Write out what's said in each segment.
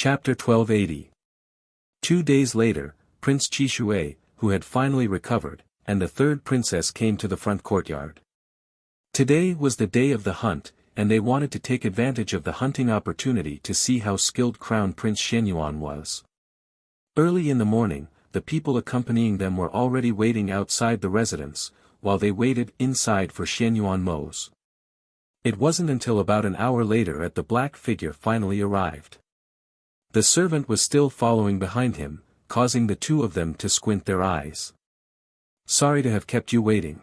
Chapter 1280. 2 days later, Prince Qishui, who had finally recovered, and the third princess came to the front courtyard. Today was the day of the hunt, and they wanted to take advantage of the hunting opportunity to see how skilled Crown Prince Shenyuan was. Early in the morning, the people accompanying them were already waiting outside the residence, while they waited inside for Shenyuan Mo's. It wasn't until about an hour later that the black figure finally arrived. The servant was still following behind him, causing the two of them to squint their eyes. "Sorry to have kept you waiting."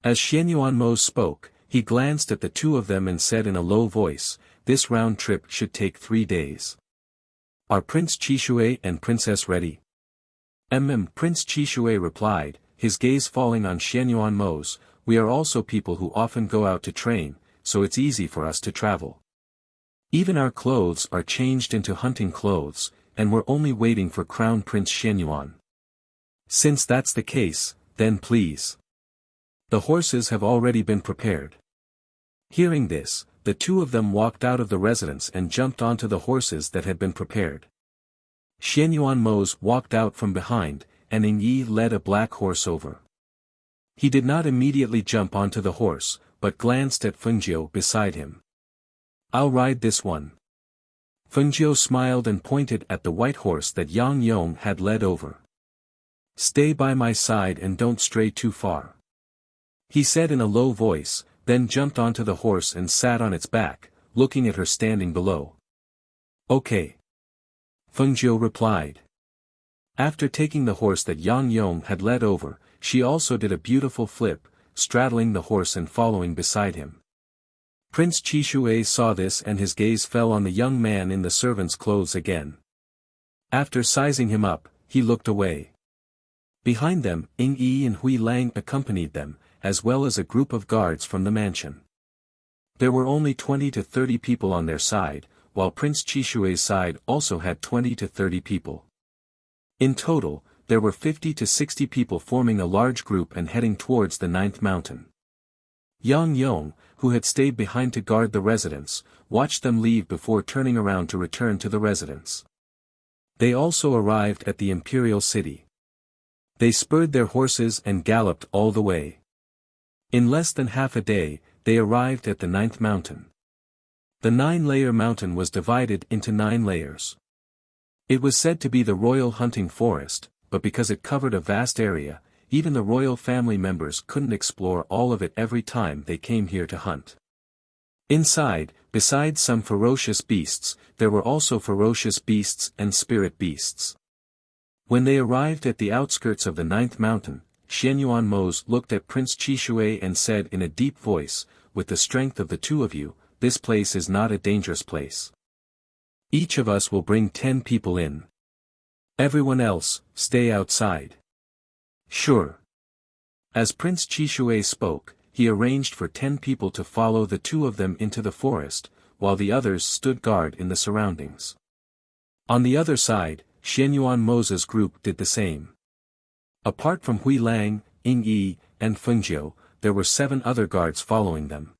As Shenyuan Mo spoke, he glanced at the two of them and said in a low voice, "This round trip should take 3 days. Are Prince Qishui and Princess ready?" Prince Qishui replied, his gaze falling on Shenyuan Mo's, "We are also people who often go out to train, so it's easy for us to travel. Even our clothes are changed into hunting clothes, and we're only waiting for Crown Prince Shenyuan. Since that's the case, then please. The horses have already been prepared." Hearing this, the two of them walked out of the residence and jumped onto the horses that had been prepared. Shenyuan Mo's walked out from behind, and Ing Yi led a black horse over. He did not immediately jump onto the horse, but glanced at Fengjiu beside him. "I'll ride this one." Fengjiu smiled and pointed at the white horse that Yang Yong had led over. "Stay by my side and don't stray too far," he said in a low voice, then jumped onto the horse and sat on its back, looking at her standing below. "Okay," Fengjiu replied. After taking the horse that Yang Yong had led over, she also did a beautiful flip, straddling the horse and following beside him. Prince Qishui saw this and his gaze fell on the young man in the servant's clothes again. After sizing him up, he looked away. Behind them, Ing Yi and Hui Lang accompanied them, as well as a group of guards from the mansion. There were only 20 to 30 people on their side, while Prince Qishui's side also had 20 to 30 people. In total, there were 50 to 60 people forming a large group and heading towards the 9th mountain. Yang Yong, who had stayed behind to guard the residence, watched them leave before turning around to return to the residence. They also arrived at the imperial city. They spurred their horses and galloped all the way. In less than half a day, they arrived at the 9th mountain. The 9-layer mountain was divided into 9 layers. It was said to be the royal hunting forest, but because it covered a vast area, even the royal family members couldn't explore all of it every time they came here to hunt. Inside, besides some ferocious beasts, there were also ferocious beasts and spirit beasts. When they arrived at the outskirts of the 9th mountain, Shenyuan Mo's looked at Prince Qishui and said in a deep voice, "With the strength of the two of you, this place is not a dangerous place. Each of us will bring 10 people in. Everyone else, stay outside." "Sure." As Prince Qishui spoke, he arranged for 10 people to follow the two of them into the forest, while the others stood guard in the surroundings. On the other side, Shenyuan Mo's group did the same. Apart from Hui Lang, Ing Yi, and Fengjiu, there were 7 other guards following them.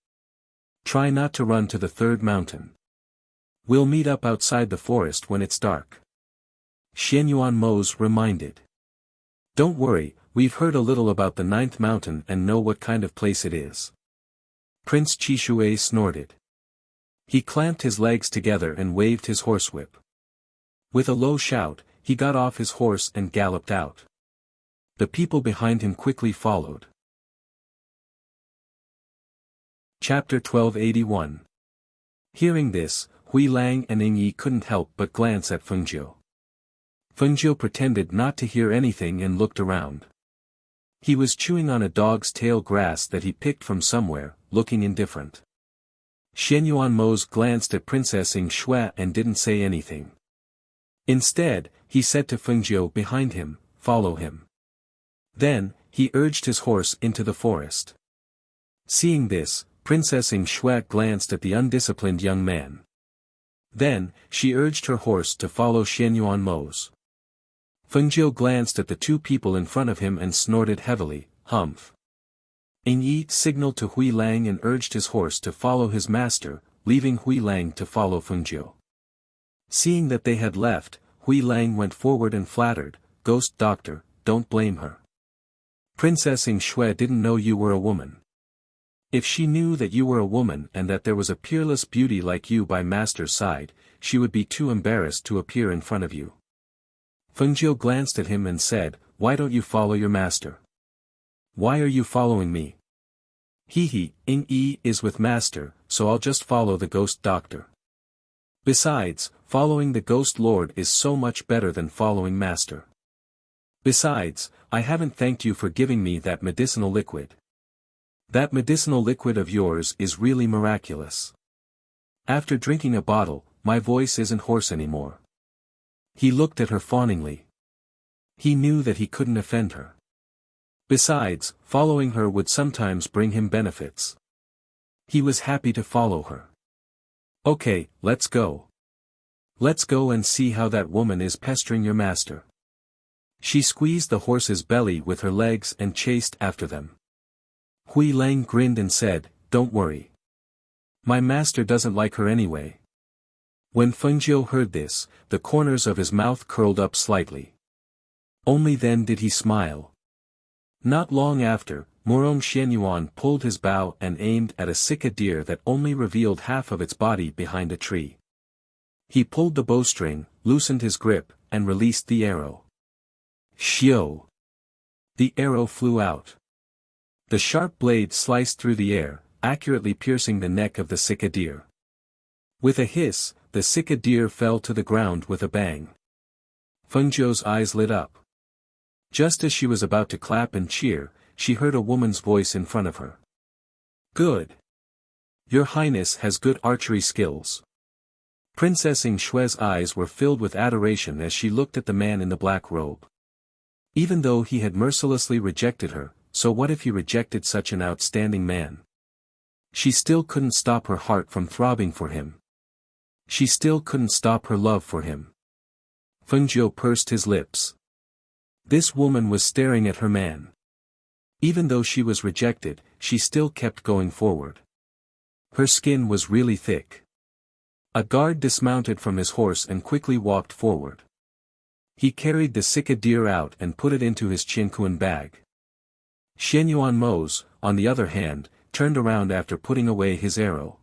"Try not to run to the 3rd mountain. We'll meet up outside the forest when it's dark," Shenyuan Mo's reminded. "Don't worry, we've heard a little about the 9th mountain and know what kind of place it is." Prince Qishui snorted. He clamped his legs together and waved his horsewhip. With a low shout, he got off his horse and galloped out. The people behind him quickly followed. Chapter 1281. Hearing this, Hui Lang and Ing Yi couldn't help but glance at Fengjiu. Fengjiu pretended not to hear anything and looked around. He was chewing on a dog's tail grass that he picked from somewhere, looking indifferent. Shenyuan Mo's glanced at Princess Ing Shui and didn't say anything. Instead, he said to Fengjiu behind him, "Follow him." Then, he urged his horse into the forest. Seeing this, Princess Ing Shui glanced at the undisciplined young man. Then, she urged her horse to follow Shenyuan Mo's. Fengjiu glanced at the 2 people in front of him and snorted heavily, "Humph." Ing Yi signaled to Hui Lang and urged his horse to follow his master, leaving Hui Lang to follow Fengjiu. Seeing that they had left, Hui Lang went forward and flattered, "Ghost doctor, don't blame her. Princess Ing Shui didn't know you were a woman. If she knew that you were a woman and that there was a peerless beauty like you by master's side, she would be too embarrassed to appear in front of you." Feng Jiu glanced at him and said, "Why don't you follow your master? Why are you following me?" "He, Ing Yi is with master, so I'll just follow the ghost doctor. Besides, following the ghost lord is so much better than following master. Besides, I haven't thanked you for giving me that medicinal liquid. That medicinal liquid of yours is really miraculous. After drinking a bottle, my voice isn't hoarse anymore." He looked at her fawningly. He knew that he couldn't offend her. Besides, following her would sometimes bring him benefits. He was happy to follow her. "Okay, let's go. Let's go and see how that woman is pestering your master." She squeezed the horse's belly with her legs and chased after them. Hui Lang grinned and said, "Don't worry. My master doesn't like her anyway." When Feng Jiu heard this, the corners of his mouth curled up slightly. Only then did he smile. Not long after, Morong Xianyuan pulled his bow and aimed at a sika deer that only revealed half of its body behind a tree. He pulled the bowstring, loosened his grip, and released the arrow. Xiao! The arrow flew out. The sharp blade sliced through the air, accurately piercing the neck of the sika deer. With a hiss, the sika deer fell to the ground with a bang. Feng Jiu's eyes lit up. Just as she was about to clap and cheer, she heard a woman's voice in front of her. "Good. Your Highness has good archery skills." Princess Ing Shui's eyes were filled with adoration as she looked at the man in the black robe. Even though he had mercilessly rejected her, so what if he rejected such an outstanding man? She still couldn't stop her heart from throbbing for him. She still couldn't stop her love for him. Feng Jiu pursed his lips. This woman was staring at her man. Even though she was rejected, she still kept going forward. Her skin was really thick. A guard dismounted from his horse and quickly walked forward. He carried the sika deer out and put it into his chinkuan bag. Xianyuan Mose, on the other hand, turned around after putting away his arrow.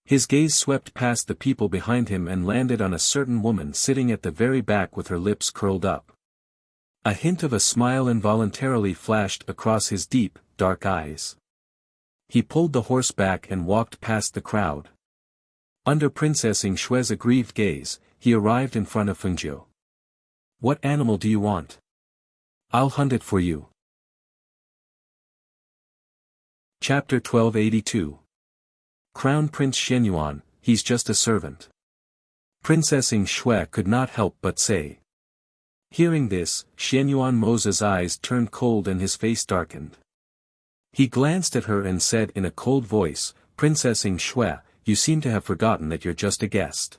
His gaze swept past the people behind him and landed on a certain woman sitting at the very back with her lips curled up. A hint of a smile involuntarily flashed across his deep, dark eyes. He pulled the horse back and walked past the crowd. Under Princess Ing Shui's aggrieved gaze, he arrived in front of Feng Jiu. "What animal do you want? I'll hunt it for you." Chapter 1282. Crown Prince Xianyuan, he's just a servant. Princess Ing Shui could not help but say. Hearing this, Xianyuan Mose's eyes turned cold and his face darkened. He glanced at her and said in a cold voice, "Princess Ing Shui, you seem to have forgotten that you're just a guest."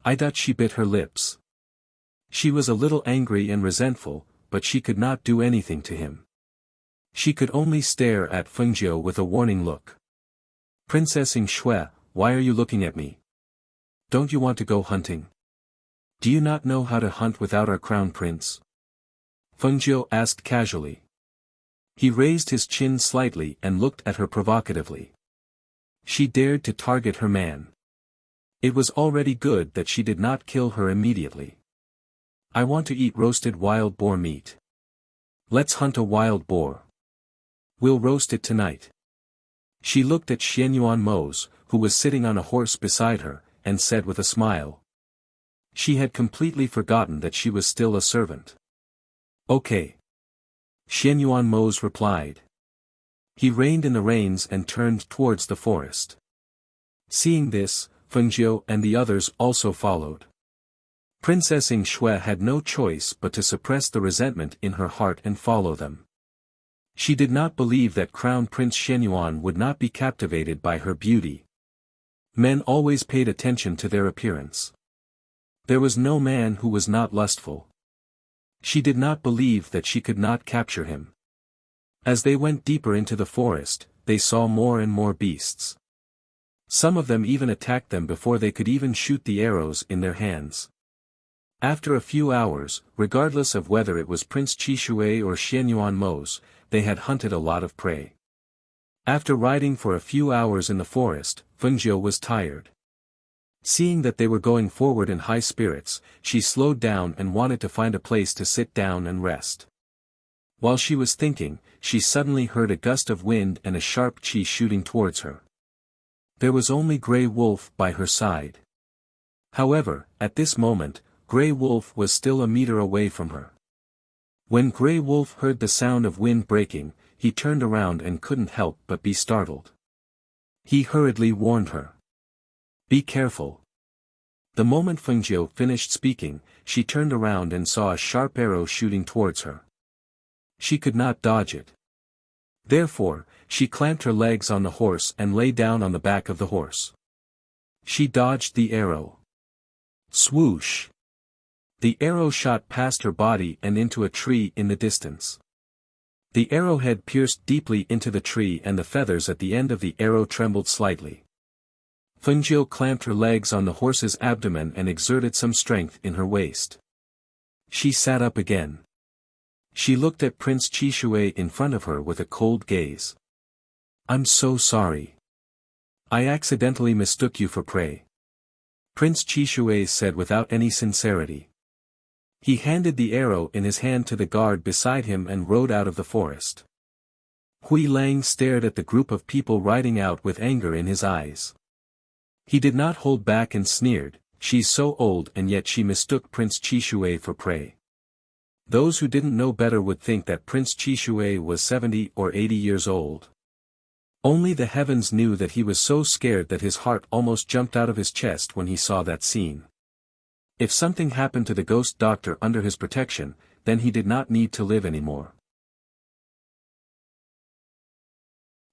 I thought she bit her lips. She was a little angry and resentful, but she could not do anything to him. She could only stare at Feng Jiu with a warning look. "Princess Ing Shui, why are you looking at me? Don't you want to go hunting? Do you not know how to hunt without our crown prince?" Feng Jiu asked casually. He raised his chin slightly and looked at her provocatively. She dared to target her man. It was already good that she did not kill her immediately. "I want to eat roasted wild boar meat. Let's hunt a wild boar. We'll roast it tonight." She looked at Xianyuan Mose, who was sitting on a horse beside her, and said with a smile. She had completely forgotten that she was still a servant. "Okay." Xianyuan Mose replied. He reined in the reins and turned towards the forest. Seeing this, Feng Jiu and the others also followed. Princess Ing Shui had no choice but to suppress the resentment in her heart and follow them. She did not believe that Crown Prince Xianyuan would not be captivated by her beauty. Men always paid attention to their appearance. There was no man who was not lustful. She did not believe that she could not capture him. As they went deeper into the forest, they saw more and more beasts. Some of them even attacked them before they could even shoot the arrows in their hands. After a few hours, regardless of whether it was Prince Qishui or Xianyuan Mo's, they had hunted a lot of prey. After riding for a few hours in the forest, Fengjiu was tired. Seeing that they were going forward in high spirits, she slowed down and wanted to find a place to sit down and rest. While she was thinking, she suddenly heard a gust of wind and a sharp qi shooting towards her. There was only Grey Wolf by her side. However, at this moment, Grey Wolf was still a meter away from her. When Grey Wolf heard the sound of wind breaking, he turned around and couldn't help but be startled. He hurriedly warned her. "Be careful." The moment Fengjiu finished speaking, she turned around and saw a sharp arrow shooting towards her. She could not dodge it. Therefore, she clamped her legs on the horse and lay down on the back of the horse. She dodged the arrow. Swoosh! The arrow shot past her body and into a tree in the distance. The arrowhead pierced deeply into the tree and the feathers at the end of the arrow trembled slightly. Fengjiu clamped her legs on the horse's abdomen and exerted some strength in her waist. She sat up again. She looked at Prince Qishui in front of her with a cold gaze. "I'm so sorry. I accidentally mistook you for prey," Prince Qishui said without any sincerity. He handed the arrow in his hand to the guard beside him and rode out of the forest. Hui Lang stared at the group of people riding out with anger in his eyes. He did not hold back and sneered, "She's so old and yet she mistook Prince Qishui for prey." Those who didn't know better would think that Prince Qishui was 70 or 80 years old. Only the heavens knew that he was so scared that his heart almost jumped out of his chest when he saw that scene. If something happened to the ghost doctor under his protection, then he did not need to live anymore.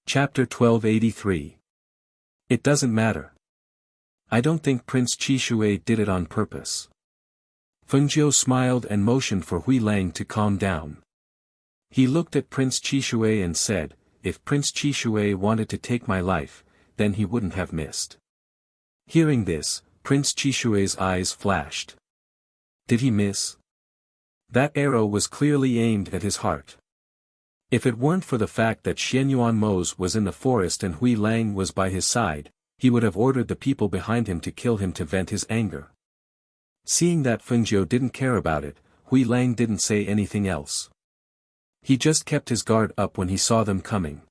Chapter 1283. It doesn't matter. I don't think Prince Qishui did it on purpose. Fengjiu smiled and motioned for Hui Lang to calm down. He looked at Prince Qishui and said, "If Prince Qishui wanted to take my life, then he wouldn't have missed." Hearing this, Prince Qishui's eyes flashed. Did he miss? That arrow was clearly aimed at his heart. If it weren't for the fact that Xianyuan Mo's was in the forest and Hui Lang was by his side, he would have ordered the people behind him to kill him to vent his anger. Seeing that Fengjiu didn't care about it, Hui Lang didn't say anything else. He just kept his guard up when he saw them coming.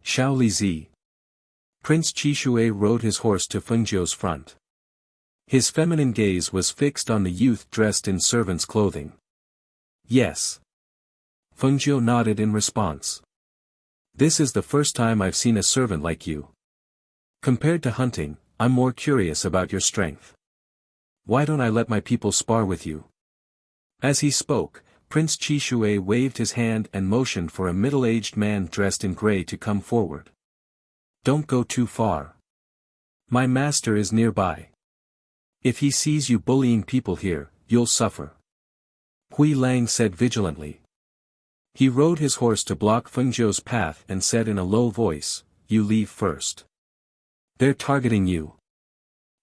Xiao Lizi. Prince Qishui rode his horse to Fengjiu's front. His feminine gaze was fixed on the youth dressed in servant's clothing. "Yes." Fengjiu nodded in response. "This is the first time I've seen a servant like you. Compared to hunting, I'm more curious about your strength. Why don't I let my people spar with you?" As he spoke, Prince Qishui waved his hand and motioned for a middle-aged man dressed in gray to come forward. "Don't go too far. My master is nearby. If he sees you bullying people here, you'll suffer," Hui Lang said vigilantly. He rode his horse to block Fengjiu's path and said in a low voice, "You leave first. They're targeting you."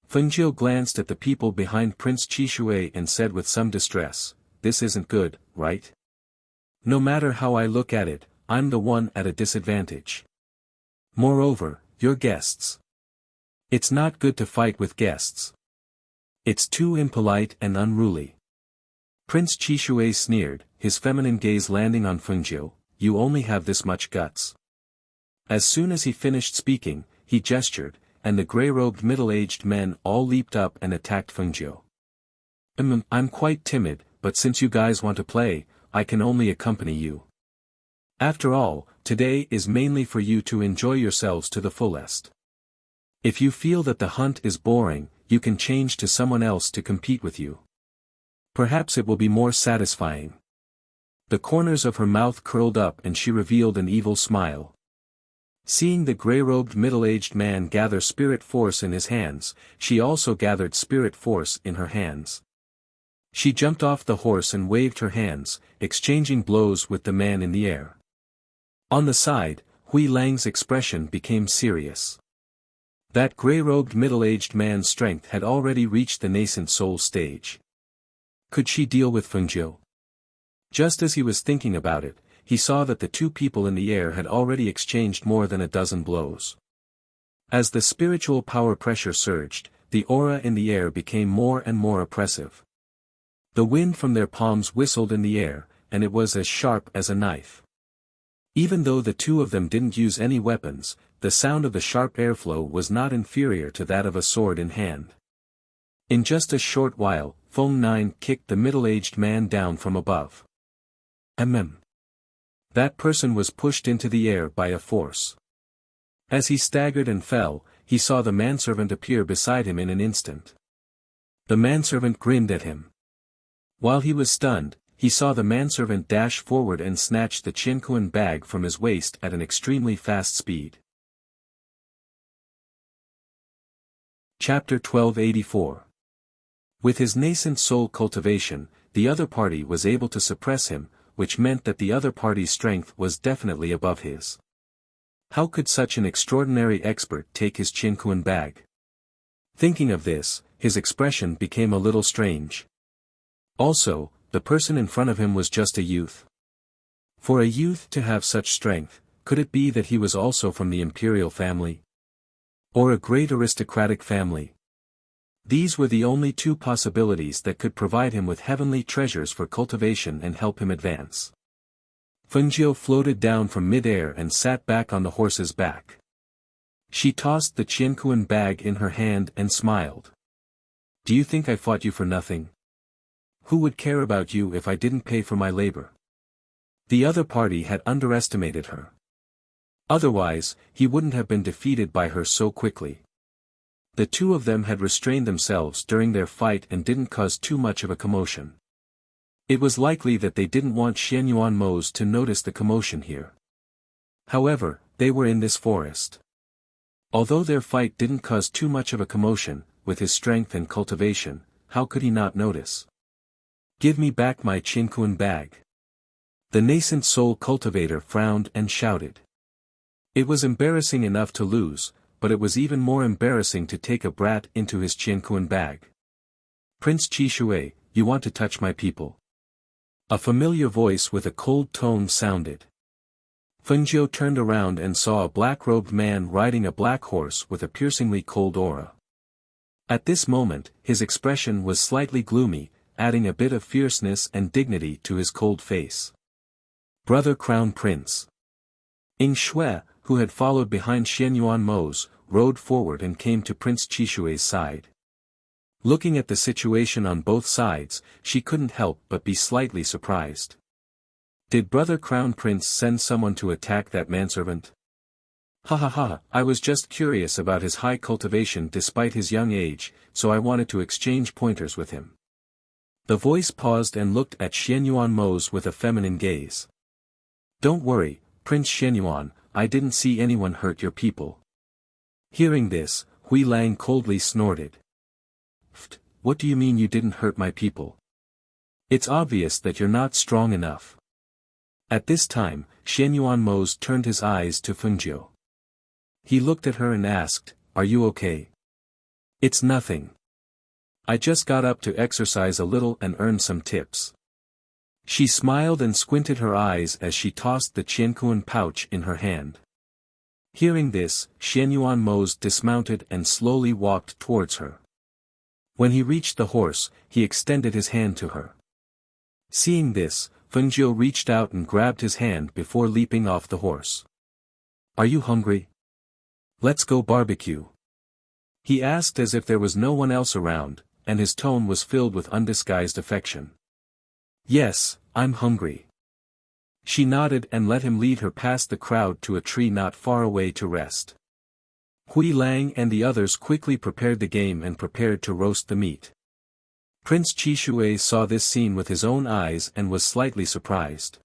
Fengjiu glanced at the people behind Prince Qishui and said with some distress, "This isn't good, right? No matter how I look at it, I'm the one at a disadvantage. Moreover, you're guests. It's not good to fight with guests. It's too impolite and unruly." Prince Qishui sneered, his feminine gaze landing on Fengjiu, "You only have this much guts." As soon as he finished speaking, he gestured, and the grey-robed middle-aged men all leaped up and attacked Fengjiu. I'm quite timid, but since you guys want to play, I can only accompany you. After all, today is mainly for you to enjoy yourselves to the fullest. If you feel that the hunt is boring, you can change to someone else to compete with you. Perhaps it will be more satisfying." The corners of her mouth curled up and she revealed an evil smile. Seeing the grey-robed middle-aged man gather spirit force in his hands, she also gathered spirit force in her hands. She jumped off the horse and waved her hands, exchanging blows with the man in the air. On the side, Hui Lang's expression became serious. That gray-robed middle-aged man's strength had already reached the nascent soul stage. Could she deal with Fengjiu? Just as he was thinking about it, he saw that the two people in the air had already exchanged more than a dozen blows. As the spiritual power pressure surged, the aura in the air became more and more oppressive. The wind from their palms whistled in the air, and it was as sharp as a knife. Even though the two of them didn't use any weapons, the sound of the sharp airflow was not inferior to that of a sword in hand. In just a short while, Feng Nine kicked the middle-aged man down from above. That person was pushed into the air by a force. As he staggered and fell, he saw the manservant appear beside him in an instant. The manservant grinned at him. While he was stunned, he saw the manservant dash forward and snatch the Qianquan bag from his waist at an extremely fast speed. Chapter 1284. With his nascent soul cultivation, the other party was able to suppress him, which meant that the other party's strength was definitely above his. How could such an extraordinary expert take his Qianquan bag? Thinking of this, his expression became a little strange. Also, the person in front of him was just a youth. For a youth to have such strength, could it be that he was also from the imperial family? Or a great aristocratic family? These were the only two possibilities that could provide him with heavenly treasures for cultivation and help him advance. Fengjiu floated down from mid-air and sat back on the horse's back. She tossed the Qianquan bag in her hand and smiled. Do you think I fought you for nothing? Who would care about you if I didn't pay for my labor? The other party had underestimated her. Otherwise, he wouldn't have been defeated by her so quickly. The two of them had restrained themselves during their fight and didn't cause too much of a commotion. It was likely that they didn't want Xianyuan Mose to notice the commotion here. However, they were in this forest. Although their fight didn't cause too much of a commotion, with his strength and cultivation, how could he not notice? Give me back my Qianquan bag. The nascent soul cultivator frowned and shouted. It was embarrassing enough to lose, but it was even more embarrassing to take a brat into his Qianquan bag. Prince Qi Shui, you want to touch my people? A familiar voice with a cold tone sounded. Fengjiu turned around and saw a black-robed man riding a black horse with a piercingly cold aura. At this moment, his expression was slightly gloomy, adding a bit of fierceness and dignity to his cold face. Brother Crown Prince. Ying Shui, who had followed behind Xianyuan Mose, rode forward and came to Prince Qi Shui's side. Looking at the situation on both sides, she couldn't help but be slightly surprised. Did Brother Crown Prince send someone to attack that manservant? Ha ha ha, I was just curious about his high cultivation despite his young age, so I wanted to exchange pointers with him. The voice paused and looked at Xianyuan Mose with a feminine gaze. Don't worry, Prince Xianyuan, I didn't see anyone hurt your people. Hearing this, Hui Lang coldly snorted. What do you mean you didn't hurt my people? It's obvious that you're not strong enough. At this time, Xianyuan Mose turned his eyes to Fengjiu. He looked at her and asked, Are you okay? It's nothing. I just got up to exercise a little and earn some tips. She smiled and squinted her eyes as she tossed the Qianquan pouch in her hand. Hearing this, Xianyuan Mose dismounted and slowly walked towards her. When he reached the horse, he extended his hand to her. Seeing this, Fengjiu reached out and grabbed his hand before leaping off the horse. Are you hungry? Let's go barbecue. He asked as if there was no one else around, and his tone was filled with undisguised affection. Yes, I'm hungry. She nodded and let him lead her past the crowd to a tree not far away to rest. Hui Lang and the others quickly prepared the game and prepared to roast the meat. Prince Qi Shui saw this scene with his own eyes and was slightly surprised.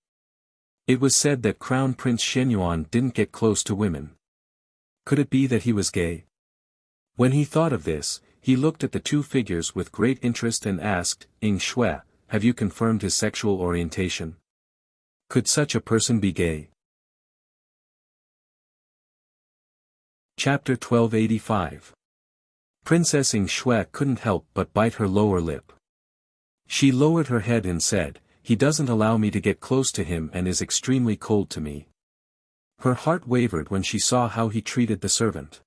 It was said that Crown Prince Xianyuan didn't get close to women. Could it be that he was gay? When he thought of this, he looked at the two figures with great interest and asked, Ying Shui, have you confirmed his sexual orientation? Could such a person be gay? Chapter 1285. Princess Ing Shui couldn't help but bite her lower lip. She lowered her head and said, "He doesn't allow me to get close to him and is extremely cold to me." Her heart wavered when she saw how he treated the servant.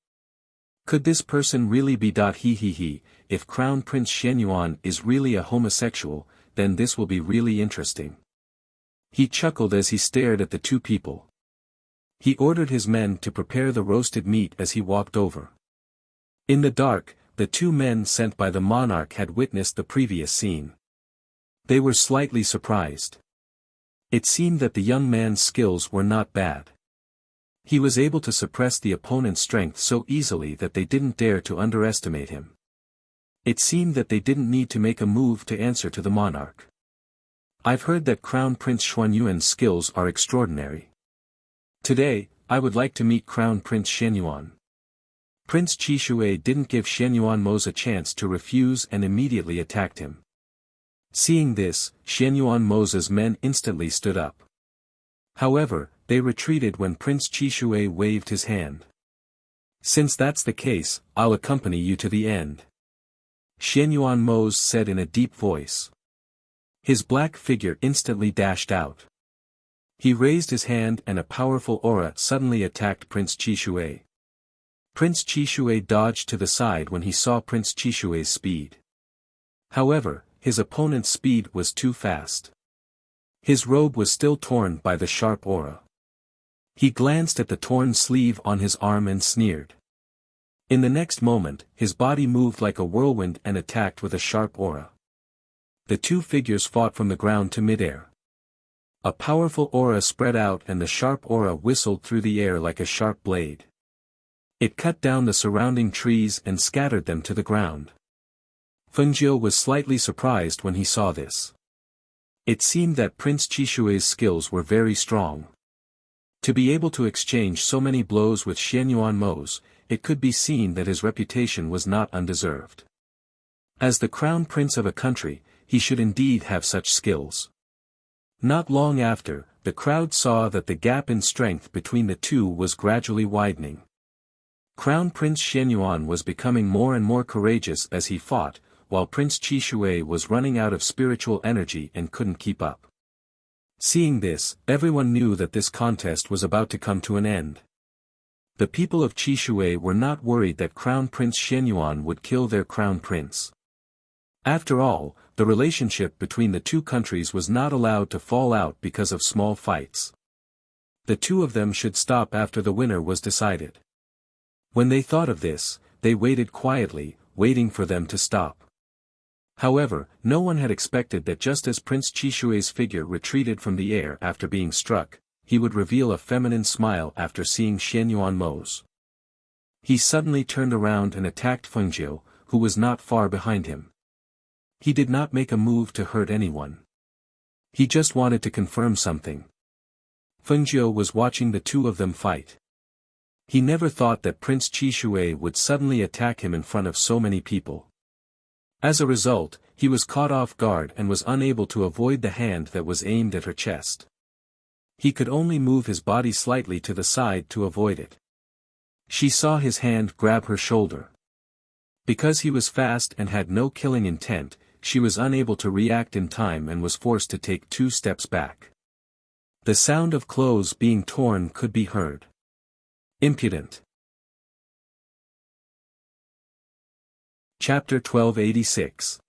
Could this person really be? If Crown Prince Shenyuan is really a homosexual, then this will be really interesting. He chuckled as he stared at the two people. He ordered his men to prepare the roasted meat as he walked over. In the dark, the two men sent by the monarch had witnessed the previous scene. They were slightly surprised. It seemed that the young man's skills were not bad. He was able to suppress the opponent's strength so easily that they didn't dare to underestimate him. It seemed that they didn't need to make a move to answer to the monarch. "I've heard that Crown Prince Xuanyuan's skills are extraordinary. Today, I would like to meet Crown Prince Shenyuan." Prince Qishui didn't give Shenyuan Mo's a chance to refuse and immediately attacked him. Seeing this, Shenyuan Mo's men instantly stood up. However, they retreated when Prince Qishui waved his hand. "Since that's the case, I'll accompany you to the end," Shenyuan Mo said in a deep voice. His black figure instantly dashed out. He raised his hand and a powerful aura suddenly attacked Prince Qishui. Prince Qishui dodged to the side when he saw Prince Qishui's speed. However, his opponent's speed was too fast. His robe was still torn by the sharp aura. He glanced at the torn sleeve on his arm and sneered. In the next moment, his body moved like a whirlwind and attacked with a sharp aura. The two figures fought from the ground to midair. A powerful aura spread out and the sharp aura whistled through the air like a sharp blade. It cut down the surrounding trees and scattered them to the ground. Fengjiu was slightly surprised when he saw this. It seemed that Prince Qishui's skills were very strong. To be able to exchange so many blows with Shenyuan Mo's, it could be seen that his reputation was not undeserved. As the crown prince of a country, he should indeed have such skills. Not long after, the crowd saw that the gap in strength between the two was gradually widening. Crown Prince Shenyuan was becoming more and more courageous as he fought, while Prince Qishui was running out of spiritual energy and couldn't keep up. Seeing this, everyone knew that this contest was about to come to an end. The people of Qishui were not worried that Crown Prince Shenyuan would kill their crown prince. After all, the relationship between the two countries was not allowed to fall out because of small fights. The two of them should stop after the winner was decided. When they thought of this, they waited quietly, waiting for them to stop. However, no one had expected that just as Prince Qishui's figure retreated from the air after being struck, he would reveal a feminine smile after seeing Shenyuan Mo's. He suddenly turned around and attacked Fengjiu, who was not far behind him. He did not make a move to hurt anyone. He just wanted to confirm something. Fengjiu was watching the two of them fight. He never thought that Prince Qishui would suddenly attack him in front of so many people. As a result, he was caught off guard and was unable to avoid the hand that was aimed at her chest. He could only move his body slightly to the side to avoid it. She saw his hand grab her shoulder. Because he was fast and had no killing intent, she was unable to react in time and was forced to take 2 steps back. The sound of clothes being torn could be heard. Impudent. Chapter 1286.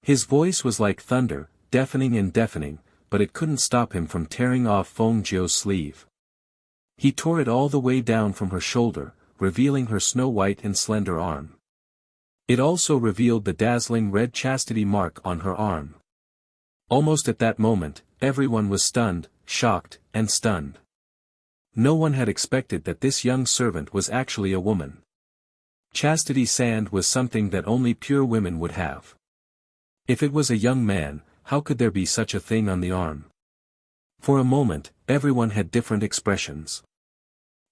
His voice was like thunder, deafening, but it couldn't stop him from tearing off Fengjiu's sleeve. He tore it all the way down from her shoulder, revealing her snow-white and slender arm. It also revealed the dazzling red chastity mark on her arm. Almost at that moment, everyone was stunned, shocked, and stunned. No one had expected that this young servant was actually a woman. Chastity sand was something that only pure women would have. If it was a young man, how could there be such a thing on the arm? For a moment, everyone had different expressions.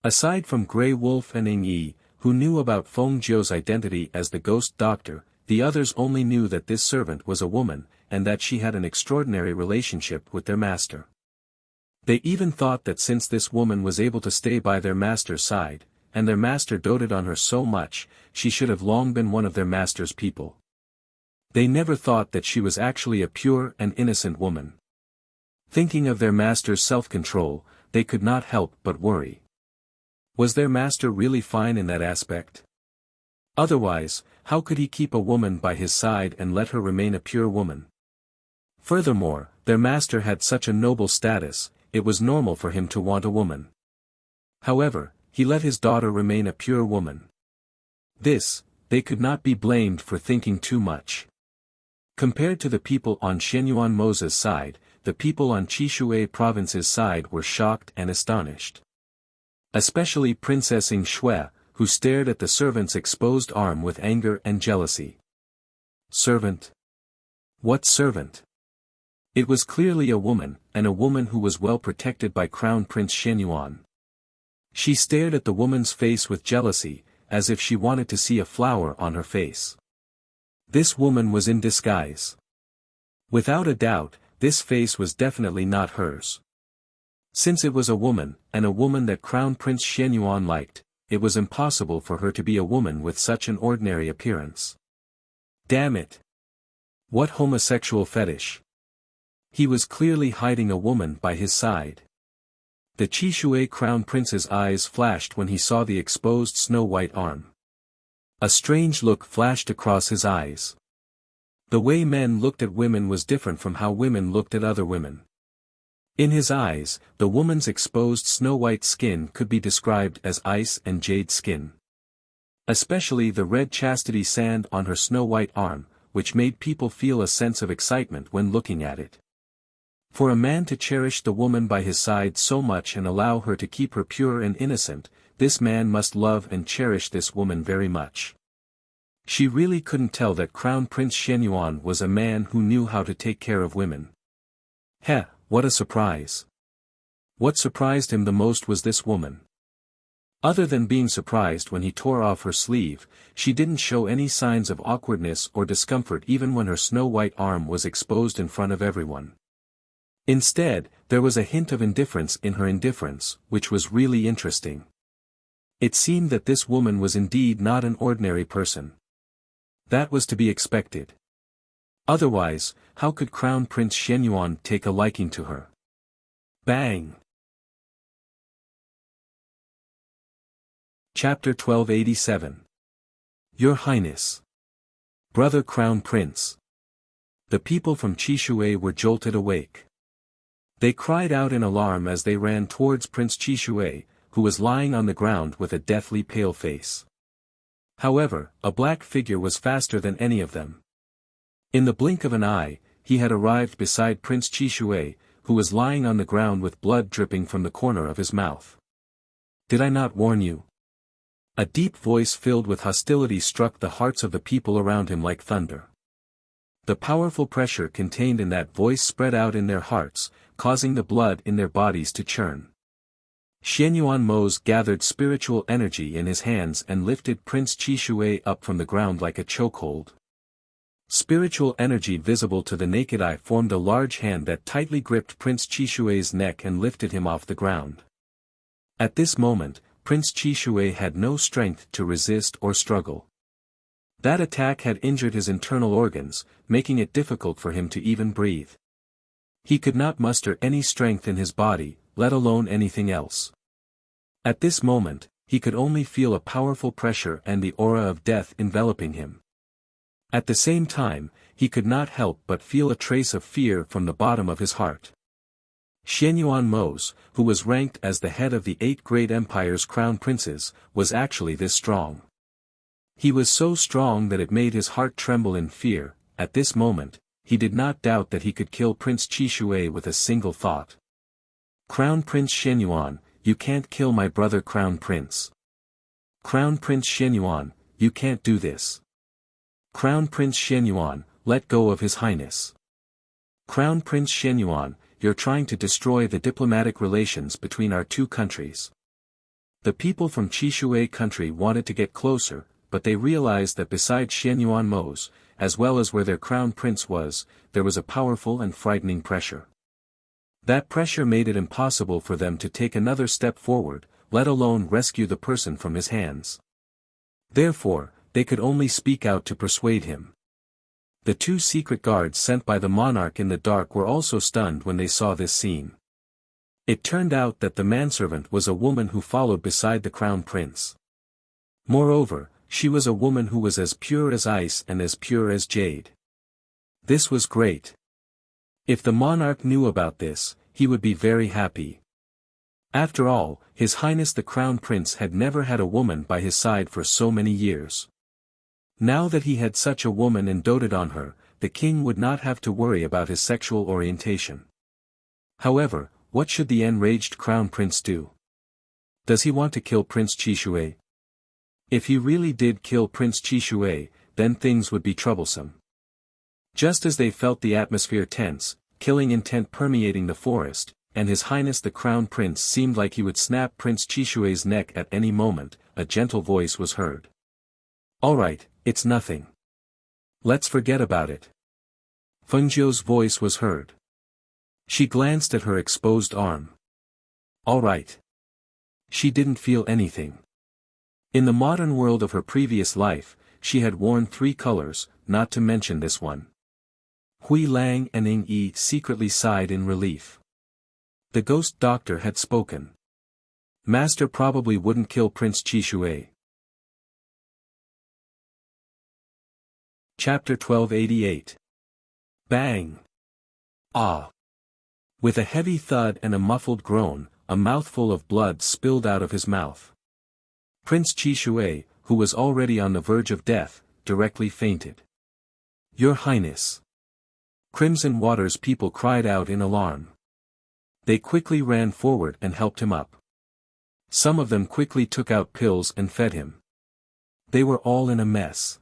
Aside from Grey Wolf and Ing Yi, who knew about Fengjiu's identity as the ghost doctor, the others only knew that this servant was a woman, and that she had an extraordinary relationship with their master. They even thought that since this woman was able to stay by their master's side, and their master doted on her so much, she should have long been one of their master's people. They never thought that she was actually a pure and innocent woman. Thinking of their master's self-control, they could not help but worry. Was their master really fine in that aspect? Otherwise, how could he keep a woman by his side and let her remain a pure woman? Furthermore, their master had such a noble status, it was normal for him to want a woman. However, he let his daughter remain a pure woman. This, they could not be blamed for thinking too much. Compared to the people on Xianyuan Mo's side, the people on Qishui province's side were shocked and astonished. Especially Princess Ing Shui, who stared at the servant's exposed arm with anger and jealousy. Servant? What servant? It was clearly a woman, and a woman who was well protected by Crown Prince Xianyuan. She stared at the woman's face with jealousy, as if she wanted to see a flower on her face. This woman was in disguise. Without a doubt, this face was definitely not hers. Since it was a woman, and a woman that Crown Prince Xianyuan liked, it was impossible for her to be a woman with such an ordinary appearance. Damn it! What homosexual fetish! He was clearly hiding a woman by his side. The Qishui Crown Prince's eyes flashed when he saw the exposed snow-white arm. A strange look flashed across his eyes. The way men looked at women was different from how women looked at other women. In his eyes, the woman's exposed snow-white skin could be described as ice and jade skin. Especially the red chastity sand on her snow-white arm, which made people feel a sense of excitement when looking at it. For a man to cherish the woman by his side so much and allow her to keep her pure and innocent, this man must love and cherish this woman very much. She really couldn't tell that Crown Prince Xianyuan was a man who knew how to take care of women. Heh, what a surprise! What surprised him the most was this woman. Other than being surprised when he tore off her sleeve, she didn't show any signs of awkwardness or discomfort even when her snow-white arm was exposed in front of everyone. Instead, there was a hint of indifference in her indifference, which was really interesting. It seemed that this woman was indeed not an ordinary person. That was to be expected. Otherwise, how could Crown Prince Xianyuan take a liking to her? Bang! Chapter 1287. Your Highness. Brother Crown Prince. The people from Qishui were jolted awake. They cried out in alarm as they ran towards Prince Qishui, who was lying on the ground with a deathly pale face. However, a black figure was faster than any of them. In the blink of an eye, he had arrived beside Prince Qishui, who was lying on the ground with blood dripping from the corner of his mouth. Did I not warn you? A deep voice filled with hostility struck the hearts of the people around him like thunder. The powerful pressure contained in that voice spread out in their hearts, causing the blood in their bodies to churn. Xianyuan Mo's gathered spiritual energy in his hands and lifted Prince Qishui up from the ground like a chokehold. Spiritual energy visible to the naked eye formed a large hand that tightly gripped Prince Qishui's neck and lifted him off the ground. At this moment, Prince Qishui had no strength to resist or struggle. That attack had injured his internal organs, making it difficult for him to even breathe. He could not muster any strength in his body, let alone anything else. At this moment, he could only feel a powerful pressure and the aura of death enveloping him. At the same time, he could not help but feel a trace of fear from the bottom of his heart. Xianyuan Mo, who was ranked as the head of the 8 great empire's crown princes, was actually this strong. He was so strong that it made his heart tremble in fear. At this moment, he did not doubt that he could kill Prince Qishui with a single thought. Crown Prince Xianyuan, you can't kill my brother Crown Prince. Crown Prince Xianyuan, you can't do this. Crown Prince Xianyuan, let go of His Highness. Crown Prince Xianyuan, you're trying to destroy the diplomatic relations between our two countries. The people from Qishui country wanted to get closer, but they realized that beside Xianyuan Mo, as well as where their crown prince was, there was a powerful and frightening pressure. That pressure made it impossible for them to take another step forward, let alone rescue the person from his hands. Therefore, they could only speak out to persuade him. The 2 secret guards sent by the monarch in the dark were also stunned when they saw this scene. It turned out that the manservant was a woman who followed beside the crown prince. Moreover, she was a woman who was as pure as ice and as pure as jade. This was great. If the monarch knew about this, he would be very happy. After all, His Highness the Crown Prince had never had a woman by his side for so many years. Now that he had such a woman and doted on her, the king would not have to worry about his sexual orientation. However, what should the enraged Crown Prince do? Does he want to kill Prince Qishui? If he really did kill Prince Qishui, then things would be troublesome. Just as they felt the atmosphere tense, killing intent permeating the forest, and His Highness the Crown Prince seemed like he would snap Prince Qishui's neck at any moment, a gentle voice was heard. "Alright, it's nothing. Let's forget about it." Fengjiu's voice was heard. She glanced at her exposed arm. Alright. She didn't feel anything. In the modern world of her previous life, she had worn 3 colors, not to mention this one. Hui Lang and Ing Yi secretly sighed in relief. The ghost doctor had spoken. Master probably wouldn't kill Prince Qishui. Chapter 1288. Bang! Ah! With a heavy thud and a muffled groan, a mouthful of blood spilled out of his mouth. Prince Qishui, who was already on the verge of death, directly fainted. "Your Highness!" Crimson Water's people cried out in alarm. They quickly ran forward and helped him up. Some of them quickly took out pills and fed him. They were all in a mess.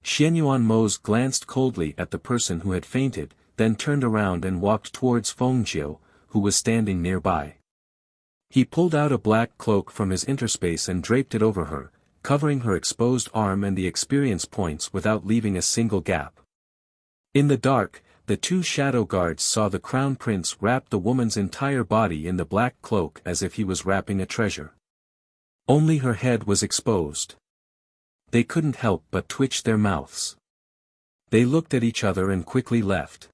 Xianyuan Mose glanced coldly at the person who had fainted, then turned around and walked towards Fengjiu, who was standing nearby. He pulled out a black cloak from his interspace and draped it over her, covering her exposed arm and the experience points without leaving a single gap. In the dark, the 2 shadow guards saw the crown prince wrap the woman's entire body in the black cloak as if he was wrapping a treasure. Only her head was exposed. They couldn't help but twitch their mouths. They looked at each other and quickly left.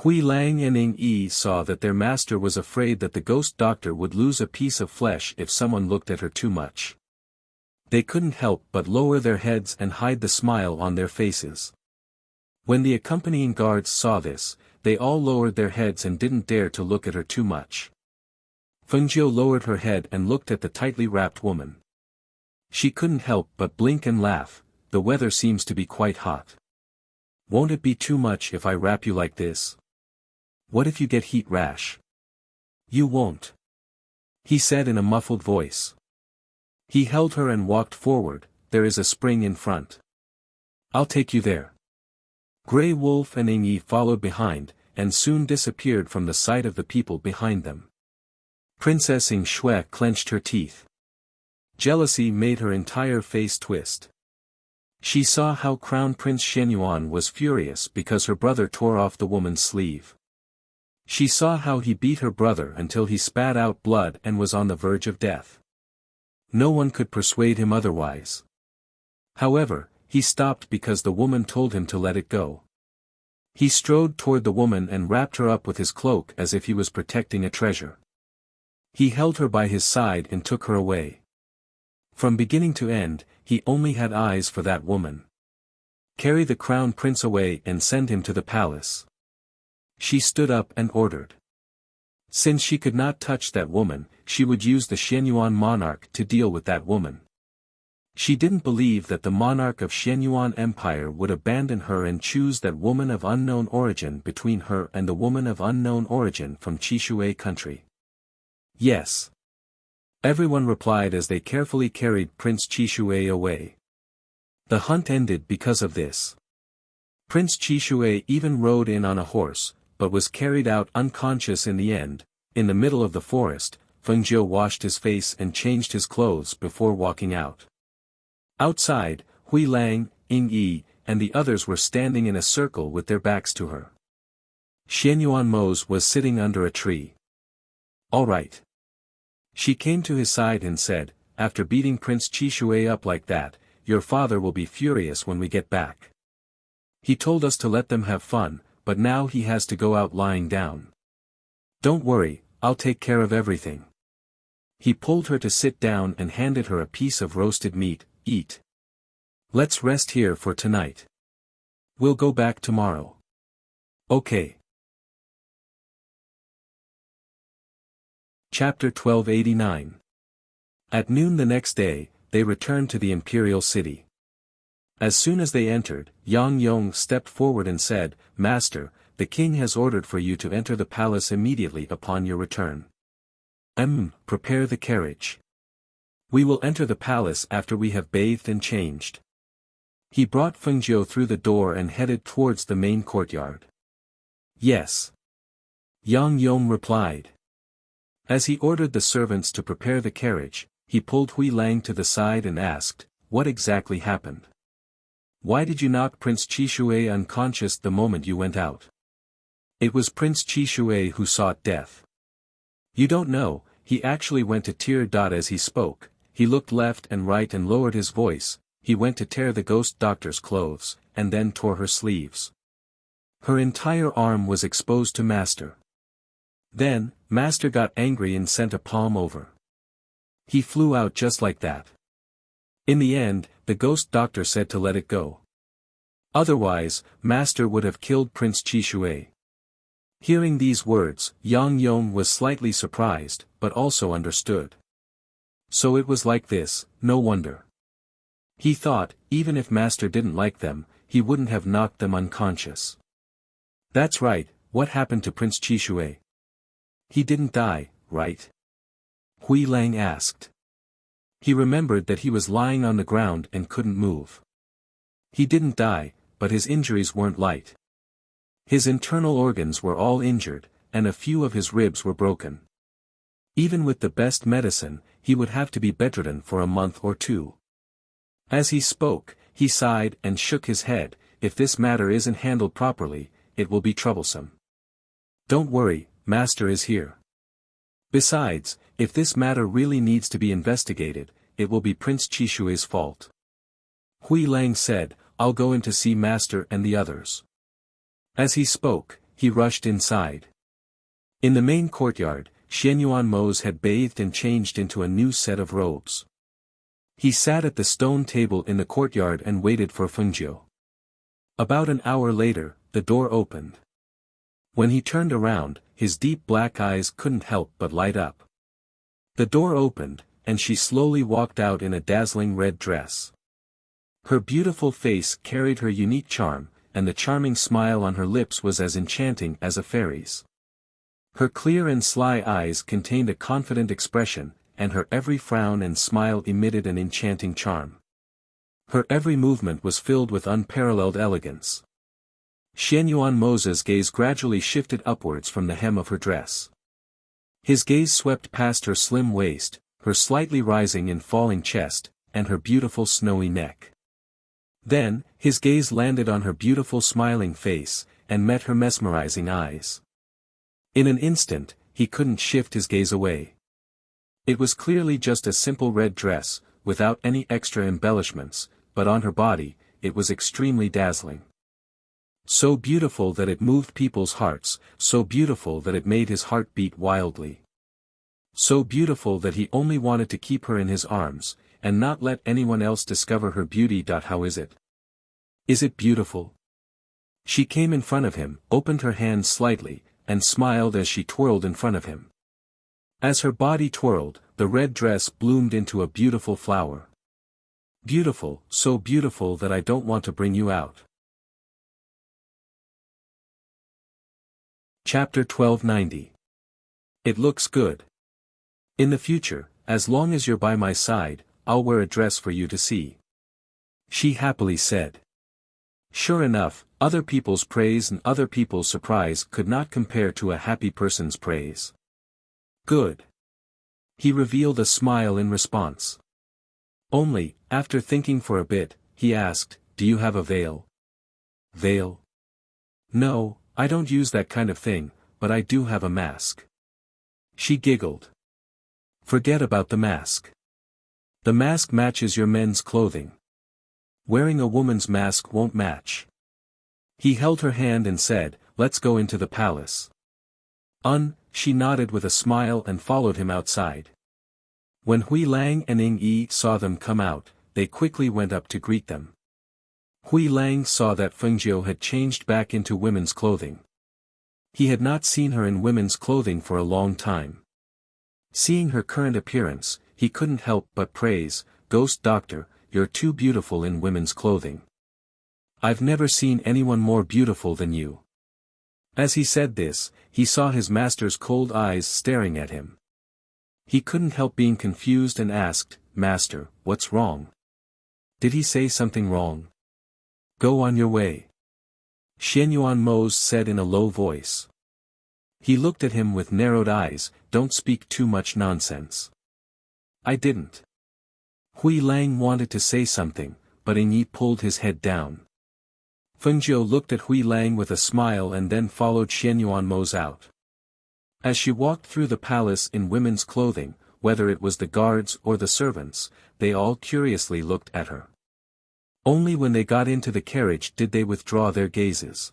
Hui Lang and Ing Yi saw that their master was afraid that the ghost doctor would lose a piece of flesh if someone looked at her too much. They couldn't help but lower their heads and hide the smile on their faces. When the accompanying guards saw this, they all lowered their heads and didn't dare to look at her too much. Fengjiu lowered her head and looked at the tightly wrapped woman. She couldn't help but blink and laugh. "The weather seems to be quite hot. Won't it be too much if I wrap you like this? What if you get heat rash?" "You won't," he said in a muffled voice. He held her and walked forward. "There is a spring in front. I'll take you there." Grey Wolf and Ing Yi followed behind, and soon disappeared from the sight of the people behind them. Princess Ing Shui clenched her teeth. Jealousy made her entire face twist. She saw how Crown Prince Shenyuan was furious because her brother tore off the woman's sleeve. She saw how he beat her brother until he spat out blood and was on the verge of death. No one could persuade him otherwise. However, he stopped because the woman told him to let it go. He strode toward the woman and wrapped her up with his cloak as if he was protecting a treasure. He held her by his side and took her away. From beginning to end, he only had eyes for that woman. "Carry the crown prince away and send him to the palace." She stood up and ordered. Since she could not touch that woman, she would use the Shenyuan monarch to deal with that woman. She didn't believe that the monarch of Shenyuan Empire would abandon her and choose that woman of unknown origin between her and the woman of unknown origin from Qishui country. "Yes." Everyone replied as they carefully carried Prince Qishui away. The hunt ended because of this. Prince Qishui even rode in on a horse, but was carried out unconscious in the end. In the middle of the forest, Fengjiu washed his face and changed his clothes before walking out. Outside, Hui Lang, Ing Yi, and the others were standing in a circle with their backs to her. Xianyuan Mose was sitting under a tree. "All right. She came to his side and said, "After beating Prince Chishui up like that, your father will be furious when we get back. He told us to let them have fun, but now he has to go out lying down. Don't worry, I'll take care of everything." He pulled her to sit down and handed her a piece of roasted meat. "Eat. Let's rest here for tonight. We'll go back tomorrow." "Okay." Chapter 1289. At noon the next day, they returned to the imperial city. As soon as they entered, Yang Yong stepped forward and said, "Master, the king has ordered for you to enter the palace immediately upon your return. Prepare the carriage. We will enter the palace after we have bathed and changed." He brought Fengjiu through the door and headed towards the main courtyard. "Yes." Yang Yong replied. As he ordered the servants to prepare the carriage, he pulled Hui Lang to the side and asked, "What exactly happened? Why did you knock Prince Chishui unconscious the moment you went out?" "It was Prince Chishui who sought death. You don't know, he actually went to tear. As he spoke, he looked left and right and lowered his voice. He went to tear the ghost doctor's clothes, and then tore her sleeves. Her entire arm was exposed to Master. Then, Master got angry and sent a palm over. He flew out just like that. In the end, the ghost doctor said to let it go. Otherwise, Master would have killed Prince Chishui." Hearing these words, Yang Yong was slightly surprised, but also understood. So it was like this, no wonder. He thought, even if Master didn't like them, he wouldn't have knocked them unconscious. "That's right, what happened to Prince Chishui? He didn't die, right?" Hui Lang asked. He remembered that he was lying on the ground and couldn't move. "He didn't die, but his injuries weren't light. His internal organs were all injured, and a few of his ribs were broken. Even with the best medicine, he would have to be bedridden for a month or two." As he spoke, he sighed and shook his head. "If this matter isn't handled properly, it will be troublesome. Don't worry, Master is here. Besides, if this matter really needs to be investigated, it will be Prince Chishui's fault." Hui Lang said, "I'll go in to see Master and the others." As he spoke, he rushed inside. In the main courtyard, Xianyuan Mose had bathed and changed into a new set of robes. He sat at the stone table in the courtyard and waited for Fengjiu. About an hour later, the door opened. When he turned around, his deep black eyes couldn't help but light up. The door opened, and she slowly walked out in a dazzling red dress. Her beautiful face carried her unique charm, and the charming smile on her lips was as enchanting as a fairy's. Her clear and sly eyes contained a confident expression, and her every frown and smile emitted an enchanting charm. Her every movement was filled with unparalleled elegance. Xianyuan Mose's gaze gradually shifted upwards from the hem of her dress. His gaze swept past her slim waist, her slightly rising and falling chest, and her beautiful snowy neck. Then, his gaze landed on her beautiful smiling face, and met her mesmerizing eyes. In an instant, he couldn't shift his gaze away. It was clearly just a simple red dress, without any extra embellishments, but on her body, it was extremely dazzling. So beautiful that it moved people's hearts, so beautiful that it made his heart beat wildly. So beautiful that he only wanted to keep her in his arms, and not let anyone else discover her beauty. How is it? Is it beautiful? She came in front of him, opened her hands slightly, and smiled as she twirled in front of him. As her body twirled, the red dress bloomed into a beautiful flower. Beautiful, so beautiful that I don't want to bring you out. Chapter 1290. It looks good. In the future, as long as you're by my side, I'll wear a dress for you to see. She happily said. Sure enough, other people's praise and other people's surprise could not compare to a happy person's praise. Good. He revealed a smile in response. Only, after thinking for a bit, he asked, do you have a veil? Veil? No, I don't use that kind of thing, but I do have a mask. She giggled. Forget about the mask. The mask matches your men's clothing. Wearing a woman's mask won't match. He held her hand and said, let's go into the palace. She nodded with a smile and followed him outside. When Hui Lang and Ing Yi saw them come out, they quickly went up to greet them. Hui Lang saw that Feng Jiu had changed back into women's clothing. He had not seen her in women's clothing for a long time. Seeing her current appearance, he couldn't help but praise, Ghost Doctor, you're too beautiful in women's clothing. I've never seen anyone more beautiful than you. As he said this, he saw his master's cold eyes staring at him. He couldn't help being confused and asked, Master, what's wrong? Did he say something wrong? Go on your way. Xianyuan Mose said in a low voice. He looked at him with narrowed eyes, don't speak too much nonsense. I didn't. Hui Lang wanted to say something, but Ing Yi pulled his head down. Feng Jiu looked at Hui Lang with a smile and then followed Xianyuan Mose out. As she walked through the palace in women's clothing, whether it was the guards or the servants, they all curiously looked at her. Only when they got into the carriage did they withdraw their gazes.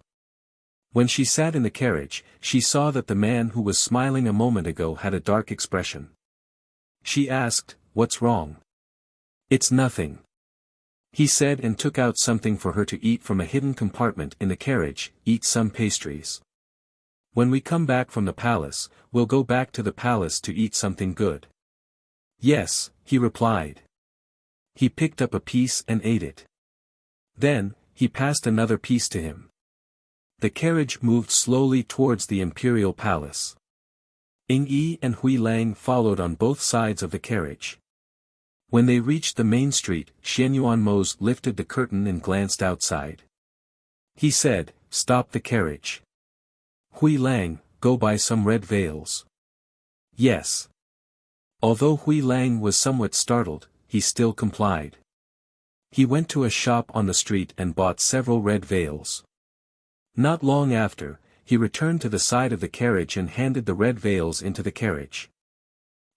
When she sat in the carriage, she saw that the man who was smiling a moment ago had a dark expression. She asked, what's wrong? It's nothing. He said and took out something for her to eat from a hidden compartment in the carriage, eat some pastries. When we come back from the palace, we'll go back to the palace to eat something good. Yes, he replied. He picked up a piece and ate it. Then, he passed another piece to him. The carriage moved slowly towards the imperial palace. Ing Yi and Hui Lang followed on both sides of the carriage. When they reached the main street, Xianyuan Mose lifted the curtain and glanced outside. He said, stop the carriage. Hui Lang, go buy some red veils. Yes. Although Hui Lang was somewhat startled, he still complied. He went to a shop on the street and bought several red veils. Not long after, he returned to the side of the carriage and handed the red veils into the carriage.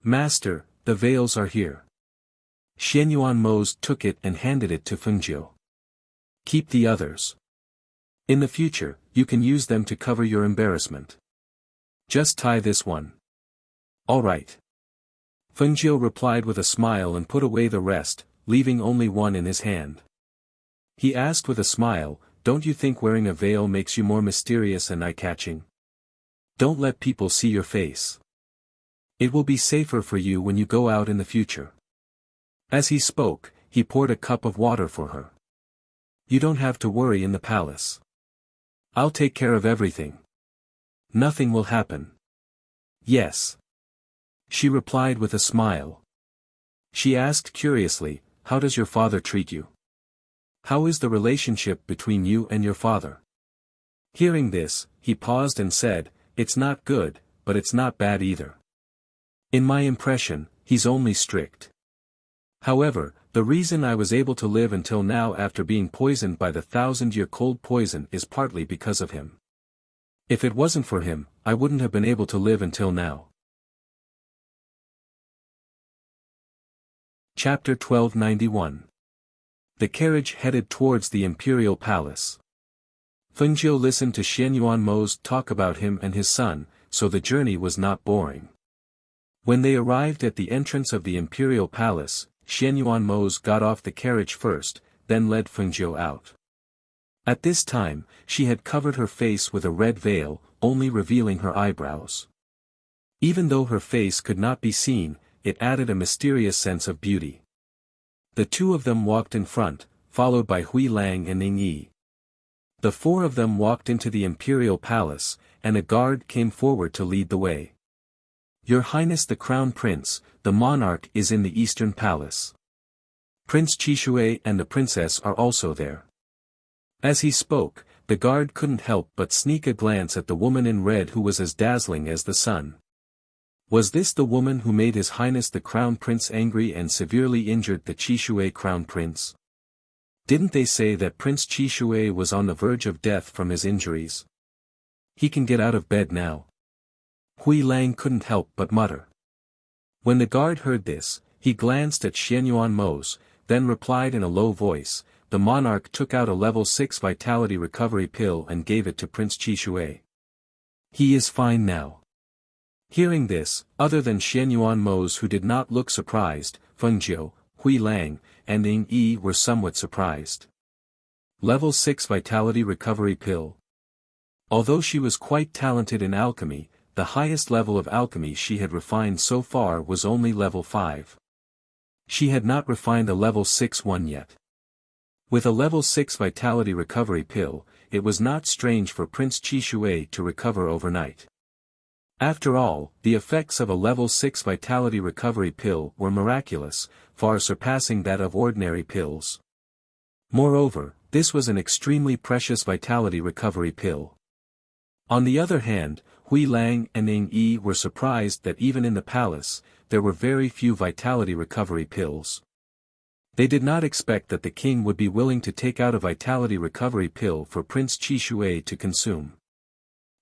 Master, the veils are here. Xianyuan Mose took it and handed it to Feng Jiu. Keep the others. In the future, you can use them to cover your embarrassment. Just tie this one. All right. Feng Jiu replied with a smile and put away the rest, leaving only one in his hand. He asked with a smile, don't you think wearing a veil makes you more mysterious and eye-catching? Don't let people see your face. It will be safer for you when you go out in the future. As he spoke, he poured a cup of water for her. You don't have to worry in the palace. I'll take care of everything. Nothing will happen. Yes. She replied with a smile. She asked curiously, how does your father treat you? How is the relationship between you and your father? Hearing this, he paused and said, it's not good, but it's not bad either. In my impression, he's only strict. However, the reason I was able to live until now after being poisoned by the 1,000-year cold poison is partly because of him. If it wasn't for him, I wouldn't have been able to live until now. Chapter 1291. The carriage headed towards the imperial palace. Feng Jiu listened to Xianyuan Mose talk about him and his son, so the journey was not boring. When they arrived at the entrance of the imperial palace, Xianyuan Mose got off the carriage first, then led Feng Jiu out. At this time, she had covered her face with a red veil, only revealing her eyebrows. Even though her face could not be seen, it added a mysterious sense of beauty. The two of them walked in front, followed by Hui Lang and Ing Yi. The four of them walked into the imperial palace, and a guard came forward to lead the way. Your Highness the Crown Prince, the monarch is in the Eastern Palace. Prince Qishui and the princess are also there. As he spoke, the guard couldn't help but sneak a glance at the woman in red who was as dazzling as the sun. Was this the woman who made His Highness the Crown Prince angry and severely injured the Qishui Crown Prince? Didn't they say that Prince Qishui was on the verge of death from his injuries? He can get out of bed now. Hui Lang couldn't help but mutter. When the guard heard this, he glanced at Xianyuan Mo's, then replied in a low voice, "The monarch took out a level 6 vitality recovery pill and gave it to Prince Qishui. He is fine now." Hearing this, other than Xianyuan Mo's who did not look surprised, Feng Jiu, Hui Lang, and Ying Yi were somewhat surprised. Level 6 vitality recovery pill. Although she was quite talented in alchemy, the highest level of alchemy she had refined so far was only level 5. She had not refined a level 6 one yet. With a level 6 vitality recovery pill, it was not strange for Prince Qishui to recover overnight. After all, the effects of a level 6 vitality recovery pill were miraculous, far surpassing that of ordinary pills. Moreover, this was an extremely precious vitality recovery pill. On the other hand, Hui Lang and Ying Yi were surprised that even in the palace, there were very few vitality recovery pills. They did not expect that the king would be willing to take out a vitality recovery pill for Prince Qishui to consume.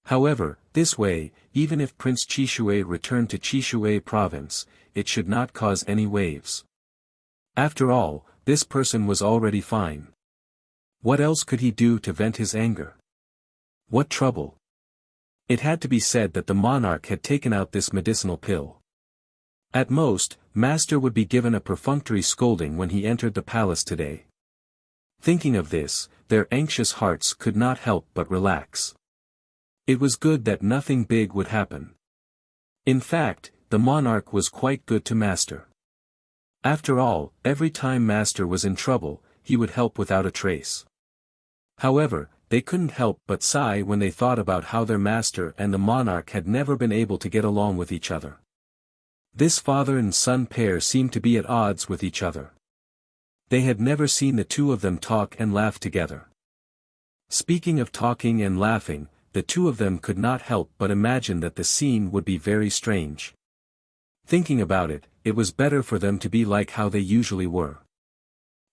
However, this way, even if Prince Qishui returned to Qishui province, it should not cause any waves. After all, this person was already fine. What else could he do to vent his anger? What trouble? It had to be said that the monarch had taken out this medicinal pill. At most, Master would be given a perfunctory scolding when he entered the palace today. Thinking of this, their anxious hearts could not help but relax. It was good that nothing big would happen. In fact, the monarch was quite good to Master. After all, every time Master was in trouble, he would help without a trace. However, they couldn't help but sigh when they thought about how their master and the monarch had never been able to get along with each other. This father and son pair seemed to be at odds with each other. They had never seen the two of them talk and laugh together. Speaking of talking and laughing, the two of them could not help but imagine that the scene would be very strange. Thinking about it, it was better for them to be like how they usually were.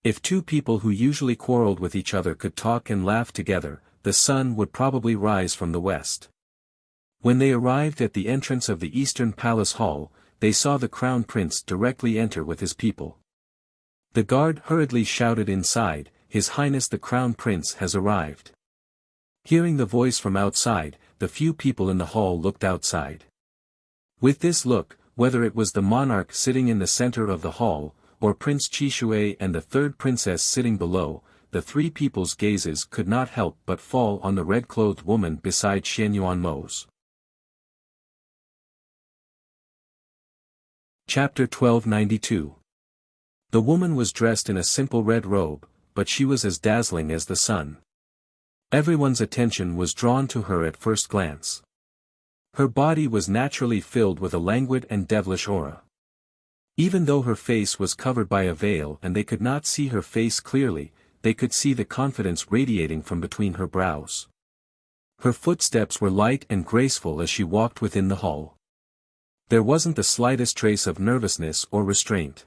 If two people who usually quarreled with each other could talk and laugh together, the sun would probably rise from the west. When they arrived at the entrance of the Eastern Palace Hall, they saw the Crown Prince directly enter with his people. The guard hurriedly shouted inside, "His Highness the Crown Prince has arrived." Hearing the voice from outside, the few people in the hall looked outside. With this look, whether it was the monarch sitting in the center of the hall, or Prince Qishui and the third princess sitting below, the three people's gazes could not help but fall on the red-clothed woman beside Xianyuan Mo's. Chapter 1292. The woman was dressed in a simple red robe, but she was as dazzling as the sun. Everyone's attention was drawn to her at first glance. Her body was naturally filled with a languid and devilish aura. Even though her face was covered by a veil and they could not see her face clearly, they could see the confidence radiating from between her brows. Her footsteps were light and graceful as she walked within the hall. There wasn't the slightest trace of nervousness or restraint.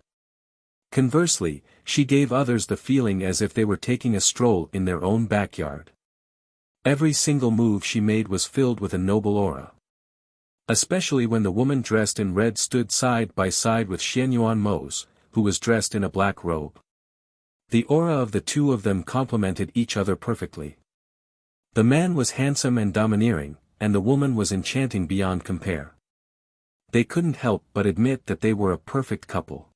Conversely, she gave others the feeling as if they were taking a stroll in their own backyard. Every single move she made was filled with a noble aura. Especially when the woman dressed in red stood side by side with Xianyuan Mo's, who was dressed in a black robe. The aura of the two of them complemented each other perfectly. The man was handsome and domineering, and the woman was enchanting beyond compare. They couldn't help but admit that they were a perfect couple.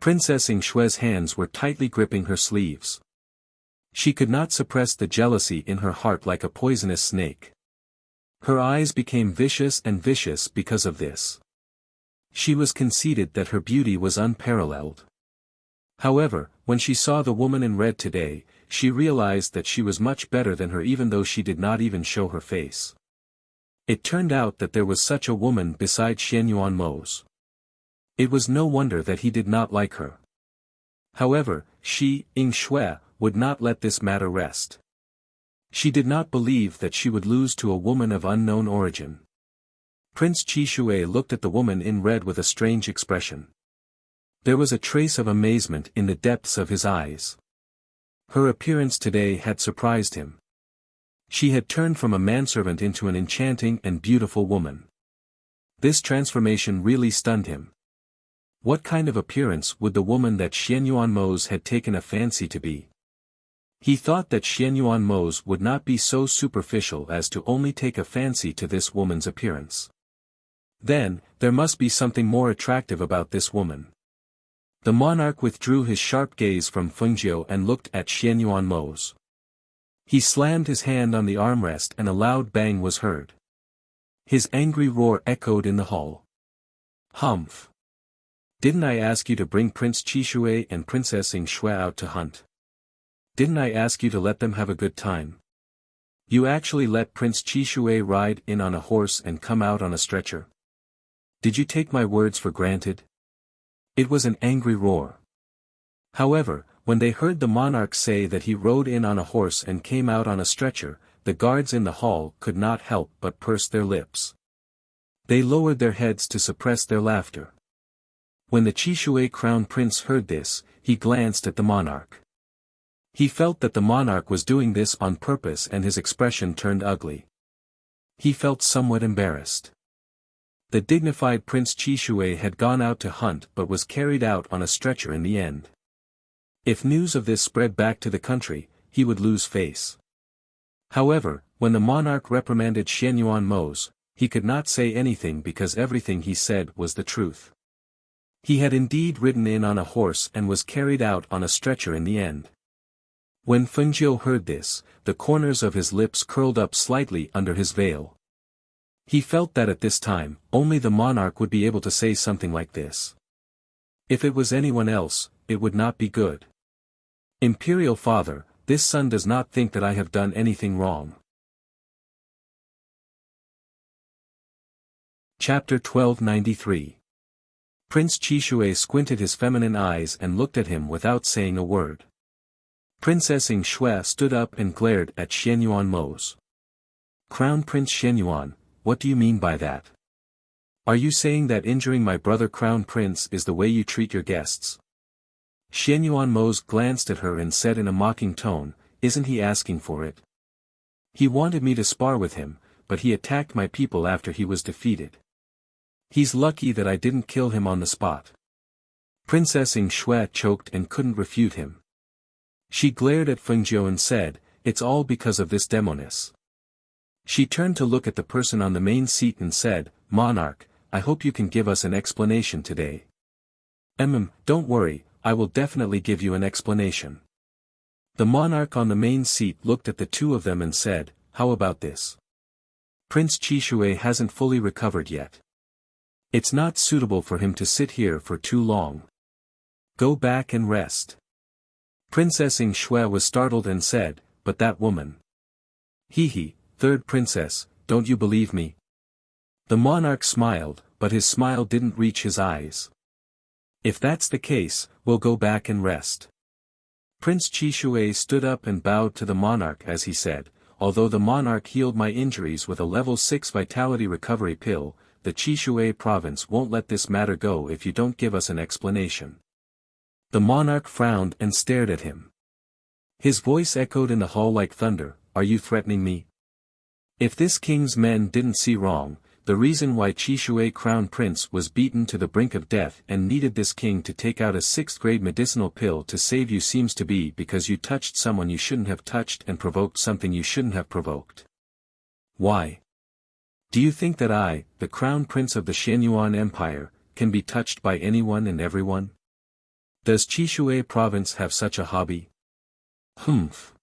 Princess Yingshue's hands were tightly gripping her sleeves. She could not suppress the jealousy in her heart like a poisonous snake. Her eyes became vicious and vicious because of this. She was conceited that her beauty was unparalleled. However, when she saw the woman in red today, she realized that she was much better than her even though she did not even show her face. It turned out that there was such a woman beside Xianyuan Mo's. It was no wonder that he did not like her. However, she, Yingshue, would not let this matter rest. She did not believe that she would lose to a woman of unknown origin. Prince Qishui looked at the woman in red with a strange expression. There was a trace of amazement in the depths of his eyes. Her appearance today had surprised him. She had turned from a manservant into an enchanting and beautiful woman. This transformation really stunned him. What kind of appearance would the woman that Xianyuan Mose had taken a fancy to be? He thought that Xianyuan Mose would not be so superficial as to only take a fancy to this woman's appearance. Then, there must be something more attractive about this woman. The monarch withdrew his sharp gaze from Fengjiu and looked at Xianyuan Mose. He slammed his hand on the armrest and a loud bang was heard. His angry roar echoed in the hall. Humph! Didn't I ask you to bring Prince Qishui and Princess Yingxue out to hunt? Didn't I ask you to let them have a good time? You actually let Prince Qishui ride in on a horse and come out on a stretcher? Did you take my words for granted? It was an angry roar. However, when they heard the monarch say that he rode in on a horse and came out on a stretcher, the guards in the hall could not help but purse their lips. They lowered their heads to suppress their laughter. When the Qishui crown prince heard this, he glanced at the monarch. He felt that the monarch was doing this on purpose and his expression turned ugly. He felt somewhat embarrassed. The dignified Prince Qishui had gone out to hunt but was carried out on a stretcher in the end. If news of this spread back to the country, he would lose face. However, when the monarch reprimanded Xianyuan Mose, he could not say anything because everything he said was the truth. He had indeed ridden in on a horse and was carried out on a stretcher in the end. When Fengjiu heard this, the corners of his lips curled up slightly under his veil. He felt that at this time, only the monarch would be able to say something like this. If it was anyone else, it would not be good. Imperial Father, this son does not think that I have done anything wrong. Chapter 1293. Prince Qishui squinted his feminine eyes and looked at him without saying a word. Princess Yingxue stood up and glared at Xianyuan Mose. Crown Prince Xianyuan, what do you mean by that? Are you saying that injuring my brother Crown Prince is the way you treat your guests? Xianyuan Mose glanced at her and said in a mocking tone, isn't he asking for it? He wanted me to spar with him, but he attacked my people after he was defeated. He's lucky that I didn't kill him on the spot. Princess Yingxue choked and couldn't refute him. She glared at Fengjiu and said, it's all because of this demoness. She turned to look at the person on the main seat and said, Monarch, I hope you can give us an explanation today. Don't worry, I will definitely give you an explanation. The monarch on the main seat looked at the two of them and said, how about this? Prince Qishui hasn't fully recovered yet. It's not suitable for him to sit here for too long. Go back and rest. Princess Yingxue was startled and said, but that woman. Hee, third princess, don't you believe me? The monarch smiled, but his smile didn't reach his eyes. If that's the case, we'll go back and rest. Prince Qishui stood up and bowed to the monarch as he said, although the monarch healed my injuries with a level 6 vitality recovery pill, the Qishui province won't let this matter go if you don't give us an explanation. The monarch frowned and stared at him. His voice echoed in the hall like thunder, are you threatening me? If this king's men didn't see wrong, the reason why Qishui crown prince was beaten to the brink of death and needed this king to take out a 6th grade medicinal pill to save you seems to be because you touched someone you shouldn't have touched and provoked something you shouldn't have provoked. Why? Do you think that I, the crown prince of the Xianyuan Empire, can be touched by anyone and everyone? Does Qishui province have such a hobby? Humph.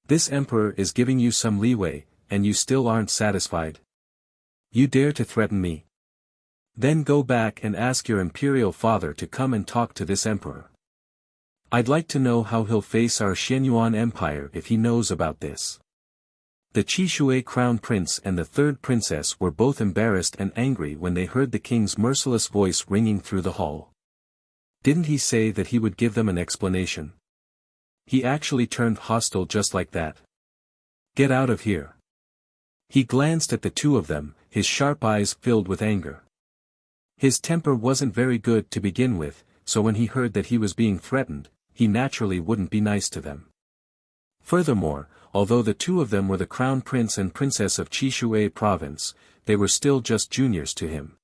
This emperor is giving you some leeway, and you still aren't satisfied. You dare to threaten me? Then go back and ask your imperial father to come and talk to this emperor. I'd like to know how he'll face our Xianyuan Empire if he knows about this. The Qishui crown prince and the third princess were both embarrassed and angry when they heard the king's merciless voice ringing through the hall. Didn't he say that he would give them an explanation? He actually turned hostile just like that. Get out of here. He glanced at the two of them, his sharp eyes filled with anger. His temper wasn't very good to begin with, so when he heard that he was being threatened, he naturally wouldn't be nice to them. Furthermore, although the two of them were the crown prince and princess of Qishui province, they were still just juniors to him.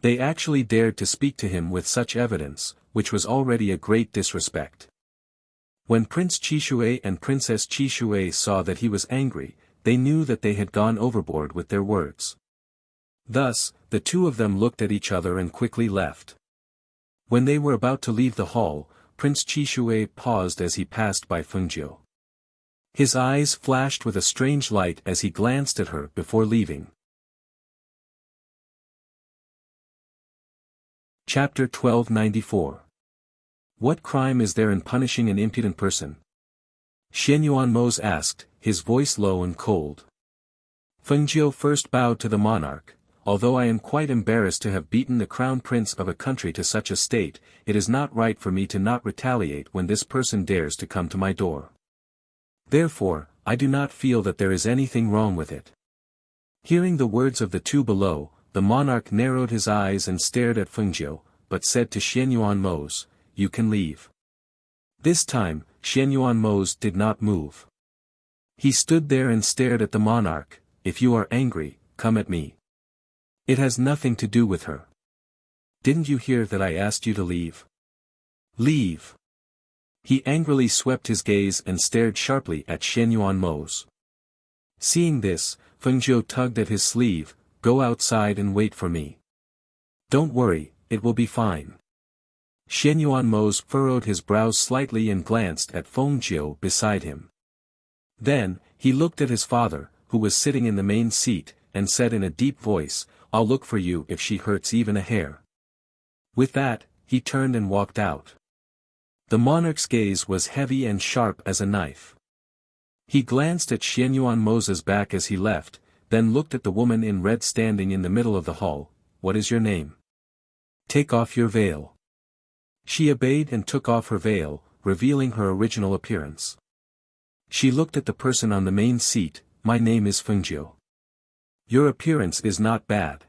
They actually dared to speak to him with such evidence, which was already a great disrespect. When Prince Qishui and Princess Qishui saw that he was angry, they knew that they had gone overboard with their words. Thus, the two of them looked at each other and quickly left. When they were about to leave the hall, Prince Qishui paused as he passed by Fengjiu. His eyes flashed with a strange light as he glanced at her before leaving. Chapter 1294. What crime is there in punishing an impudent person? Xianyuan Mose asked, his voice low and cold. Fengjiu first bowed to the monarch. Although I am quite embarrassed to have beaten the crown prince of a country to such a state, it is not right for me to not retaliate when this person dares to come to my door. Therefore, I do not feel that there is anything wrong with it. Hearing the words of the two below, the monarch narrowed his eyes and stared at Fengjiu, but said to Xianyuan Mose, "You can leave." This time, Xianyuan Mose did not move. He stood there and stared at the monarch. "If you are angry, come at me. It has nothing to do with her. Didn't you hear that I asked you to leave? Leave." He angrily swept his gaze and stared sharply at Xianyuan Mose. Seeing this, Fengjiu tugged at his sleeve. "Go outside and wait for me. Don't worry, it will be fine." Xianyuan Mose furrowed his brows slightly and glanced at Fengjiu beside him. Then, he looked at his father, who was sitting in the main seat, and said in a deep voice, "I'll look for you if she hurts even a hair." With that, he turned and walked out. The monarch's gaze was heavy and sharp as a knife. He glanced at Xianyuan Mose's back as he left, then looked at the woman in red standing in the middle of the hall. "What is your name? Take off your veil." She obeyed and took off her veil, revealing her original appearance. She looked at the person on the main seat. "My name is Fengjiu. Your appearance is not bad.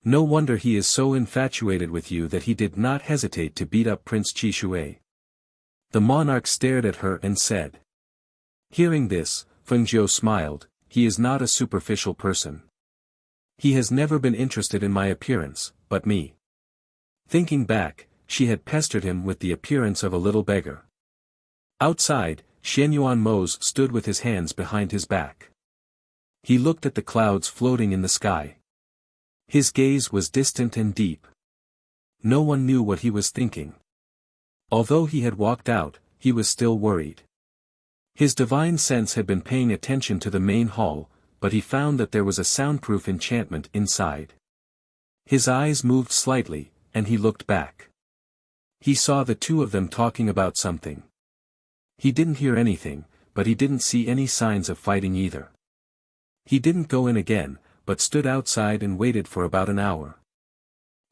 No wonder he is so infatuated with you that he did not hesitate to beat up Prince Qishui." The monarch stared at her and said. Hearing this, Fengjiu smiled. "He is not a superficial person. He has never been interested in my appearance, but me." Thinking back, she had pestered him with the appearance of a little beggar. Outside, Xianyuan Mose stood with his hands behind his back. He looked at the clouds floating in the sky. His gaze was distant and deep. No one knew what he was thinking. Although he had walked out, he was still worried. His divine sense had been paying attention to the main hall, but he found that there was a soundproof enchantment inside. His eyes moved slightly, and he looked back. He saw the two of them talking about something. He didn't hear anything, but he didn't see any signs of fighting either. He didn't go in again, but stood outside and waited for about an hour.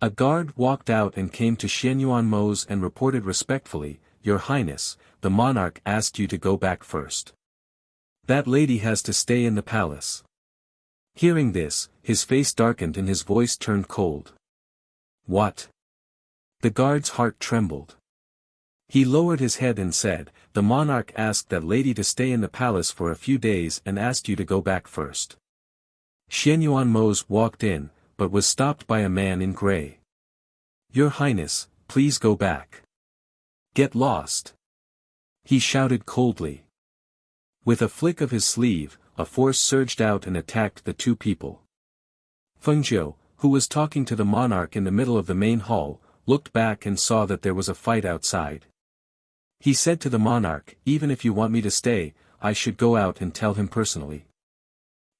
A guard walked out and came to Xianyuan Mose and reported respectfully, "Your Highness, the monarch asked you to go back first. That lady has to stay in the palace." Hearing this, his face darkened and his voice turned cold. "What?" The guard's heart trembled. He lowered his head and said, "The monarch asked that lady to stay in the palace for a few days and asked you to go back first." Xianyuan Mose walked in, but was stopped by a man in gray. "Your Highness, please go back. Get lost," he shouted coldly. With a flick of his sleeve, a force surged out and attacked the two people. Fengjiu, who was talking to the monarch in the middle of the main hall, looked back and saw that there was a fight outside. He said to the monarch, "Even if you want me to stay, I should go out and tell him personally.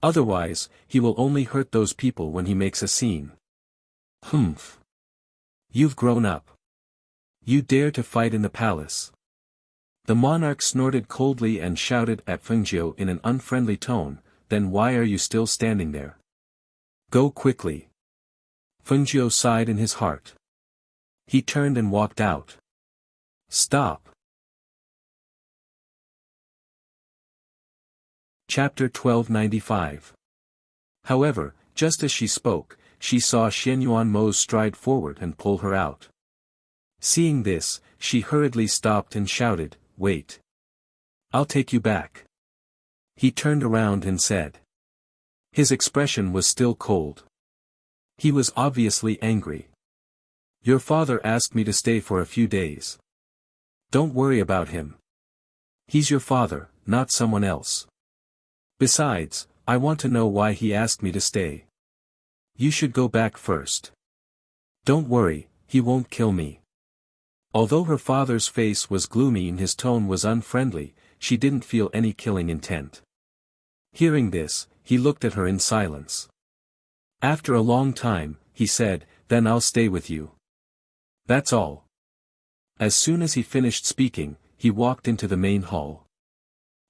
Otherwise, he will only hurt those people when he makes a scene." "Humph. You've grown up. You dare to fight in the palace." The monarch snorted coldly and shouted at Fengjiu in an unfriendly tone, "Then why are you still standing there? Go quickly." Fengjiu sighed in his heart. He turned and walked out. "Stop." Chapter 1295. However, just as she spoke, she saw Xianyuan Mose stride forward and pull her out. Seeing this, she hurriedly stopped and shouted, "Wait. I'll take you back." He turned around and said. His expression was still cold. He was obviously angry. Your father asked me to stay for a few days. Don't worry about him. He's your father, not someone else. Besides, I want to know why he asked me to stay. You should go back first. Don't worry, he won't kill me. Although her father's face was gloomy and his tone was unfriendly, she didn't feel any killing intent. Hearing this, he looked at her in silence. After a long time, he said, "Then I'll stay with you. That's all." As soon as he finished speaking, he walked into the main hall.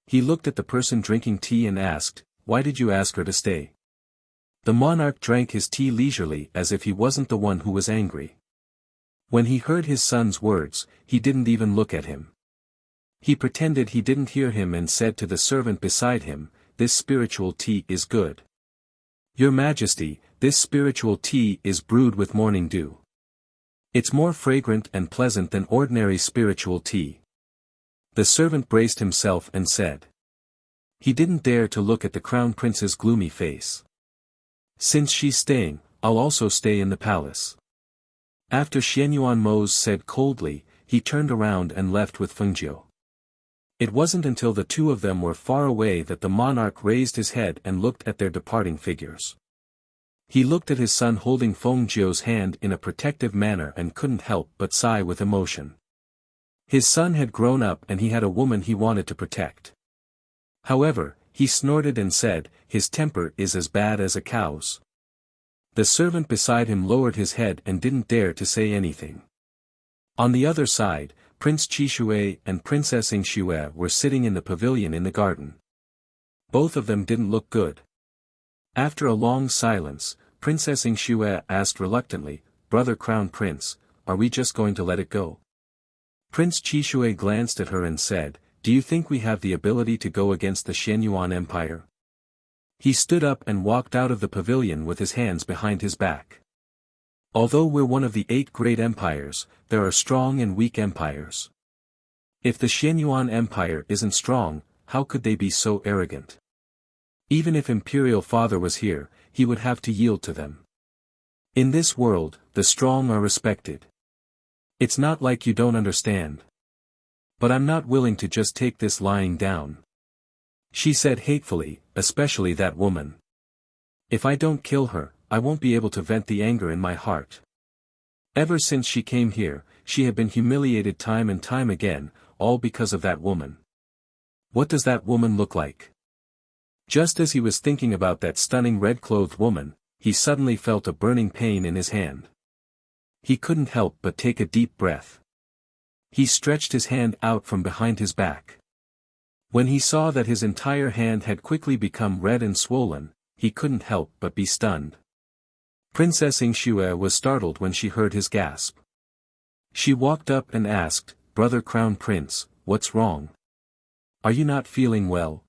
He looked at the person drinking tea and asked, "Why did you ask her to stay?" The monarch drank his tea leisurely as if he wasn't the one who was angry. When he heard his son's words, he didn't even look at him. He pretended he didn't hear him and said to the servant beside him, "This spiritual tea is good. Your Majesty, this spiritual tea is brewed with morning dew. It's more fragrant and pleasant than ordinary spiritual tea." The servant braced himself and said. He didn't dare to look at the crown prince's gloomy face. "Since she's staying, I'll also stay in the palace." After Xianyuan Mose said coldly, he turned around and left with Fengjiu. It wasn't until the two of them were far away that the monarch raised his head and looked at their departing figures. He looked at his son holding Fengjiu's hand in a protective manner and couldn't help but sigh with emotion. His son had grown up and he had a woman he wanted to protect. However, he snorted and said, "His temper is as bad as a cow's." The servant beside him lowered his head and didn't dare to say anything. On the other side, Prince Qishui and Princess Yingxue were sitting in the pavilion in the garden. Both of them didn't look good. After a long silence, Princess Yingxue asked reluctantly, "Brother Crown Prince, are we just going to let it go?" Prince Qishui glanced at her and said, "Do you think we have the ability to go against the Xianyuan Empire?" He stood up and walked out of the pavilion with his hands behind his back. Although we're one of the 8 great empires, there are strong and weak empires. If the Xianyuan Empire isn't strong, how could they be so arrogant? Even if Imperial Father was here, he would have to yield to them. In this world, the strong are respected. It's not like you don't understand. But I'm not willing to just take this lying down. She said hatefully, especially that woman. If I don't kill her, I won't be able to vent the anger in my heart. Ever since she came here, she had been humiliated time and time again, all because of that woman. What does that woman look like? Just as he was thinking about that stunning red-clothed woman, he suddenly felt a burning pain in his hand. He couldn't help but take a deep breath. He stretched his hand out from behind his back. When he saw that his entire hand had quickly become red and swollen, he couldn't help but be stunned. Princess Yingxue was startled when she heard his gasp. She walked up and asked, "Brother Crown Prince, what's wrong? Are you not feeling well?"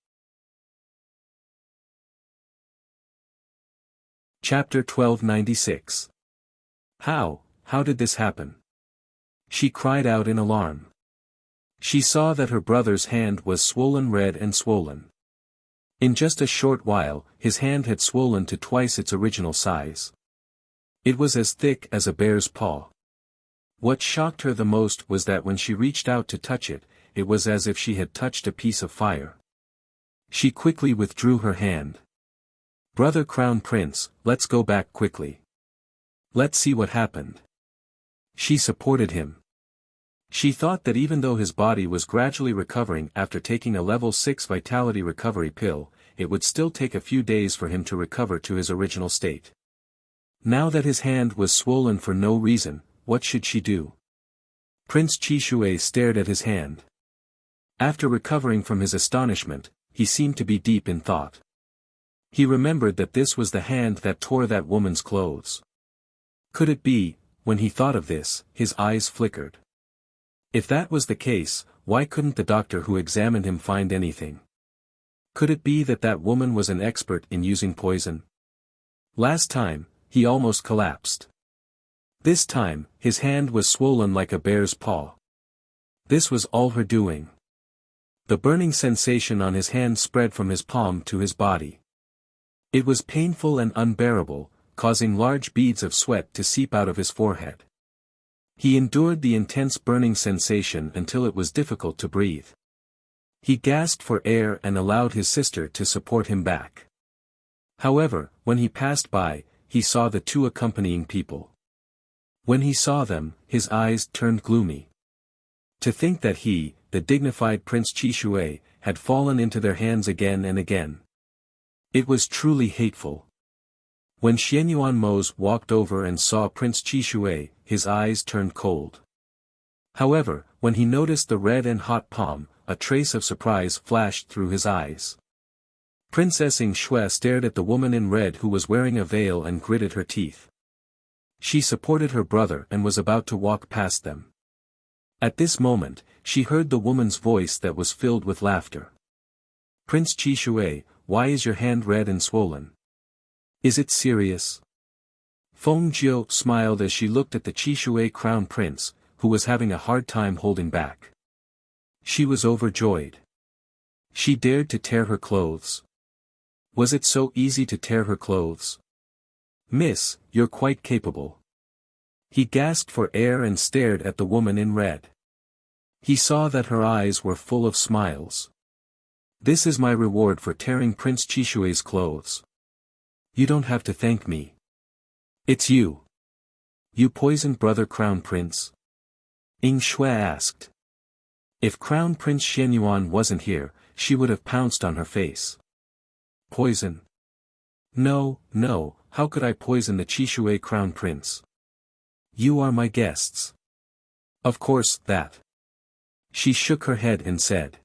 Chapter 1296. How did this happen? She cried out in alarm. She saw that her brother's hand was swollen red and swollen. In just a short while, his hand had swollen to twice its original size. It was as thick as a bear's paw. What shocked her the most was that when she reached out to touch it, it was as if she had touched a piece of fire. She quickly withdrew her hand. "Brother Crown Prince, let's go back quickly. Let's see what happened." She supported him. She thought that even though his body was gradually recovering after taking a level 6 vitality recovery pill, it would still take a few days for him to recover to his original state. Now that his hand was swollen for no reason, what should she do? Prince Qishui stared at his hand. After recovering from his astonishment, he seemed to be deep in thought. He remembered that this was the hand that tore that woman's clothes. Could it be? When he thought of this, his eyes flickered. If that was the case, why couldn't the doctor who examined him find anything? Could it be that that woman was an expert in using poison? Last time, he almost collapsed. This time, his hand was swollen like a bear's paw. This was all her doing. The burning sensation on his hand spread from his palm to his body. It was painful and unbearable, causing large beads of sweat to seep out of his forehead. He endured the intense burning sensation until it was difficult to breathe. He gasped for air and allowed his sister to support him back. However, when he passed by, he saw the two accompanying people. When he saw them, his eyes turned gloomy. To think that he, the dignified Prince Qishui, had fallen into their hands again and again. It was truly hateful. When Xianyuan Mose walked over and saw Prince Qishui, his eyes turned cold. However, when he noticed the red and hot palm, a trace of surprise flashed through his eyes. Princess Ing Shui stared at the woman in red who was wearing a veil and gritted her teeth. She supported her brother and was about to walk past them. At this moment, she heard the woman's voice that was filled with laughter. Prince Qishui, why is your hand red and swollen? Is it serious? Feng Jiu smiled as she looked at the Qishui crown prince, who was having a hard time holding back. She was overjoyed. She dared to tear her clothes. Was it so easy to tear her clothes? Miss, you're quite capable. He gasped for air and stared at the woman in red. He saw that her eyes were full of smiles. This is my reward for tearing Prince Qishui's clothes. You don't have to thank me. It's you. You poisoned brother Crown Prince? Ing Shui asked. If Crown Prince Xianyuan wasn't here, she would have pounced on her face. Poison? No, no, how could I poison the Qishui Crown Prince? You are my guests. Of course, that. She shook her head and said.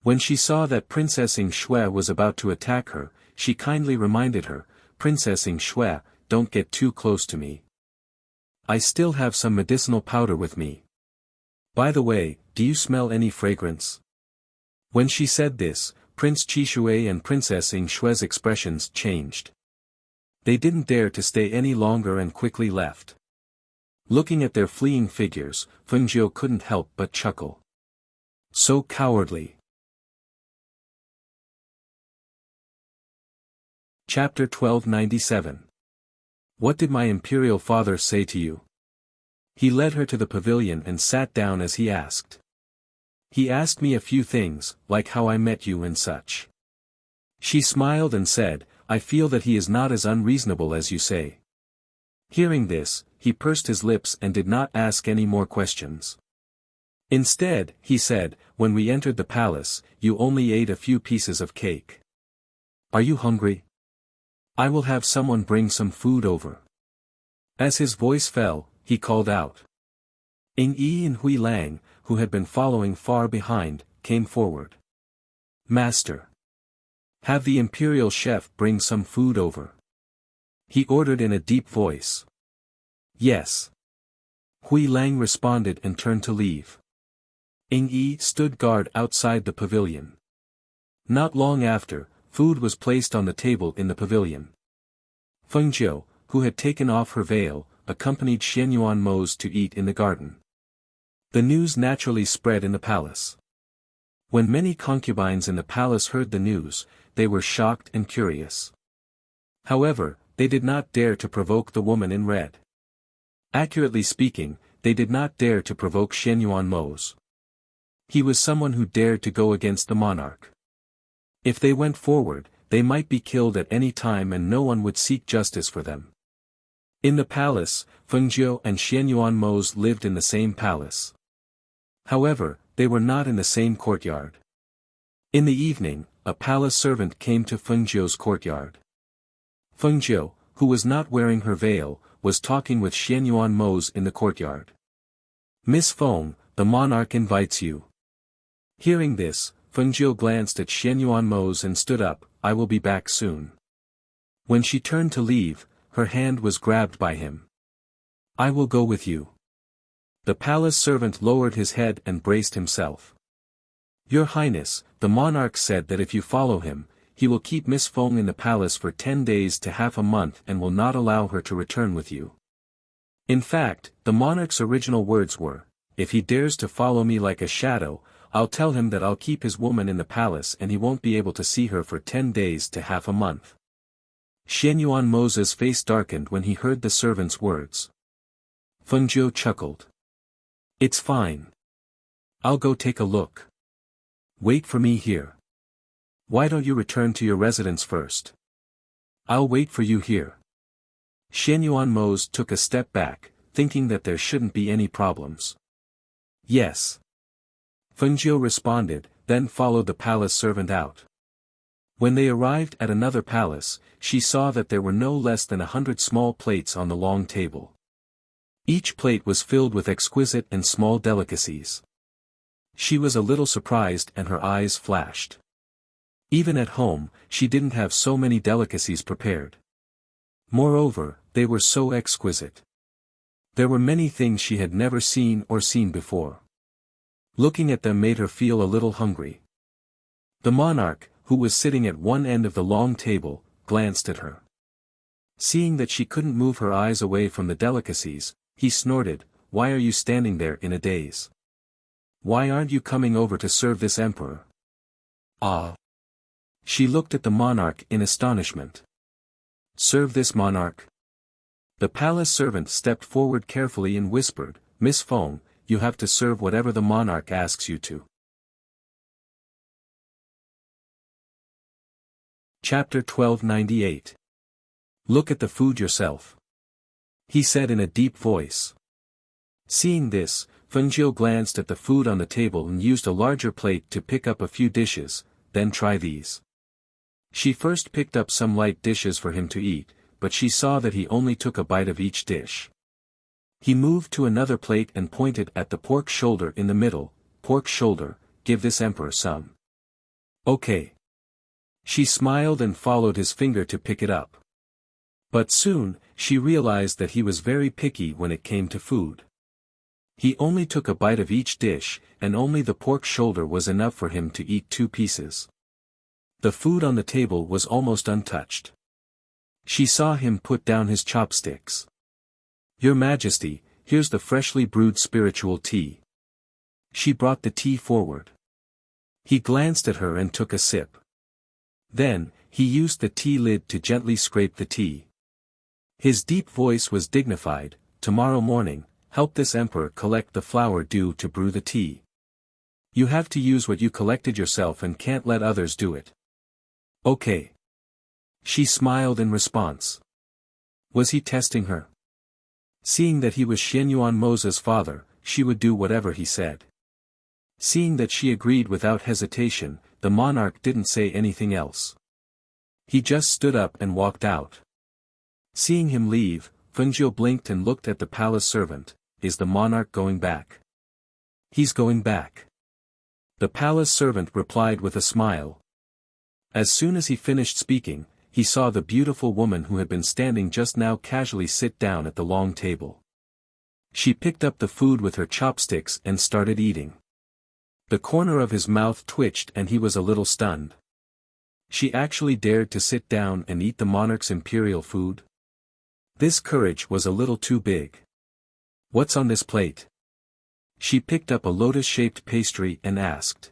When she saw that Princess Ing Shui was about to attack her, she kindly reminded her, Princess Ing Shui, don't get too close to me. I still have some medicinal powder with me. By the way, do you smell any fragrance? When she said this, Prince Qishui and Princess Ing Shui's expressions changed. They didn't dare to stay any longer and quickly left. Looking at their fleeing figures, Feng Jiu couldn't help but chuckle. So cowardly. Chapter 1297. What did my imperial father say to you? He led her to the pavilion and sat down as he asked. He asked me a few things, like how I met you and such. She smiled and said, I feel that he is not as unreasonable as you say. Hearing this, he pursed his lips and did not ask any more questions. Instead, he said, when we entered the palace, you only ate a few pieces of cake. Are you hungry? I will have someone bring some food over. As his voice fell, he called out. Ing Yi and Hui Lang, who had been following far behind, came forward. Master. Have the imperial chef bring some food over. He ordered in a deep voice. Yes. Hui Lang responded and turned to leave. Ing Yi stood guard outside the pavilion. Not long after, food was placed on the table in the pavilion. Feng Jiu, who had taken off her veil, accompanied Xianyuan Mose to eat in the garden. The news naturally spread in the palace. When many concubines in the palace heard the news, they were shocked and curious. However, they did not dare to provoke the woman in red. Accurately speaking, they did not dare to provoke Xianyuan Mose. He was someone who dared to go against the monarch. If they went forward, they might be killed at any time and no one would seek justice for them. In the palace, Feng Jiu and Xianyuan Mose lived in the same palace. However, they were not in the same courtyard. In the evening, a palace servant came to Feng Jiu's courtyard. Feng Jiu, who was not wearing her veil, was talking with Xianyuan Mose in the courtyard. Miss Feng, the monarch invites you. Hearing this, Feng Jiu glanced at Xianyuan Mose and stood up, I will be back soon. When she turned to leave, her hand was grabbed by him. I will go with you. The palace servant lowered his head and braced himself. Your Highness, the monarch said that if you follow him, he will keep Miss Feng in the palace for 10 days to half a month and will not allow her to return with you. In fact, the monarch's original words were, if he dares to follow me like a shadow, I'll tell him that I'll keep his woman in the palace and he won't be able to see her for 10 days to half a month. Xianyuan Moza's face darkened when he heard the servant's words. Fengjiu chuckled. It's fine. I'll go take a look. Wait for me here. Why don't you return to your residence first? I'll wait for you here. Xianyuan Moz took a step back, thinking that there shouldn't be any problems. Yes. Fengjiu responded, then followed the palace servant out. When they arrived at another palace, she saw that there were no less than 100 small plates on the long table. Each plate was filled with exquisite and small delicacies. She was a little surprised and her eyes flashed. Even at home, she didn't have so many delicacies prepared. Moreover, they were so exquisite. There were many things she had never seen before. Looking at them made her feel a little hungry. The monarch, who was sitting at one end of the long table, glanced at her. Seeing that she couldn't move her eyes away from the delicacies, he snorted, "Why are you standing there in a daze? Why aren't you coming over to serve this emperor?" Ah! She looked at the monarch in astonishment. Serve this monarch? The palace servant stepped forward carefully and whispered, "Miss Feng, you have to serve whatever the monarch asks you to." Chapter 1298. Look at the food yourself, he said in a deep voice. Seeing this, Fengjiu glanced at the food on the table and used a larger plate to pick up a few dishes, then try these. She first picked up some light dishes for him to eat, but she saw that he only took a bite of each dish. He moved to another plate and pointed at the pork shoulder in the middle. "Pork shoulder, give this emperor some." "Okay." She smiled and followed his finger to pick it up. But soon, she realized that he was very picky when it came to food. He only took a bite of each dish, and only the pork shoulder was enough for him to eat 2 pieces. The food on the table was almost untouched. She saw him put down his chopsticks. "Your Majesty, here's the freshly brewed spiritual tea." She brought the tea forward. He glanced at her and took a sip. Then, he used the tea lid to gently scrape the tea. His deep voice was dignified. "Tomorrow morning, help this emperor collect the flour due to brew the tea. You have to use what you collected yourself and can't let others do it." "Okay." She smiled in response. Was he testing her? Seeing that he was Xianyuan Moza's father, she would do whatever he said. Seeing that she agreed without hesitation, the monarch didn't say anything else. He just stood up and walked out. Seeing him leave, Fengjiu blinked and looked at the palace servant. Is the monarch going back? He's going back. The palace servant replied with a smile. As soon as he finished speaking, he saw the beautiful woman who had been standing just now casually sit down at the long table. She picked up the food with her chopsticks and started eating. The corner of his mouth twitched and he was a little stunned. She actually dared to sit down and eat the monarch's imperial food? This courage was a little too big. What's on this plate? She picked up a lotus-shaped pastry and asked.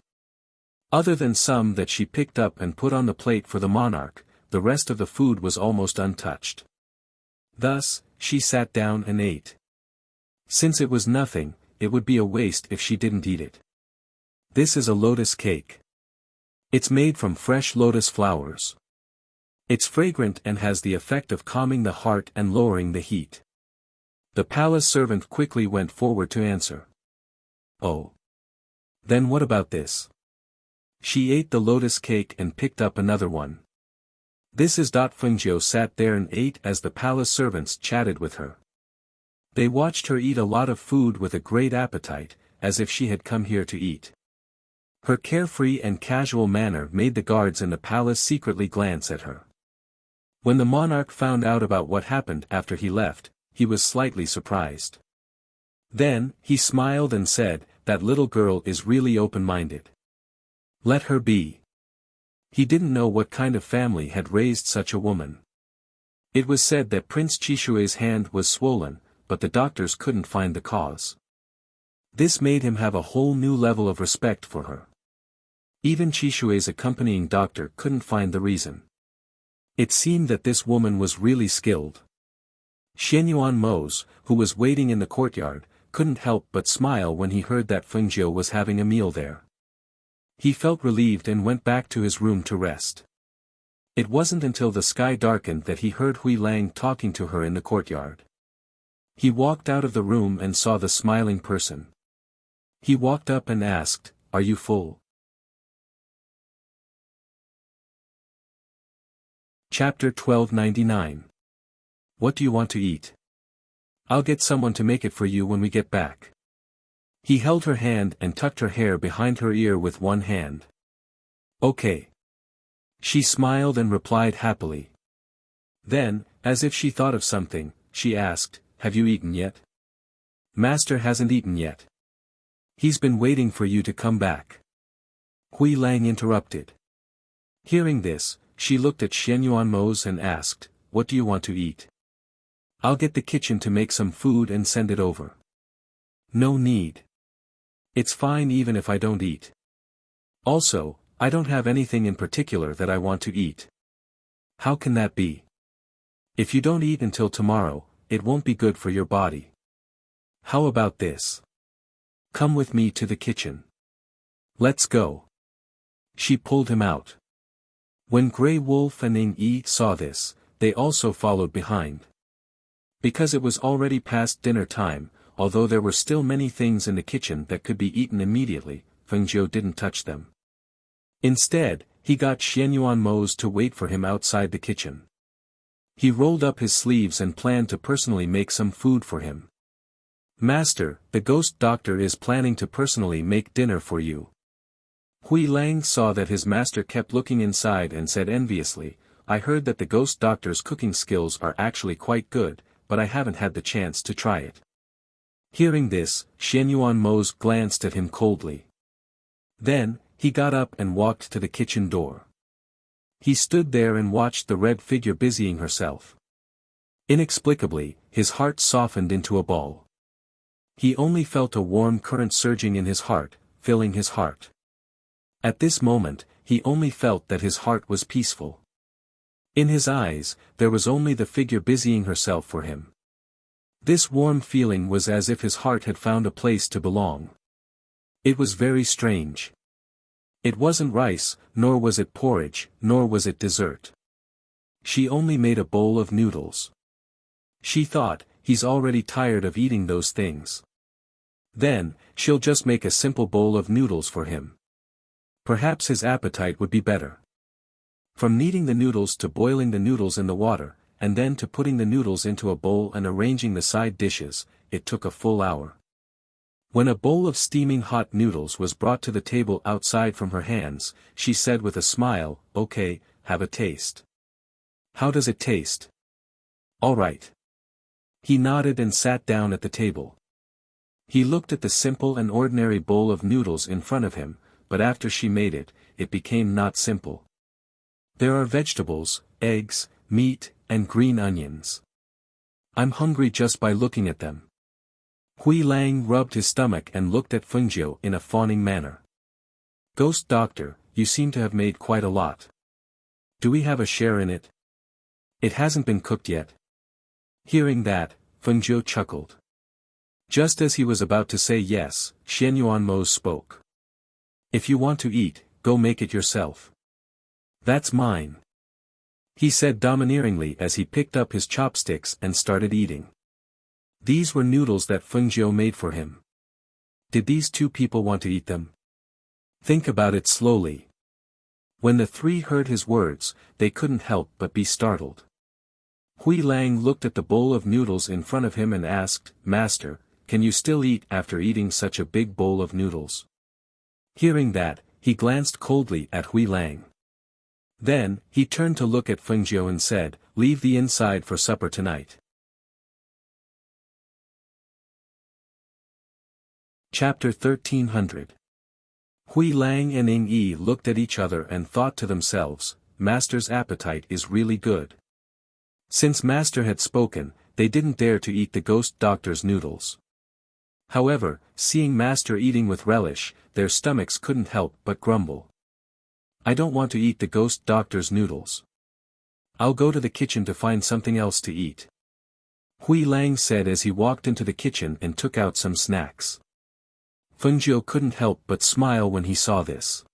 Other than some that she picked up and put on the plate for the monarch, the rest of the food was almost untouched. Thus, she sat down and ate. Since it was nothing, it would be a waste if she didn't eat it. This is a lotus cake. It's made from fresh lotus flowers. It's fragrant and has the effect of calming the heart and lowering the heat. The palace servant quickly went forward to answer. Oh. Then what about this? She ate the lotus cake and picked up another one. This is. Fengjiu sat there and ate as the palace servants chatted with her. They watched her eat a lot of food with a great appetite, as if she had come here to eat. Her carefree and casual manner made the guards in the palace secretly glance at her. When the monarch found out about what happened after he left, he was slightly surprised. Then, he smiled and said, "That little girl is really open-minded. Let her be." He didn't know what kind of family had raised such a woman. It was said that Prince Chishue's hand was swollen, but the doctors couldn't find the cause. This made him have a whole new level of respect for her. Even Chishue's accompanying doctor couldn't find the reason. It seemed that this woman was really skilled. Xianyuan Mose, who was waiting in the courtyard, couldn't help but smile when he heard that Fengjiu was having a meal there. He felt relieved and went back to his room to rest. It wasn't until the sky darkened that he heard Hui Lang talking to her in the courtyard. He walked out of the room and saw the smiling person. He walked up and asked, "Are you full?" Chapter 1299. What do you want to eat? I'll get someone to make it for you when we get back. He held her hand and tucked her hair behind her ear with one hand. Okay. She smiled and replied happily. Then, as if she thought of something, she asked, "Have you eaten yet?" "Master hasn't eaten yet. He's been waiting for you to come back." Hui Lang interrupted. Hearing this, she looked at Xianyuan Mose and asked, "What do you want to eat? I'll get the kitchen to make some food and send it over." "No need. It's fine even if I don't eat. Also, I don't have anything in particular that I want to eat." "How can that be? If you don't eat until tomorrow, it won't be good for your body. How about this? Come with me to the kitchen. Let's go." She pulled him out. When Grey Wolf and Ning Yi saw this, they also followed behind. Because it was already past dinner time, although there were still many things in the kitchen that could be eaten immediately, Fengjiu didn't touch them. Instead, he got Xianyuan Mose to wait for him outside the kitchen. He rolled up his sleeves and planned to personally make some food for him. "Master, the ghost doctor is planning to personally make dinner for you." Hui Lang saw that his master kept looking inside and said enviously, "I heard that the ghost doctor's cooking skills are actually quite good, but I haven't had the chance to try it." Hearing this, Xianyuan Mose glanced at him coldly. Then, he got up and walked to the kitchen door. He stood there and watched the red figure busying herself. Inexplicably, his heart softened into a ball. He only felt a warm current surging in his heart, filling his heart. At this moment, he only felt that his heart was peaceful. In his eyes, there was only the figure busying herself for him. This warm feeling was as if his heart had found a place to belong. It was very strange. It wasn't rice, nor was it porridge, nor was it dessert. She only made a bowl of noodles. She thought, he's already tired of eating those things. Then, she'll just make a simple bowl of noodles for him. Perhaps his appetite would be better. From kneading the noodles to boiling the noodles in the water, and then to putting the noodles into a bowl and arranging the side dishes, it took a full hour. When a bowl of steaming hot noodles was brought to the table outside from her hands, she said with a smile, "Okay, have a taste." "How does it taste?" "All right." He nodded and sat down at the table. He looked at the simple and ordinary bowl of noodles in front of him, but after she made it, it became not simple. There are vegetables, eggs, meat, and green onions. I'm hungry just by looking at them. Hui Lang rubbed his stomach and looked at Fengjiu in a fawning manner. "Ghost doctor, you seem to have made quite a lot. Do we have a share in it? It hasn't been cooked yet." Hearing that, Fengjiu chuckled. Just as he was about to say yes, Xianyuan Mose spoke. "If you want to eat, go make it yourself. That's mine," he said domineeringly as he picked up his chopsticks and started eating. These were noodles that Fengjiu made for him. Did these two people want to eat them? Think about it slowly. When the three heard his words, they couldn't help but be startled. Hui Lang looked at the bowl of noodles in front of him and asked, "Master, can you still eat after eating such a big bowl of noodles?" Hearing that, he glanced coldly at Hui Lang. Then, he turned to look at Fengjiu and said, "Leave the inside for supper tonight." Chapter 1300. Hui Lang and Ning Yi looked at each other and thought to themselves, Master's appetite is really good. Since Master had spoken, they didn't dare to eat the ghost doctor's noodles. However, seeing Master eating with relish, their stomachs couldn't help but grumble. "I don't want to eat the ghost doctor's noodles. I'll go to the kitchen to find something else to eat. Hui Lang said as he walked into the kitchen and took out some snacks. Fengjiu couldn't help but smile when he saw this.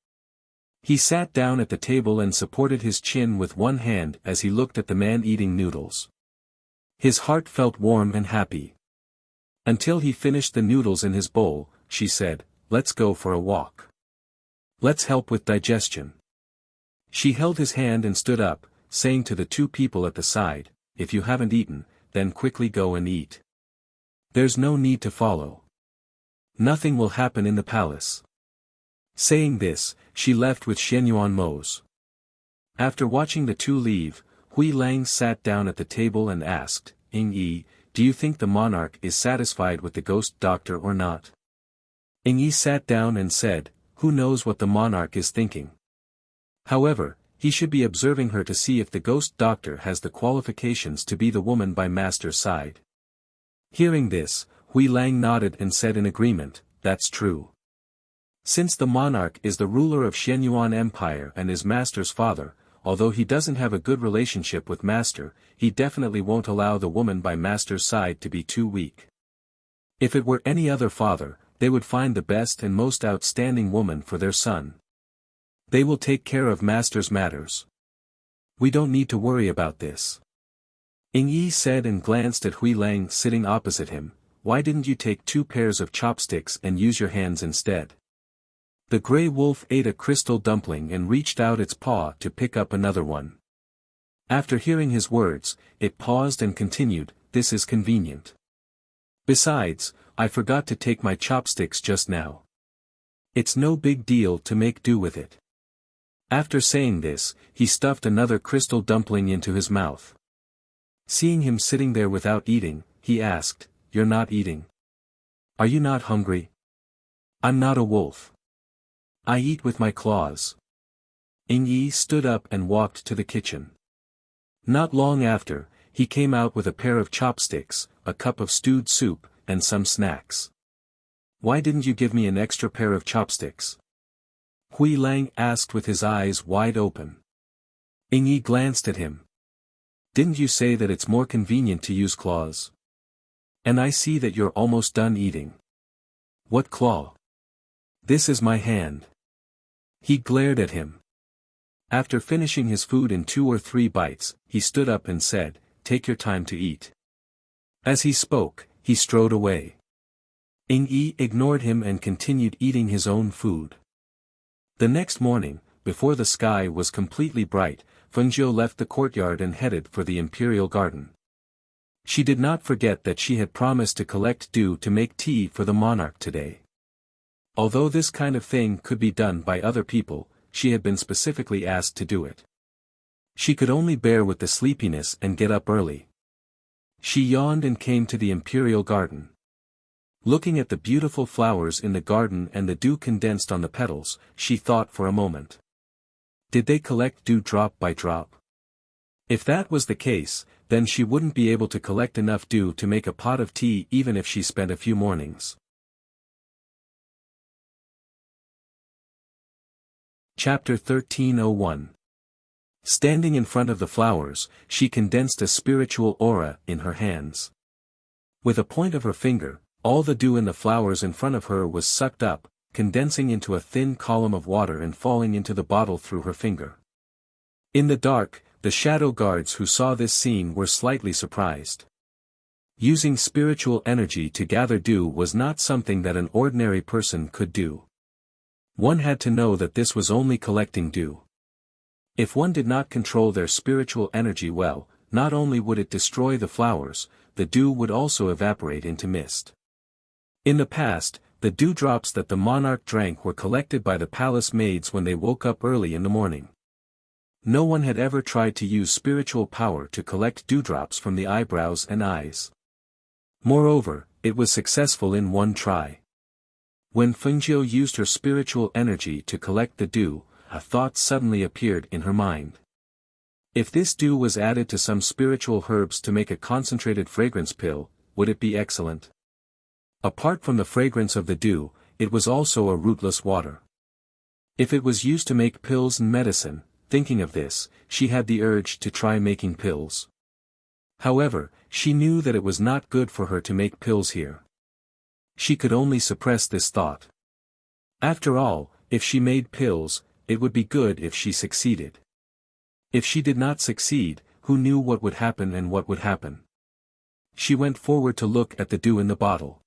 He sat down at the table and supported his chin with one hand as he looked at the man eating noodles. His heart felt warm and happy. Until he finished the noodles in his bowl, she said, "Let's go for a walk. Let's help with digestion." She held his hand and stood up, saying to the two people at the side, "If you haven't eaten, then quickly go and eat. There's no need to follow. Nothing will happen in the palace." Saying this, she left with Xianyuan Mo's. After watching the two leave, Hui Lang sat down at the table and asked, "Ying Yi, do you think the monarch is satisfied with the ghost doctor or not?" Ying Yi sat down and said, "Who knows what the monarch is thinking? However, he should be observing her to see if the ghost doctor has the qualifications to be the woman by master's side." Hearing this, Hui Lang nodded and said in agreement, "That's true. Since the monarch is the ruler of Xianyuan Empire and is master's father, although he doesn't have a good relationship with master, he definitely won't allow the woman by master's side to be too weak. If it were any other father, they would find the best and most outstanding woman for their son. They will take care of master's matters. We don't need to worry about this." Ying Yi said and glanced at Hui Lang sitting opposite him, "Why didn't you take 2 pairs of chopsticks and use your hands instead?" The gray wolf ate a crystal dumpling and reached out its paw to pick up another one. After hearing his words, it paused and continued, "This is convenient. Besides, I forgot to take my chopsticks just now. It's no big deal to make do with it." After saying this, he stuffed another crystal dumpling into his mouth. Seeing him sitting there without eating, he asked, "You're not eating? Are you not hungry?" "I'm not a wolf. I eat with my claws." Ying Yi stood up and walked to the kitchen. Not long after, he came out with a pair of chopsticks, a cup of stewed soup, and some snacks. "Why didn't you give me an extra pair of chopsticks?" Hui Lang asked with his eyes wide open. Ying Yi glanced at him. "Didn't you say that it's more convenient to use claws? And I see that you're almost done eating. What claw? This is my hand." He glared at him. After finishing his food in 2 or 3 bites, he stood up and said, "Take your time to eat." As he spoke, he strode away. Ying Yi ignored him and continued eating his own food. The next morning, before the sky was completely bright, Fengjiu left the courtyard and headed for the imperial garden. She did not forget that she had promised to collect dew to make tea for the monarch today. Although this kind of thing could be done by other people, she had been specifically asked to do it. She could only bear with the sleepiness and get up early. She yawned and came to the imperial garden. Looking at the beautiful flowers in the garden and the dew condensed on the petals, she thought for a moment. Did they collect dew drop by drop? If that was the case, then she wouldn't be able to collect enough dew to make a pot of tea even if she spent a few mornings. Chapter 1301. Standing in front of the flowers, she condensed a spiritual aura in her hands. With a point of her finger, all the dew in the flowers in front of her was sucked up, condensing into a thin column of water and falling into the bottle through her finger. In the dark, the shadow guards who saw this scene were slightly surprised. Using spiritual energy to gather dew was not something that an ordinary person could do. One had to know that this was only collecting dew. If one did not control their spiritual energy well, not only would it destroy the flowers, the dew would also evaporate into mist. In the past, the dewdrops that the monarch drank were collected by the palace maids when they woke up early in the morning. No one had ever tried to use spiritual power to collect dewdrops from the eyebrows and eyes. Moreover, it was successful in one try. When Fengjiu used her spiritual energy to collect the dew, a thought suddenly appeared in her mind. If this dew was added to some spiritual herbs to make a concentrated fragrance pill, would it be excellent? Apart from the fragrance of the dew, it was also a rootless water. If it was used to make pills and medicine, thinking of this, she had the urge to try making pills. However, she knew that it was not good for her to make pills here. She could only suppress this thought. After all, if she made pills, it would be good if she succeeded. If she did not succeed, who knew what would happen and what would happen? She went forward to look at the dew in the bottle.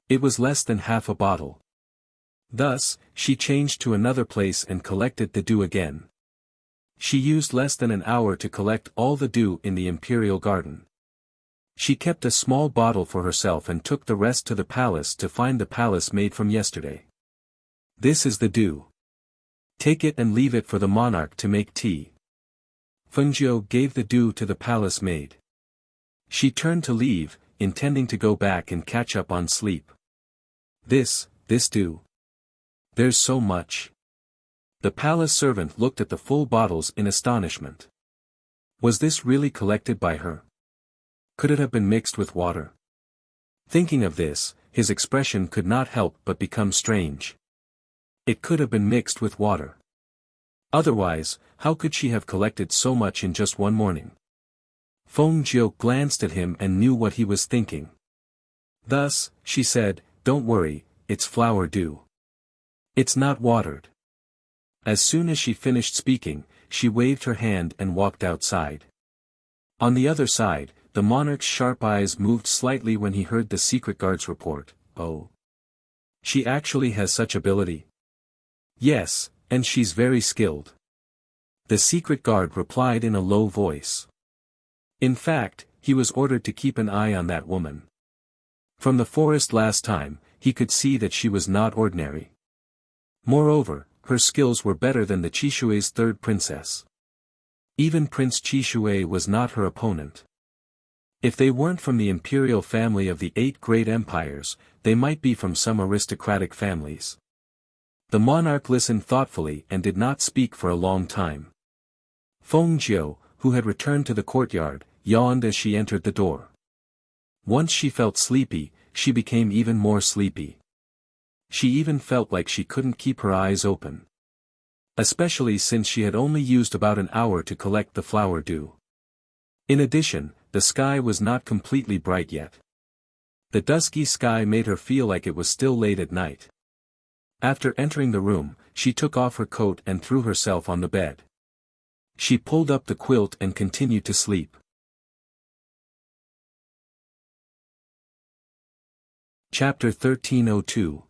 It was less than half a bottle. Thus, she changed to another place and collected the dew again. She used less than an hour to collect all the dew in the imperial garden. She kept a small bottle for herself and took the rest to the palace to find the palace maid from yesterday. This is the dew. Take it and leave it for the monarch to make tea. Fengjiu gave the dew to the palace maid. She turned to leave, intending to go back and catch up on sleep. This dew. There's so much. The palace servant looked at the full bottles in astonishment. Was this really collected by her? Could it have been mixed with water? Thinking of this, his expression could not help but become strange. It could have been mixed with water. Otherwise, how could she have collected so much in just one morning? Feng Jiu glanced at him and knew what he was thinking. Thus, she said, "Don't worry, it's flower dew. It's not watered." As soon as she finished speaking, she waved her hand and walked outside. On the other side, the monarch's sharp eyes moved slightly when he heard the secret guard's report. Oh. She actually has such ability? Yes, and she's very skilled. The secret guard replied in a low voice. In fact, he was ordered to keep an eye on that woman. From the forest last time, he could see that she was not ordinary. Moreover, her skills were better than the Qishui's third princess. Even Prince Qishui was not her opponent. If they weren't from the imperial family of the 8 great empires, they might be from some aristocratic families. The monarch listened thoughtfully and did not speak for a long time. Feng Jiu, who had returned to the courtyard, yawned as she entered the door. Once she felt sleepy, she became even more sleepy. She even felt like she couldn't keep her eyes open. Especially since she had only used about an hour to collect the flower dew. In addition, the sky was not completely bright yet. The dusky sky made her feel like it was still late at night. After entering the room, she took off her coat and threw herself on the bed. She pulled up the quilt and continued to sleep. Chapter 1302.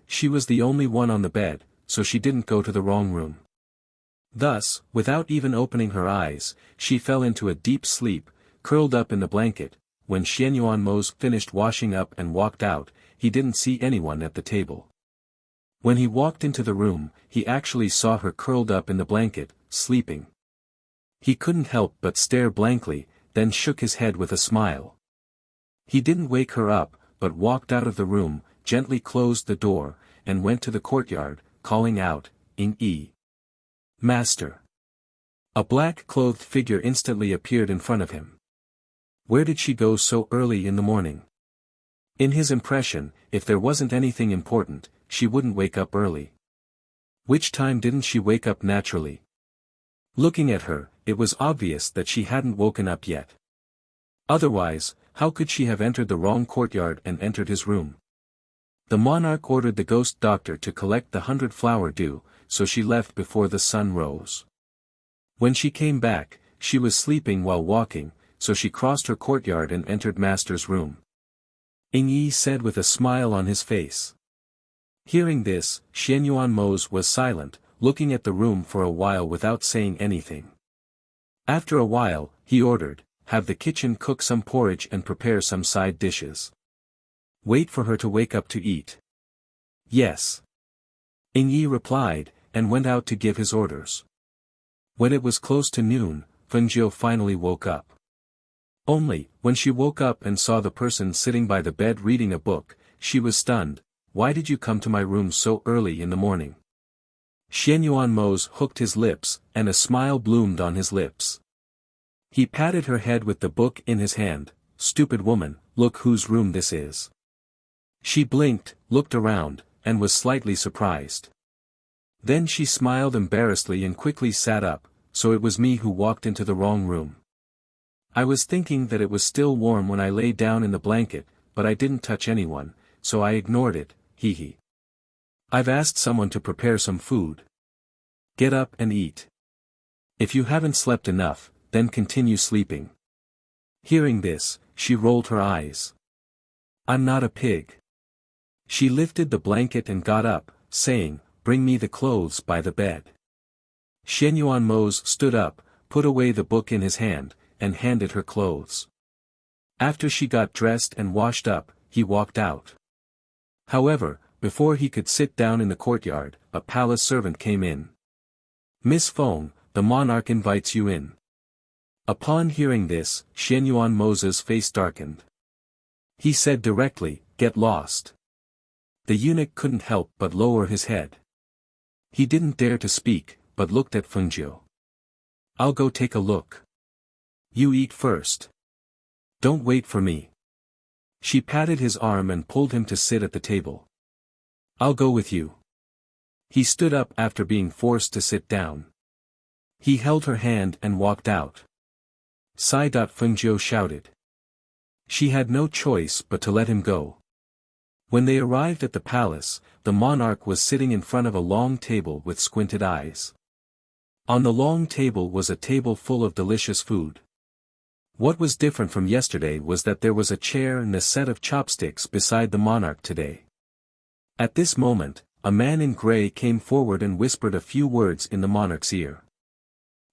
She was the only one on the bed, so she didn't go to the wrong room. Thus, without even opening her eyes, she fell into a deep sleep, curled up in the blanket. When Xianyuan Mose finished washing up and walked out, he didn't see anyone at the table. When he walked into the room, he actually saw her curled up in the blanket, sleeping. He couldn't help but stare blankly, then shook his head with a smile. He didn't wake her up, but walked out of the room, gently closed the door, and went to the courtyard, calling out, "Ing-yi. Master." A black-clothed figure instantly appeared in front of him. Where did she go so early in the morning? In his impression, if there wasn't anything important, she wouldn't wake up early. Which time didn't she wake up naturally? Looking at her, it was obvious that she hadn't woken up yet. Otherwise, how could she have entered the wrong courtyard and entered his room? The monarch ordered the ghost doctor to collect the 100 flower dew, so she left before the sun rose. When she came back, she was sleeping while walking, so she crossed her courtyard and entered Master's room. Ing-yi said with a smile on his face. Hearing this, Xianyuan Mose was silent, looking at the room for a while without saying anything. After a while, he ordered, "Have the kitchen cook some porridge and prepare some side dishes. Wait for her to wake up to eat." "Yes." Ing-yi replied, and went out to give his orders. When it was close to noon, Fengjiu finally woke up. Only, when she woke up and saw the person sitting by the bed reading a book, she was stunned. "Why did you come to my room so early in the morning?" Xianyuan Mose hooked his lips, and a smile bloomed on his lips. He patted her head with the book in his hand. "Stupid woman, look whose room this is." She blinked, looked around, and was slightly surprised. Then she smiled embarrassedly and quickly sat up, so it was me who walked into the wrong room. I was thinking that it was still warm when I lay down in the blanket, but I didn't touch anyone, so I ignored it, hee hee. I've asked someone to prepare some food. Get up and eat. If you haven't slept enough, then continue sleeping. Hearing this, she rolled her eyes. I'm not a pig. She lifted the blanket and got up, saying, bring me the clothes by the bed. Shen Yuan Mose stood up, put away the book in his hand, and handed her clothes. After she got dressed and washed up, he walked out. However, before he could sit down in the courtyard, a palace servant came in. Miss Feng, the monarch invites you in. Upon hearing this, Shen Yuan Mose's face darkened. He said directly, get lost. The eunuch couldn't help but lower his head. He didn't dare to speak, but looked at Fengjiu. I'll go take a look. You eat first. Don't wait for me. She patted his arm and pulled him to sit at the table. I'll go with you. He stood up after being forced to sit down. He held her hand and walked out. Sai. Fengjiu shouted. She had no choice but to let him go. When they arrived at the palace, the monarch was sitting in front of a long table with squinted eyes. On the long table was a table full of delicious food. What was different from yesterday was that there was a chair and a set of chopsticks beside the monarch today. At this moment, a man in gray came forward and whispered a few words in the monarch's ear.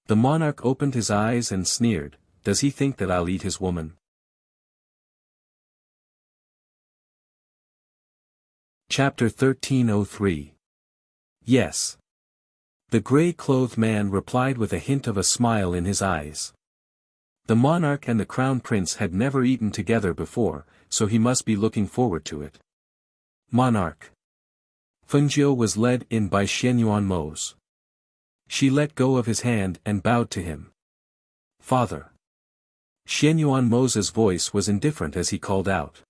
The monarch opened his eyes and sneered, does he think that I'll eat his woman? Chapter 1303. Yes. The gray-clothed man replied with a hint of a smile in his eyes. The monarch and the crown prince had never eaten together before, so he must be looking forward to it. Monarch. Fengjiu was led in by Shen Yuan Mose. She let go of his hand and bowed to him. Father. Shen Yuan Mose's voice was indifferent as he called out.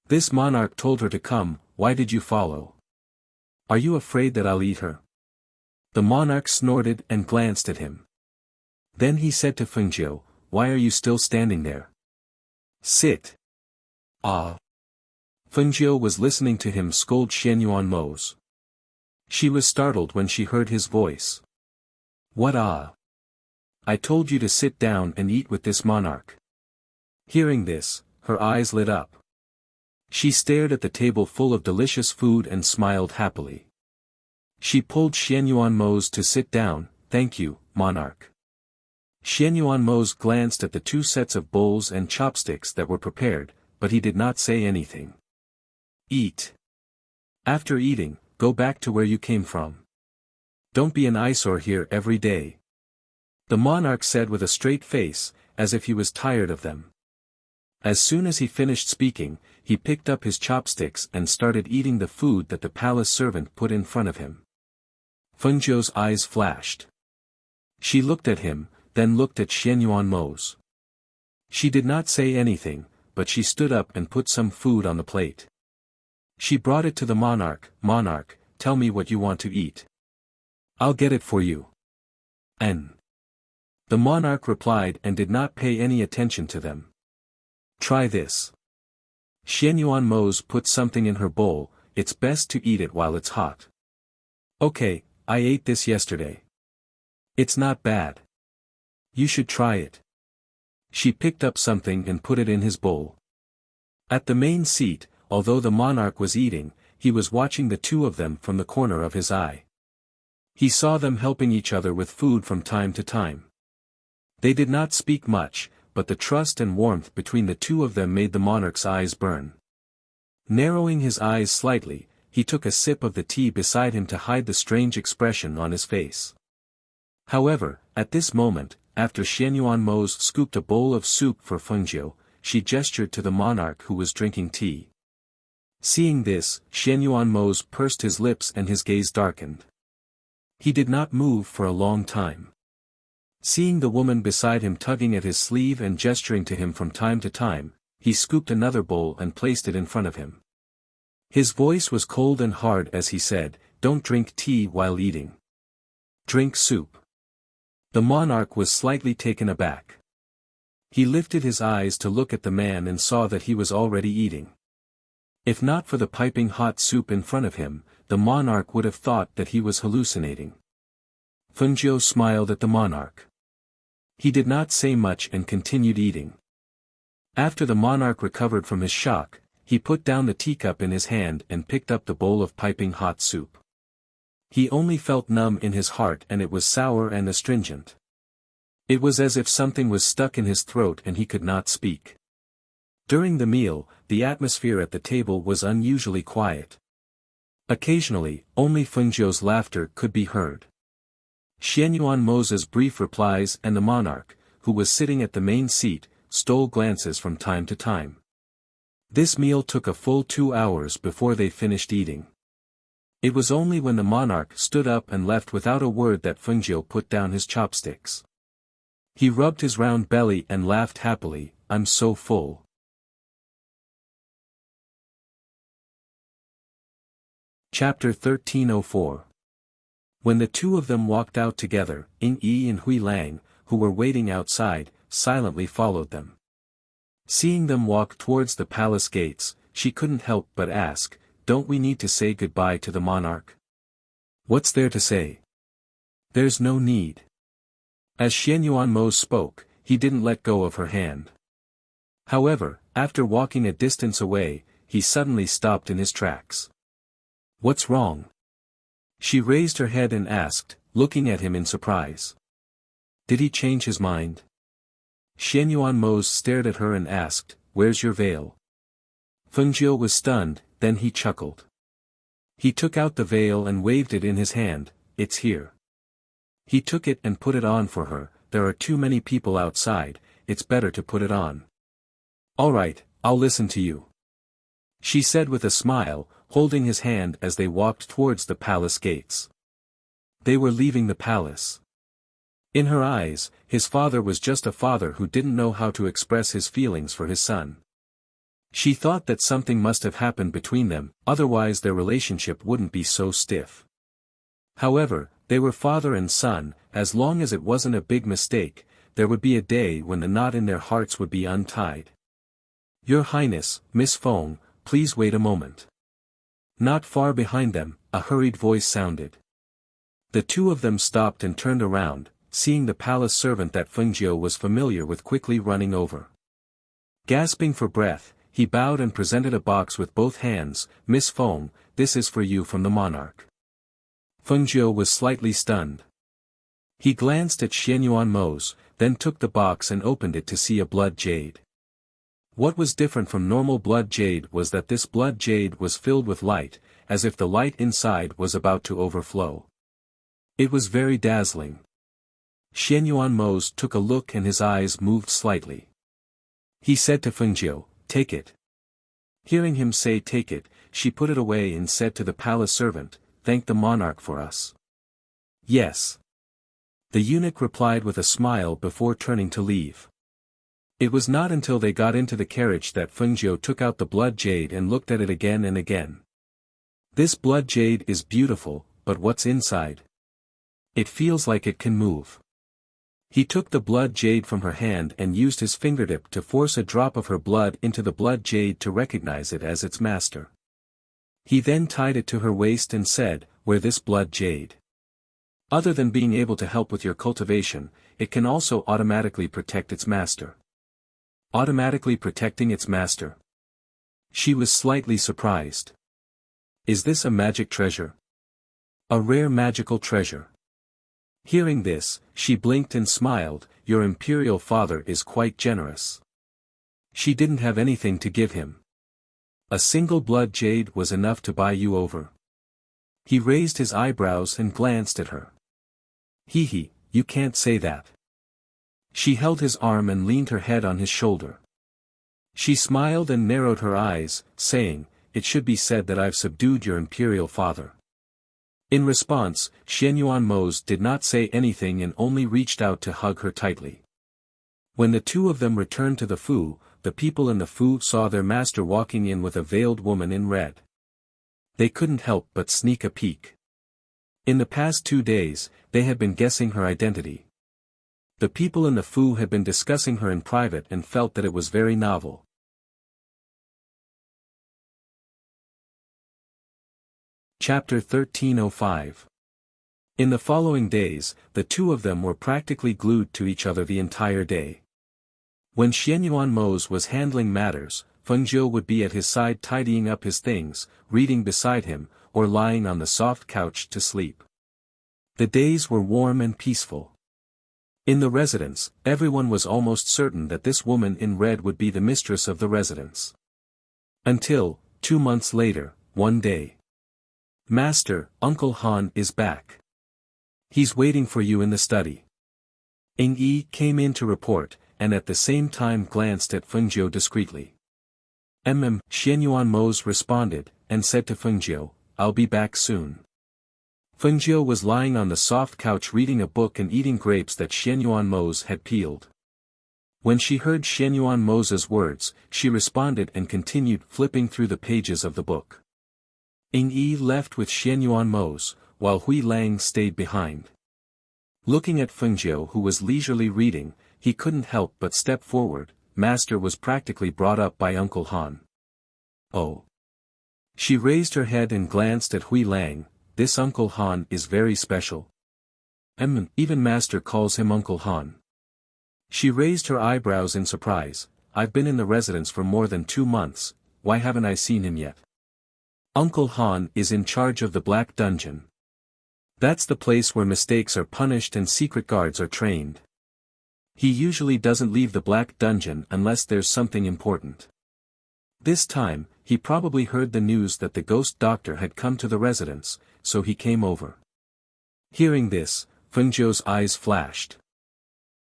This monarch told her to come, why did you follow? Are you afraid that I'll eat her? The monarch snorted and glanced at him. Then he said to Fengjiu, why are you still standing there? Sit. Ah. Fengjiu was listening to him scold Shen Yuan Mose. She was startled when she heard his voice. What ah? I told you to sit down and eat with this monarch. Hearing this, her eyes lit up. She stared at the table full of delicious food and smiled happily. She pulled Shen Yuan Mose to sit down, thank you, monarch. Shen Yuan Mose glanced at the two sets of bowls and chopsticks that were prepared, but he did not say anything. Eat. After eating, go back to where you came from. Don't be an eyesore here every day. The monarch said with a straight face, as if he was tired of them. As soon as he finished speaking, he picked up his chopsticks and started eating the food that the palace servant put in front of him. Fengjiu's eyes flashed. She looked at him, then looked at Shen Yuan Mose. She did not say anything, but she stood up and put some food on the plate. She brought it to the monarch. Monarch, tell me what you want to eat. I'll get it for you. The monarch replied and did not pay any attention to them. Try this. Shen Yuan Mose put something in her bowl, it's best to eat it while it's hot. Okay, I ate this yesterday. It's not bad. You should try it. She picked up something and put it in his bowl. At the main seat, although the monarch was eating, he was watching the two of them from the corner of his eye. He saw them helping each other with food from time to time. They did not speak much, but the trust and warmth between the two of them made the monarch's eyes burn. Narrowing his eyes slightly, he took a sip of the tea beside him to hide the strange expression on his face. However, at this moment, after Shen Yuan Mose scooped a bowl of soup for Fengjiu, she gestured to the monarch who was drinking tea. Seeing this, Shen Yuan Mose pursed his lips and his gaze darkened. He did not move for a long time. Seeing the woman beside him tugging at his sleeve and gesturing to him from time to time, he scooped another bowl and placed it in front of him. His voice was cold and hard as he said, don't drink tea while eating. Drink soup. The monarch was slightly taken aback. He lifted his eyes to look at the man and saw that he was already eating. If not for the piping hot soup in front of him, the monarch would have thought that he was hallucinating. Fengjiu smiled at the monarch. He did not say much and continued eating. After the monarch recovered from his shock, he put down the teacup in his hand and picked up the bowl of piping hot soup. He only felt numb in his heart and it was sour and astringent. It was as if something was stuck in his throat and he could not speak. During the meal, the atmosphere at the table was unusually quiet. Occasionally, only Fengjiu's laughter could be heard. Xianyuan Mo's brief replies and the monarch, who was sitting at the main seat, stole glances from time to time. This meal took a full 2 hours before they finished eating. It was only when the monarch stood up and left without a word that Fengjiu put down his chopsticks. He rubbed his round belly and laughed happily, "I'm so full." Chapter 1304. When the two of them walked out together, Ying Yi and Hui Lang, who were waiting outside, silently followed them. Seeing them walk towards the palace gates, she couldn't help but ask, "Don't we need to say goodbye to the monarch?" "What's there to say?" "There's no need." As Xianyuan Mo spoke, he didn't let go of her hand. However, after walking a distance away, he suddenly stopped in his tracks. "What's wrong?" She raised her head and asked, looking at him in surprise. "Did he change his mind?" Xianyuan Mo stared at her and asked, "Where's your veil?" Fengjiu was stunned, then he chuckled. He took out the veil and waved it in his hand, "It's here." He took it and put it on for her. "There are too many people outside, it's better to put it on." "All right, I'll listen to you," she said with a smile, holding his hand as they walked towards the palace gates. They were leaving the palace. In her eyes, his father was just a father who didn't know how to express his feelings for his son. She thought that something must have happened between them, otherwise their relationship wouldn't be so stiff. However, they were father and son. As long as it wasn't a big mistake, there would be a day when the knot in their hearts would be untied. "Your Highness, Miss Feng, please wait a moment." Not far behind them, a hurried voice sounded. The two of them stopped and turned around, seeing the palace servant that Fengjiu was familiar with quickly running over. Gasping for breath, he bowed and presented a box with both hands. "Miss Feng, this is for you from the monarch." Fengjiu was slightly stunned. He glanced at Xianyuan Mo's, then took the box and opened it to see a blood jade. What was different from normal blood jade was that this blood jade was filled with light, as if the light inside was about to overflow. It was very dazzling. Xianyuan Mo's took a look and his eyes moved slightly. He said to Fengjiu, "Take it." Hearing him say take it, she put it away and said to the palace servant, "Thank the monarch for us." "Yes." The eunuch replied with a smile before turning to leave. It was not until they got into the carriage that Fengjiu took out the blood jade and looked at it again and again. "This blood jade is beautiful, but what's inside? It feels like it can move." He took the blood jade from her hand and used his fingertip to force a drop of her blood into the blood jade to recognize it as its master. He then tied it to her waist and said, "Wear this blood jade. Other than being able to help with your cultivation, it can also automatically protect its master." Automatically protecting its master? She was slightly surprised. Is this a magic treasure? A rare magical treasure? Hearing this, she blinked and smiled. "Your imperial father is quite generous." She didn't have anything to give him. A single blood jade was enough to buy you over. He raised his eyebrows and glanced at her. "Hee, you can't say that." She held his arm and leaned her head on his shoulder. She smiled and narrowed her eyes, saying, "It should be said that I've subdued your imperial father." In response, Xianyuan Mo's did not say anything and only reached out to hug her tightly. When the two of them returned to the Fu, the people in the Fu saw their master walking in with a veiled woman in red. They couldn't help but sneak a peek. In the past 2 days, they had been guessing her identity. The people in the Fu had been discussing her in private and felt that it was very novel. Chapter 1305. In the following days, the two of them were practically glued to each other the entire day. When Xianyuan Mose was handling matters, Feng Zhou would be at his side tidying up his things, reading beside him, or lying on the soft couch to sleep. The days were warm and peaceful. In the residence, everyone was almost certain that this woman in red would be the mistress of the residence. Until, 2 months later, one day. "Master, Uncle Han is back. He's waiting for you in the study." Ing Yi came in to report, and at the same time glanced at Feng Zhou discreetly. Xianyuan Mose responded, and said to Feng Zhou, "I'll be back soon." Feng Zhou was lying on the soft couch reading a book and eating grapes that Xianyuan Mose had peeled. When she heard Xianyuan Mose's words, she responded and continued flipping through the pages of the book. Ing Yi left with Xianyuan Mose, while Hui Lang stayed behind. Looking at Feng Zhou who was leisurely reading, he couldn't help but step forward. Master was practically brought up by Uncle Han. Oh. She raised her head and glanced at Hui Lang. "This Uncle Han is very special." Even Master calls him Uncle Han. She raised her eyebrows in surprise. "I've been in the residence for more than 2 months, why haven't I seen him yet?" Uncle Han is in charge of the Black Dungeon. That's the place where mistakes are punished and secret guards are trained. He usually doesn't leave the Black Dungeon unless there's something important. This time, he probably heard the news that the ghost doctor had come to the residence, so he came over. Hearing this, Feng Zhou's eyes flashed.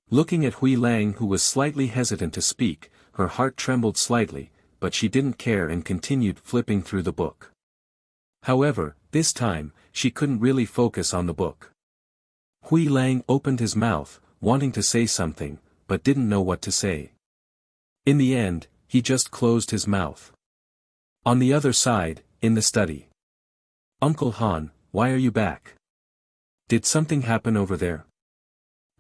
Looking at Hui Lang who was slightly hesitant to speak, her heart trembled slightly, but she didn't care and continued flipping through the book. However, this time, she couldn't really focus on the book. Hui Lang opened his mouth, wanting to say something, but didn't know what to say. In the end, he just closed his mouth. On the other side, in the study. "Uncle Han, why are you back? Did something happen over there?"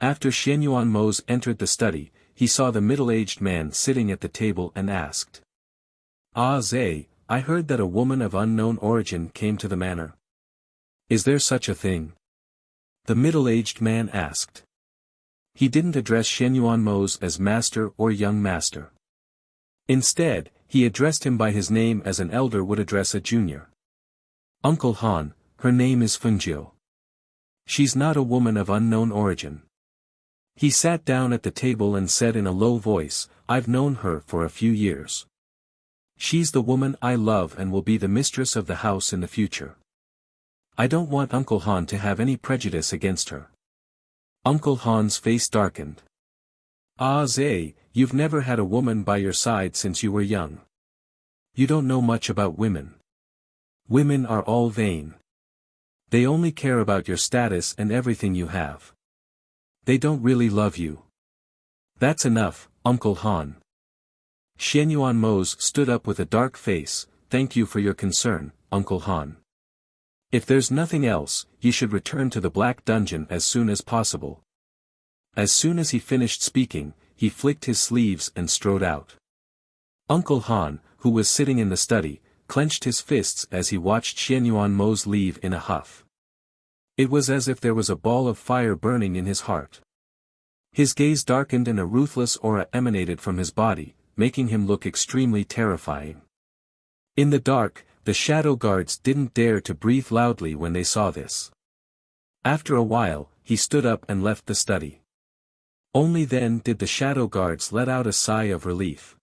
After Xianyuan Mose entered the study, he saw the middle-aged man sitting at the table and asked. "Ah Zay, I heard that a woman of unknown origin came to the manor. Is there such a thing?" The middle-aged man asked. He didn't address Xianyuan Mose as master or young master. Instead, he addressed him by his name as an elder would address a junior. "Uncle Han, her name is Feng Zhou. She's not a woman of unknown origin." He sat down at the table and said in a low voice, "I've known her for a few years. She's the woman I love and will be the mistress of the house in the future. I don't want Uncle Han to have any prejudice against her." Uncle Han's face darkened. "Ah Zay, you've never had a woman by your side since you were young. You don't know much about women. Women are all vain. They only care about your status and everything you have. They don't really love you. That's enough, Uncle Han." Xianyuan Mose stood up with a dark face. "Thank you for your concern, Uncle Han. If there's nothing else, you should return to the Black Dungeon as soon as possible." As soon as he finished speaking, he flicked his sleeves and strode out. Uncle Han, who was sitting in the study, clenched his fists as he watched Xianyuan Mose leave in a huff. It was as if there was a ball of fire burning in his heart. His gaze darkened and a ruthless aura emanated from his body, making him look extremely terrifying. In the dark, the shadow guards didn't dare to breathe loudly when they saw this. After a while, he stood up and left the study. Only then did the shadow guards let out a sigh of relief.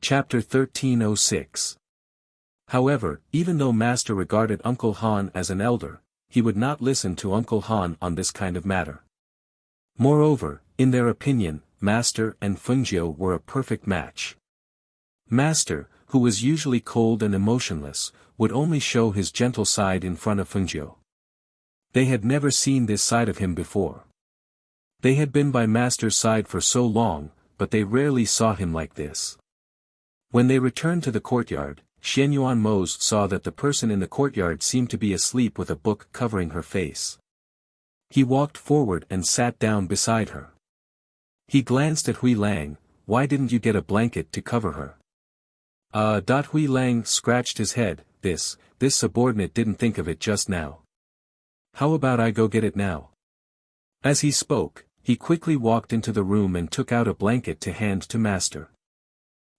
Chapter 1306. However, even though Master regarded Uncle Han as an elder, he would not listen to Uncle Han on this kind of matter. Moreover, in their opinion, Master and Feng Zhou were a perfect match. Master, who was usually cold and emotionless, would only show his gentle side in front of Feng Zhou. They had never seen this side of him before. They had been by Master's side for so long, but they rarely saw him like this. When they returned to the courtyard, Xianyuan Mose saw that the person in the courtyard seemed to be asleep with a book covering her face. He walked forward and sat down beside her. He glanced at Hui Lang. Why didn't you get a blanket to cover her? Hui Lang scratched his head. This subordinate didn't think of it just now. How about I go get it now? As he spoke, he quickly walked into the room and took out a blanket to hand to master.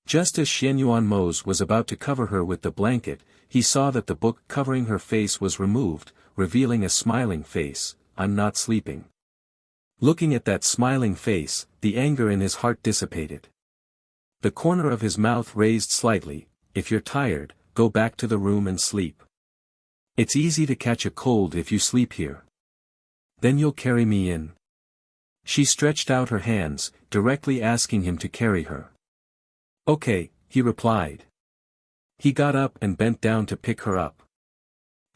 Just as Xianyuan Mose was about to cover her with the blanket, he saw that the book covering her face was removed, revealing a smiling face. I'm not sleeping. Looking at that smiling face, the anger in his heart dissipated. The corner of his mouth raised slightly. If you're tired, go back to the room and sleep. It's easy to catch a cold if you sleep here. Then you'll carry me in. She stretched out her hands, directly asking him to carry her. Okay, he replied. He got up and bent down to pick her up.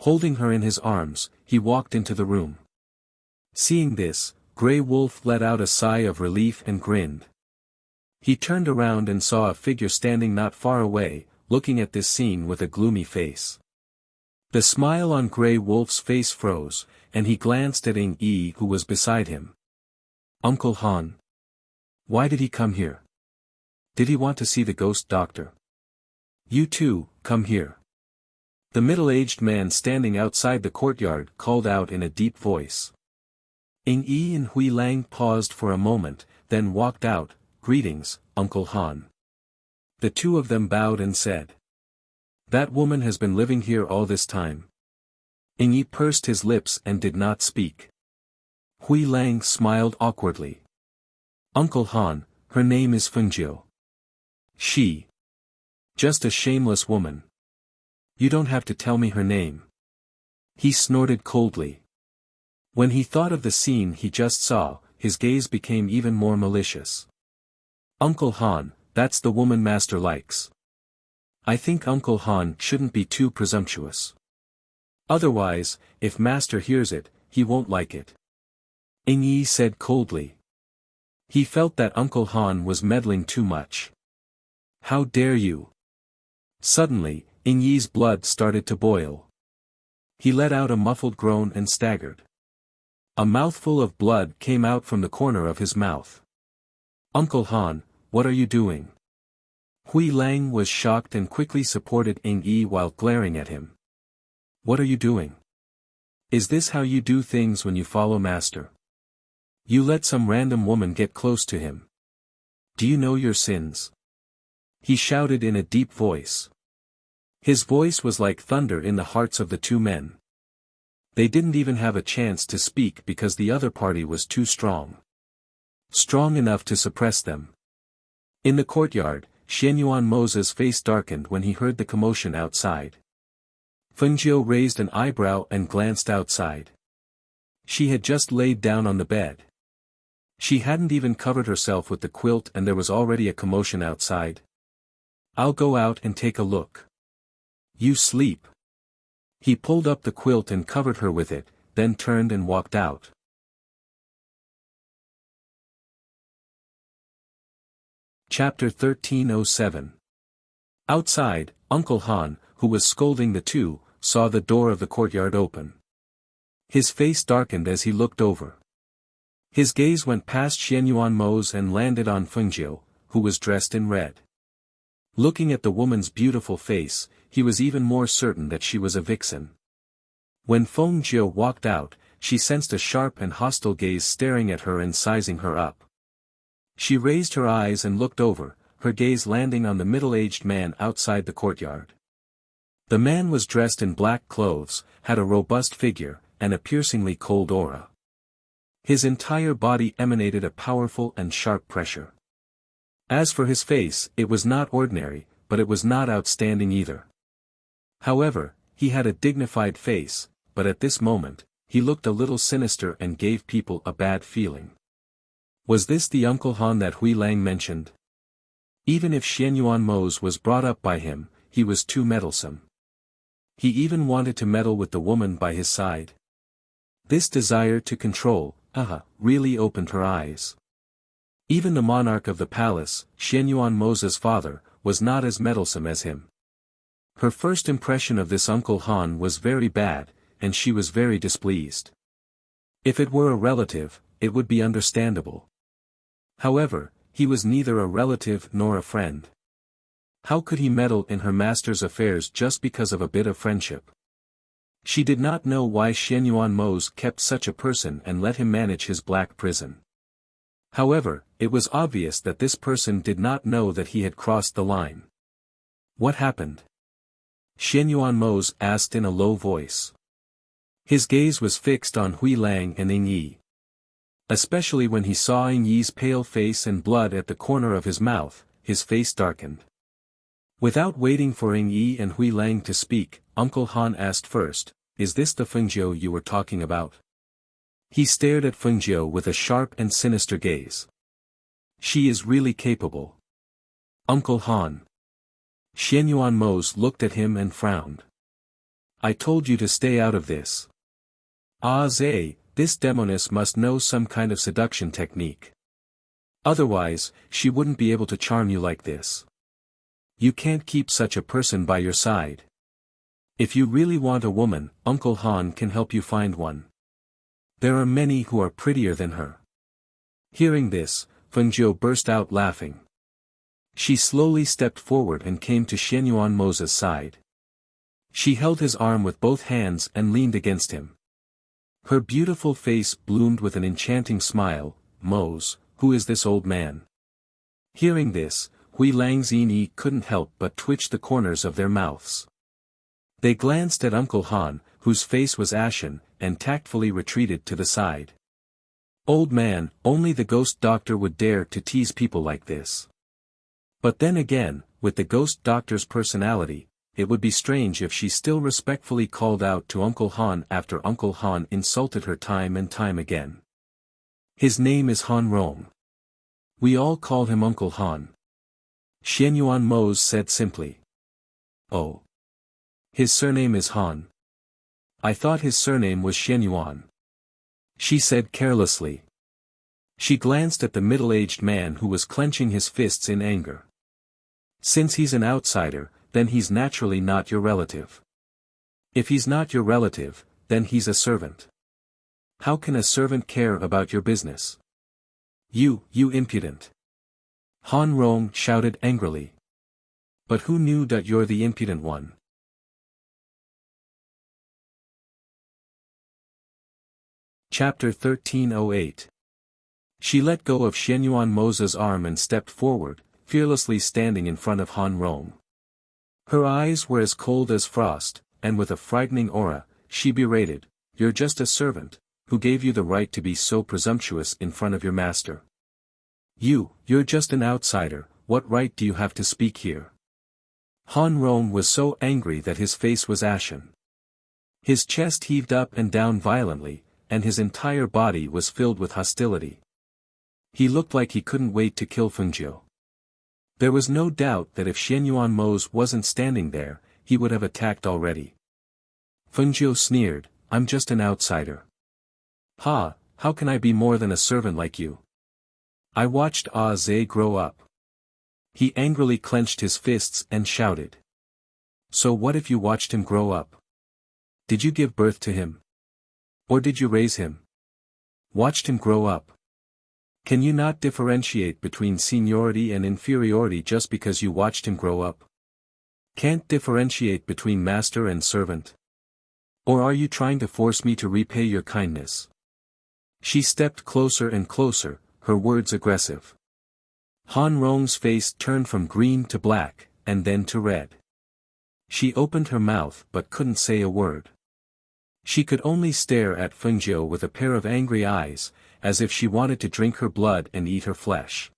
Holding her in his arms, he walked into the room. Seeing this, Grey Wolf let out a sigh of relief and grinned. He turned around and saw a figure standing not far away, looking at this scene with a gloomy face. The smile on Grey Wolf's face froze, and he glanced at Ying Yi who was beside him. Uncle Han. Why did he come here? Did he want to see the ghost doctor? You too, come here. The middle-aged man standing outside the courtyard called out in a deep voice. Ying Yi and Hui Lang paused for a moment, then walked out. Greetings, Uncle Han. The two of them bowed and said. That woman has been living here all this time. Ying Yi pursed his lips and did not speak. Hui Lang smiled awkwardly. Uncle Han, her name is Fengjiu. She. Just a shameless woman. You don't have to tell me her name. He snorted coldly. When he thought of the scene he just saw, his gaze became even more malicious. Uncle Han, that's the woman Master likes. I think Uncle Han shouldn't be too presumptuous. Otherwise, if Master hears it, he won't like it. Ying Yi said coldly. He felt that Uncle Han was meddling too much. How dare you? Suddenly, Ying Yi's blood started to boil. He let out a muffled groan and staggered. A mouthful of blood came out from the corner of his mouth. Uncle Han, what are you doing? Hui Lang was shocked and quickly supported Ying Yi while glaring at him. What are you doing? Is this how you do things when you follow Master? You let some random woman get close to him. Do you know your sins? He shouted in a deep voice. His voice was like thunder in the hearts of the two men. They didn't even have a chance to speak because the other party was too strong. Strong enough to suppress them. In the courtyard, Xianyuan Mose's face darkened when he heard the commotion outside. Fengjiu raised an eyebrow and glanced outside. She had just laid down on the bed. She hadn't even covered herself with the quilt and there was already a commotion outside. I'll go out and take a look. You sleep. He pulled up the quilt and covered her with it, then turned and walked out. Chapter 1307. Outside, Uncle Han, who was scolding the two, saw the door of the courtyard open. His face darkened as he looked over. His gaze went past Xianyuan Mose and landed on Fengjiu, who was dressed in red. Looking at the woman's beautiful face, he was even more certain that she was a vixen. When Fengjiu walked out, she sensed a sharp and hostile gaze staring at her and sizing her up. She raised her eyes and looked over, her gaze landing on the middle-aged man outside the courtyard. The man was dressed in black clothes, had a robust figure, and a piercingly cold aura. His entire body emanated a powerful and sharp pressure. As for his face, it was not ordinary, but it was not outstanding either. However, he had a dignified face, but at this moment, he looked a little sinister and gave people a bad feeling. Was this the Uncle Han that Hui Lang mentioned? Even if Xianyuan Mose was brought up by him, he was too meddlesome. He even wanted to meddle with the woman by his side. This desire to control, really opened her eyes. Even the monarch of the palace, Xianyuan Mose's father, was not as meddlesome as him. Her first impression of this Uncle Han was very bad, and she was very displeased. If it were a relative, it would be understandable. However, he was neither a relative nor a friend. How could he meddle in her master's affairs just because of a bit of friendship? She did not know why Xianyuan Mose kept such a person and let him manage his black prison. However, it was obvious that this person did not know that he had crossed the line. What happened? Xianyuan Mose asked in a low voice. His gaze was fixed on Hui Lang and Ying Yi. Especially when he saw Ying Yi's pale face and blood at the corner of his mouth, his face darkened. Without waiting for Ying Yi and Hui Lang to speak, Uncle Han asked first, "Is this the Fengjiu you were talking about?" He stared at Fengjiu with a sharp and sinister gaze. She is really capable. Uncle Han. Xianyuan Mose looked at him and frowned. I told you to stay out of this. Ah Zay, this demoness must know some kind of seduction technique. Otherwise, she wouldn't be able to charm you like this. You can't keep such a person by your side. If you really want a woman, Uncle Han can help you find one. There are many who are prettier than her. Hearing this, Fengjiu burst out laughing. She slowly stepped forward and came to Xianyuan Mose's side. She held his arm with both hands and leaned against him. Her beautiful face bloomed with an enchanting smile. Mose, who is this old man? Hearing this, Hui Lang's Ying Yi couldn't help but twitch the corners of their mouths. They glanced at Uncle Han, whose face was ashen, and tactfully retreated to the side. Old man, only the ghost doctor would dare to tease people like this. But then again, with the ghost doctor's personality, it would be strange if she still respectfully called out to Uncle Han after Uncle Han insulted her time and time again. His name is Han Rong. We all call him Uncle Han. Xianyuan Mose said simply. Oh. His surname is Han. I thought his surname was Xianyuan. She said carelessly. She glanced at the middle-aged man who was clenching his fists in anger. Since he's an outsider, then he's naturally not your relative. If he's not your relative, then he's a servant. How can a servant care about your business? You impudent. Han Rong shouted angrily. But who knew that you're the impudent one? Chapter 1308. She let go of Xianyuan Mose's arm and stepped forward, fearlessly standing in front of Han Rong. Her eyes were as cold as frost, and with a frightening aura, she berated, "You're just a servant, who gave you the right to be so presumptuous in front of your master? You're just an outsider, what right do you have to speak here?" Han Rong was so angry that his face was ashen. His chest heaved up and down violently, and his entire body was filled with hostility. He looked like he couldn't wait to kill Fengjiu. There was no doubt that if Xianyuan Mose wasn't standing there, he would have attacked already. Fengjiu sneered, "I'm just an outsider. Ha, how can I be more than a servant like you? I watched Ah Zay grow up." He angrily clenched his fists and shouted. "So what if you watched him grow up? Did you give birth to him? Or did you raise him? Watched him grow up? Can you not differentiate between seniority and inferiority just because you watched him grow up? Can't differentiate between master and servant? Or are you trying to force me to repay your kindness?" She stepped closer and closer, her words aggressive. Han Rong's face turned from green to black, and then to red. She opened her mouth but couldn't say a word. She could only stare at Fengjiu with a pair of angry eyes, as if she wanted to drink her blood and eat her flesh.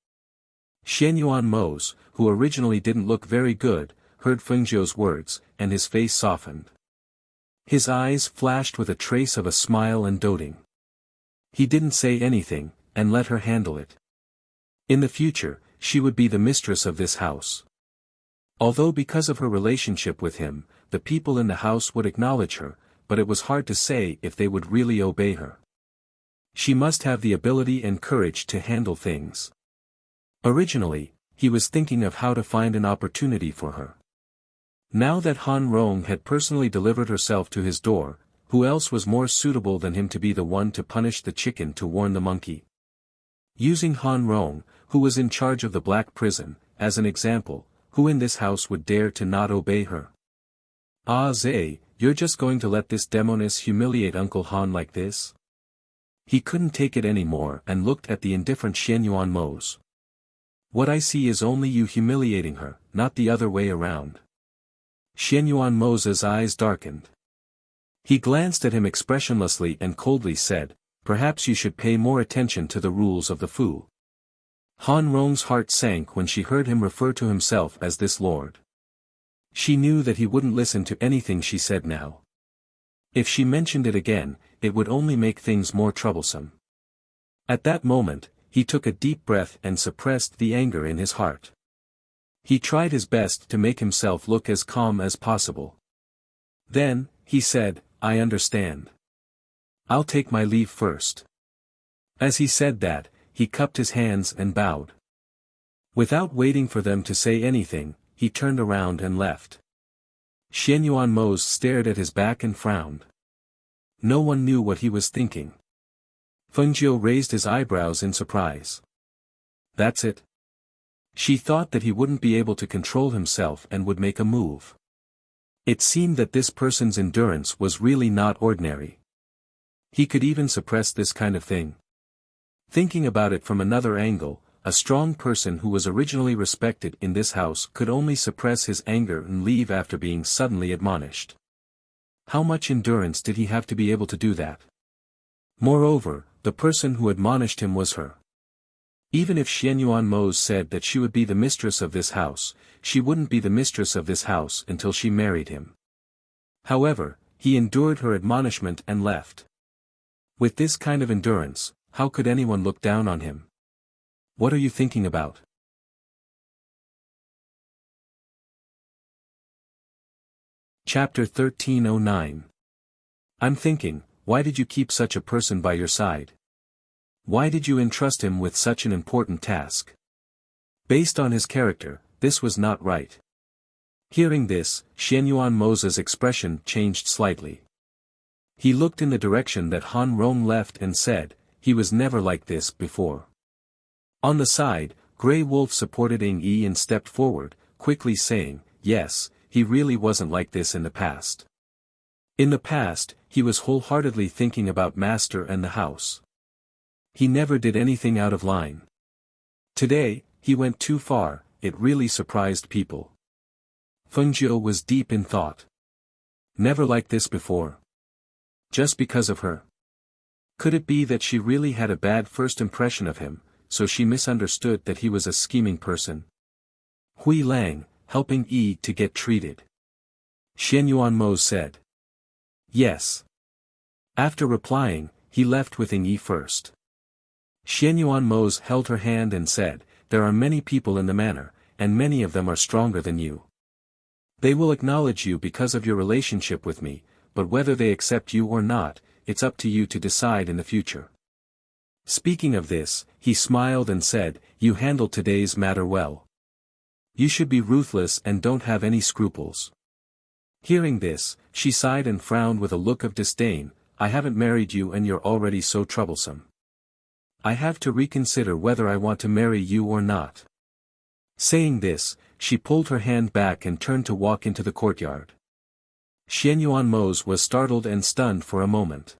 Xianyuan Mose, who originally didn't look very good, heard Fengjiu's words, and his face softened. His eyes flashed with a trace of a smile and doting. He didn't say anything, and let her handle it. In the future, she would be the mistress of this house. Although because of her relationship with him, the people in the house would acknowledge her, but it was hard to say if they would really obey her. She must have the ability and courage to handle things. Originally, he was thinking of how to find an opportunity for her. Now that Han Rong had personally delivered herself to his door, who else was more suitable than him to be the one to punish the chicken to warn the monkey? Using Han Rong, who was in charge of the black prison, as an example, who in this house would dare to not obey her? Ah Zay, you're just going to let this demoness humiliate Uncle Han like this? He couldn't take it anymore and looked at the indifferent Xianyuan Mose. What I see is only you humiliating her, not the other way around. Xianyuan Mose's eyes darkened. He glanced at him expressionlessly and coldly said, perhaps you should pay more attention to the rules of the Fu. Han Rong's heart sank when she heard him refer to himself as this lord. She knew that he wouldn't listen to anything she said now. If she mentioned it again, it would only make things more troublesome. At that moment, he took a deep breath and suppressed the anger in his heart. He tried his best to make himself look as calm as possible. Then, he said, I understand. I'll take my leave first. As he said that, he cupped his hands and bowed. Without waiting for them to say anything, he turned around and left. Xianyuan Mose stared at his back and frowned. No one knew what he was thinking. Fengjiu raised his eyebrows in surprise. That's it? She thought that he wouldn't be able to control himself and would make a move. It seemed that this person's endurance was really not ordinary. He could even suppress this kind of thing. Thinking about it from another angle, a strong person who was originally respected in this house could only suppress his anger and leave after being suddenly admonished. How much endurance did he have to be able to do that? Moreover, the person who admonished him was her. Even if Xianyuan Mose said that she would be the mistress of this house, she wouldn't be the mistress of this house until she married him. However, he endured her admonishment and left. With this kind of endurance, how could anyone look down on him? What are you thinking about? Chapter 1309. I'm thinking, why did you keep such a person by your side? Why did you entrust him with such an important task? Based on his character, this was not right. Hearing this, Xianyuan Mose's expression changed slightly. He looked in the direction that Han Rong left and said, he was never like this before. On the side, Grey Wolf supported Ing Yi and stepped forward, quickly saying, yes, he really wasn't like this in the past. In the past, he was wholeheartedly thinking about Master and the house. He never did anything out of line. Today, he went too far, it really surprised people. Fengjiu was deep in thought. Never like this before. Just because of her. Could it be that she really had a bad first impression of him, so she misunderstood that he was a scheming person? Hui Lang, helping Yi to get treated. Xianyuan Mose said. Yes. After replying, he left with Ing Yi first. Xianyuan Mose held her hand and said, there are many people in the manor, and many of them are stronger than you. They will acknowledge you because of your relationship with me, but whether they accept you or not, it's up to you to decide in the future. Speaking of this, he smiled and said, you handled today's matter well. You should be ruthless and don't have any scruples. Hearing this, she sighed and frowned with a look of disdain, I haven't married you and you're already so troublesome. I have to reconsider whether I want to marry you or not. Saying this, she pulled her hand back and turned to walk into the courtyard. Xianyuan Mose was startled and stunned for a moment.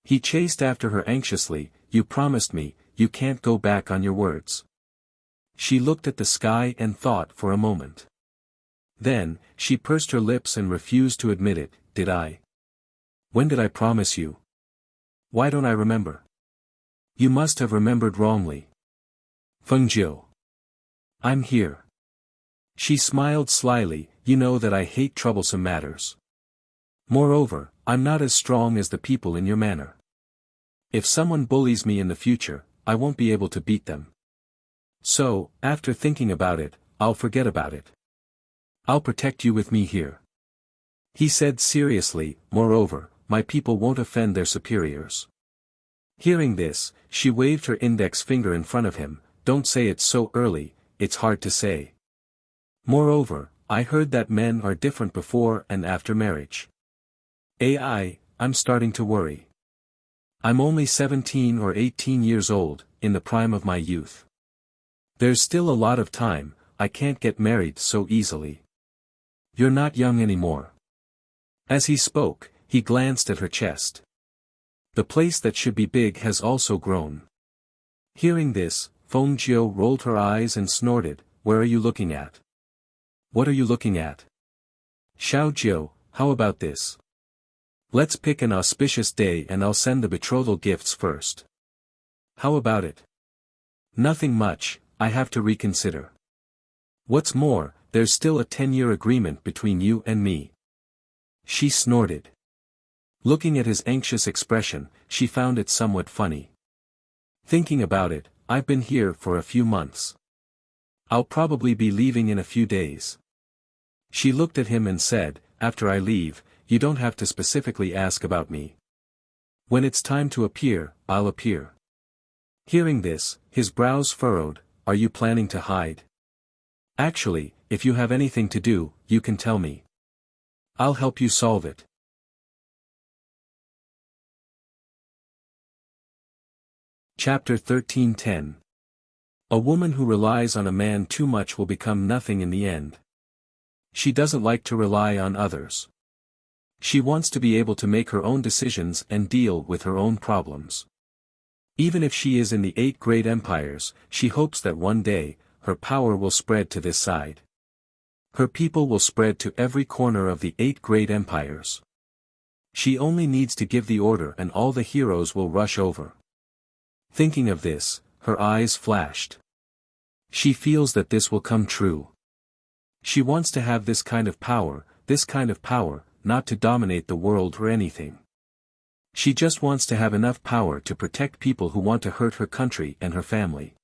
He chased after her anxiously, you promised me, you can't go back on your words. She looked at the sky and thought for a moment. Then, she pursed her lips and refused to admit it, did I? When did I promise you? Why don't I remember? You must have remembered wrongly. Fengjiu. I'm here. She smiled slyly, you know that I hate troublesome matters. Moreover, I'm not as strong as the people in your manor. If someone bullies me in the future, I won't be able to beat them. So, after thinking about it, I'll forget about it. I'll protect you with me here. He said seriously, moreover, my people won't offend their superiors. Hearing this, she waved her index finger in front of him, don't say it's so early, it's hard to say. Moreover, I heard that men are different before and after marriage. I'm starting to worry. I'm only 17 or 18 years old, in the prime of my youth. There's still a lot of time, I can't get married so easily. You're not young anymore. As he spoke, he glanced at her chest. The place that should be big has also grown. Hearing this, Feng Jiu rolled her eyes and snorted, "Where are you looking at? What are you looking at? Xiao Jiu, how about this? Let's pick an auspicious day and I'll send the betrothal gifts first. How about it?" "Nothing much, I have to reconsider. What's more, there's still a 10-year agreement between you and me." She snorted. Looking at his anxious expression, she found it somewhat funny. "Thinking about it, I've been here for a few months. I'll probably be leaving in a few days." She looked at him and said, "After I leave, you don't have to specifically ask about me. When it's time to appear, I'll appear." Hearing this, his brows furrowed. "Are you planning to hide? Actually, if you have anything to do, you can tell me. I'll help you solve it." Chapter 13:10. A woman who relies on a man too much will become nothing in the end. She doesn't like to rely on others. She wants to be able to make her own decisions and deal with her own problems. Even if she is in the 8 great empires, she hopes that one day, her power will spread to this side. Her people will spread to every corner of the 8 great empires. She only needs to give the order and all the heroes will rush over. Thinking of this, her eyes flashed. She feels that this will come true. She wants to have this kind of power, not to dominate the world or anything. She just wants to have enough power to protect people who want to hurt her country and her family.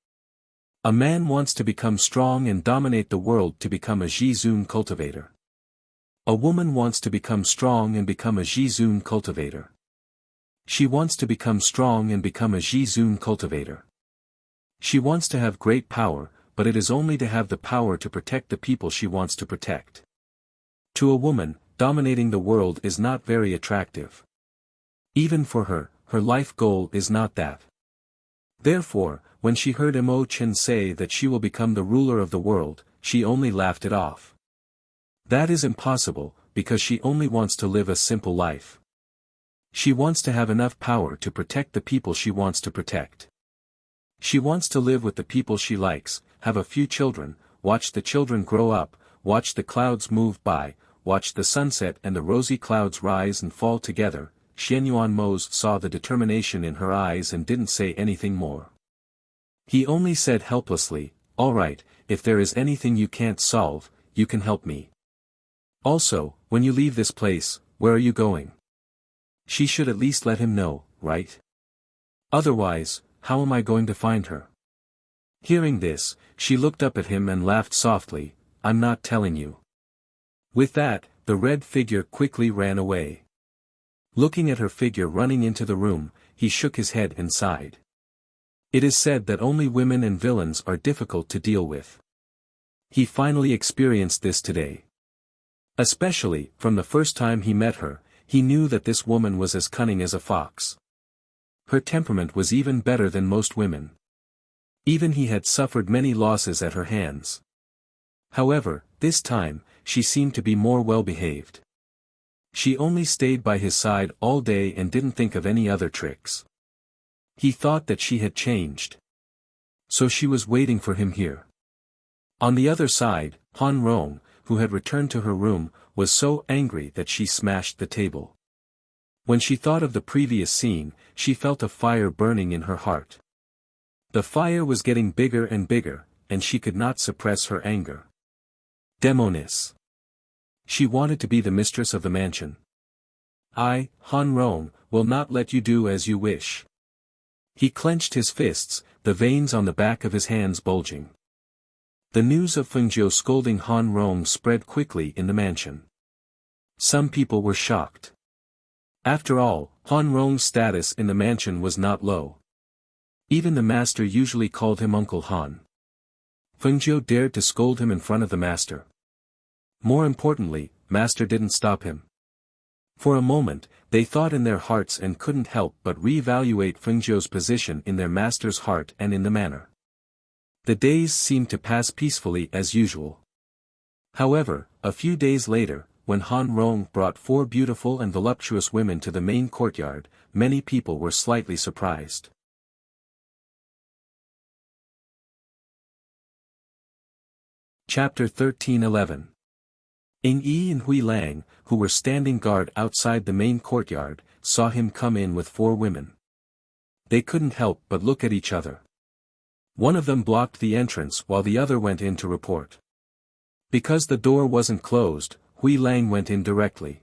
A man wants to become strong and dominate the world to become a Jizun cultivator. A woman wants to become strong and become a Jizun cultivator. She wants to become strong and become a Jizun cultivator. She wants to have great power, but it is only to have the power to protect the people she wants to protect. To a woman, dominating the world is not very attractive. Even for her, her life goal is not that. Therefore, when she heard Mo Chen say that she will become the ruler of the world, she only laughed it off. That is impossible, because she only wants to live a simple life. She wants to have enough power to protect the people she wants to protect. She wants to live with the people she likes, have a few children, watch the children grow up, watch the clouds move by, watch the sunset and the rosy clouds rise and fall together. Xianyuan Mose saw the determination in her eyes and didn't say anything more. He only said helplessly, "All right, if there is anything you can't solve, you can help me. Also, when you leave this place, where are you going?" She should at least let him know, right? Otherwise, how am I going to find her? Hearing this, she looked up at him and laughed softly, "I'm not telling you." With that, the red figure quickly ran away. Looking at her figure running into the room, he shook his head and sighed. It is said that only women and villains are difficult to deal with. He finally experienced this today. Especially, from the first time he met her, he knew that this woman was as cunning as a fox. Her temperament was even better than most women. Even he had suffered many losses at her hands. However, this time, she seemed to be more well-behaved. She only stayed by his side all day and didn't think of any other tricks. He thought that she had changed. So she was waiting for him here. On the other side, Han Rong, who had returned to her room, was so angry that she smashed the table. When she thought of the previous scene, she felt a fire burning in her heart. The fire was getting bigger and bigger, and she could not suppress her anger. Demonis. She wanted to be the mistress of the mansion. "I, Han Rong, will not let you do as you wish." He clenched his fists, the veins on the back of his hands bulging. The news of Feng Jiu scolding Han Rong spread quickly in the mansion. Some people were shocked. After all, Han Rong's status in the mansion was not low. Even the master usually called him Uncle Han. Feng Jiu dared to scold him in front of the master. More importantly, Master didn't stop him. For a moment, they thought in their hearts and couldn't help but re-evaluate Fengjiu's position in their master's heart and in the manner. The days seemed to pass peacefully as usual. However, a few days later, when Han Rong brought 4 beautiful and voluptuous women to the main courtyard, many people were slightly surprised. Chapter 13:11. Ying Yi and Hui Lang, who were standing guard outside the main courtyard, saw him come in with 4 women. They couldn't help but look at each other. One of them blocked the entrance while the other went in to report. Because the door wasn't closed, Hui Lang went in directly.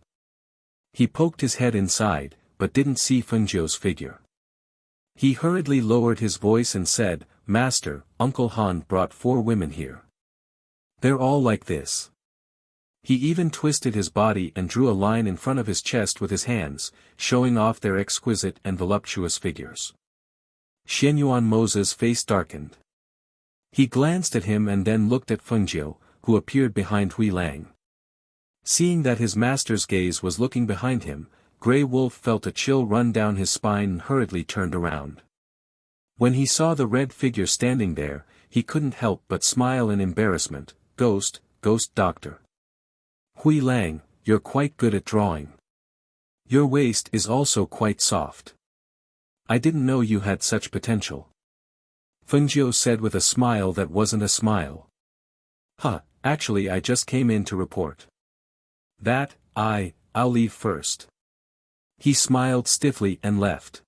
He poked his head inside, but didn't see Fengjiu's figure. He hurriedly lowered his voice and said, "Master, Uncle Han brought 4 women here. They're all like this." He even twisted his body and drew a line in front of his chest with his hands, showing off their exquisite and voluptuous figures. Xianyuan Mo's face darkened. He glanced at him and then looked at Fengjiu, who appeared behind Hui Lang. Seeing that his master's gaze was looking behind him, Grey Wolf felt a chill run down his spine and hurriedly turned around. When he saw the red figure standing there, he couldn't help but smile in embarrassment. Ghost doctor. Hui Lang, you're quite good at drawing. Your waist is also quite soft. I didn't know you had such potential. Fengjiu said with a smile that wasn't a smile. Actually I just came in to report. That, I'll leave first. He smiled stiffly and left.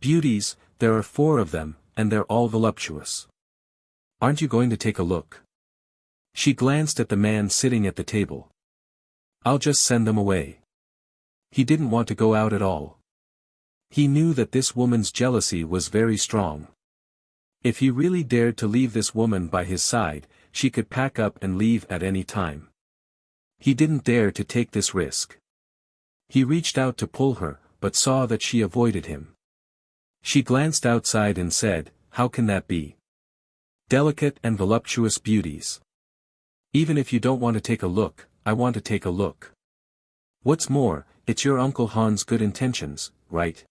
Beauties, there are 4 of them, and they're all voluptuous. Aren't you going to take a look? She glanced at the man sitting at the table. I'll just send them away. He didn't want to go out at all. He knew that this woman's jealousy was very strong. If he really dared to leave this woman by his side, she could pack up and leave at any time. He didn't dare to take this risk. He reached out to pull her, but saw that she avoided him. She glanced outside and said, "How can that be? Delicate and voluptuous beauties. Even if you don't want to take a look, I want to take a look. What's more, it's your Uncle Han's good intentions, right?"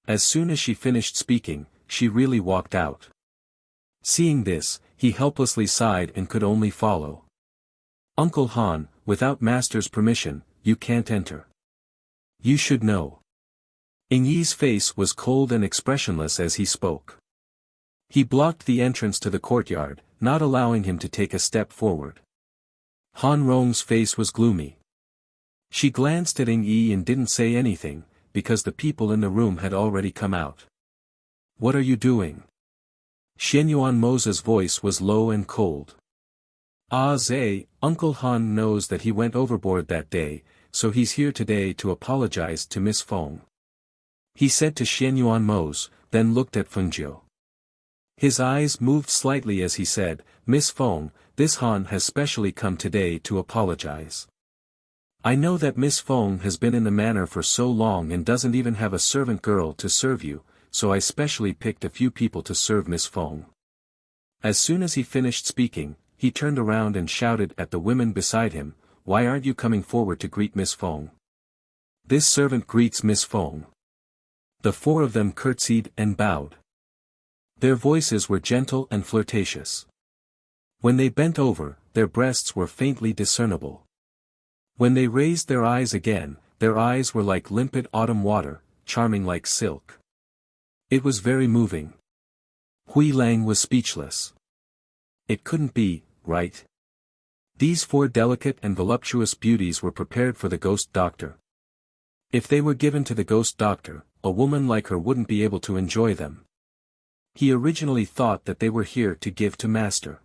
As soon as she finished speaking, she really walked out. Seeing this, he helplessly sighed and could only follow. "Uncle Han, without Master's permission, you can't enter. You should know." Ying Yi's face was cold and expressionless as he spoke. He blocked the entrance to the courtyard, not allowing him to take a step forward. Han Rong's face was gloomy. She glanced at Ying Yi and didn't say anything, because the people in the room had already come out. "What are you doing?" Xianyuan Mo's voice was low and cold. Zay, Uncle Han knows that he went overboard that day, so he's here today to apologize to Miss Feng. He said to Xianyuan Mo's, then looked at Fengjiu. His eyes moved slightly as he said, "Miss Feng, this Han has specially come today to apologize. I know that Miss Feng has been in the manor for so long and doesn't even have a servant girl to serve you, so I specially picked a few people to serve Miss Feng." As soon as he finished speaking, he turned around and shouted at the women beside him, "Why aren't you coming forward to greet Miss Feng? This servant greets Miss Feng." The 4 of them curtsied and bowed. Their voices were gentle and flirtatious. When they bent over, their breasts were faintly discernible. When they raised their eyes again, their eyes were like limpid autumn water, charming like silk. It was very moving. Hui Lang was speechless. It couldn't be, right? These 4 delicate and voluptuous beauties were prepared for the ghost doctor. If they were given to the ghost doctor, a woman like her wouldn't be able to enjoy them. He originally thought that they were here to give to Master.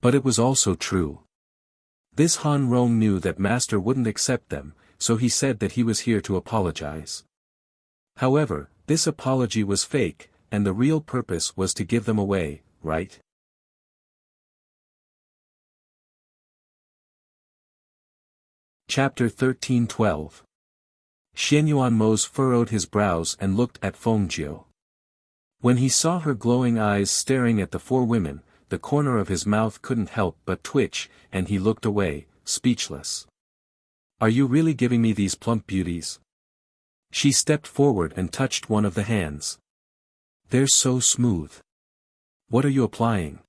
But it was also true. This Han Rong knew that Master wouldn't accept them, so he said that he was here to apologize. However, this apology was fake, and the real purpose was to give them away, right? Chapter 13:12. Xianyuan Mo's furrowed his brows and looked at Fengjiu. When he saw her glowing eyes staring at the 4 women, the corner of his mouth couldn't help but twitch, and he looked away, speechless. Are you really giving me these plump beauties? She stepped forward and touched one of the hands. They're so smooth. What are you applying?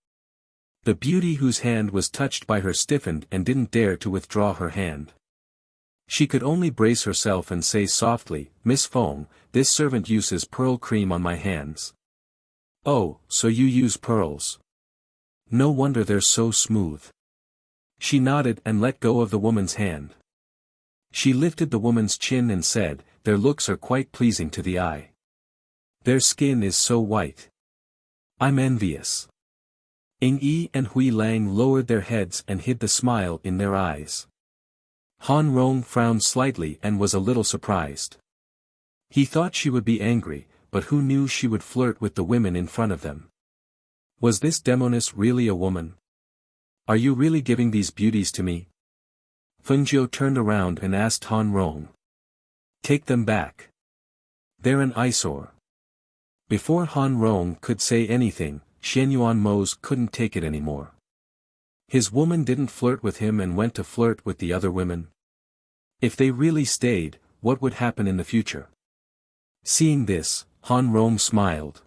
The beauty whose hand was touched by her stiffened and didn't dare to withdraw her hand. She could only brace herself and say softly, Miss Feng, this servant uses pearl cream on my hands. Oh, so you use pearls. No wonder they're so smooth. She nodded and let go of the woman's hand. She lifted the woman's chin and said, their looks are quite pleasing to the eye. Their skin is so white. I'm envious. Ing Yi and Hui Lang lowered their heads and hid the smile in their eyes. Han Rong frowned slightly and was a little surprised. He thought she would be angry, but who knew she would flirt with the women in front of them? Was this demoness really a woman? Are you really giving these beauties to me? Fengjiu turned around and asked Han Rong. Take them back. They're an eyesore. Before Han Rong could say anything, Xianyuan Mose couldn't take it anymore. His woman didn't flirt with him and went to flirt with the other women. If they really stayed, what would happen in the future? Seeing this, Han Rong smiled.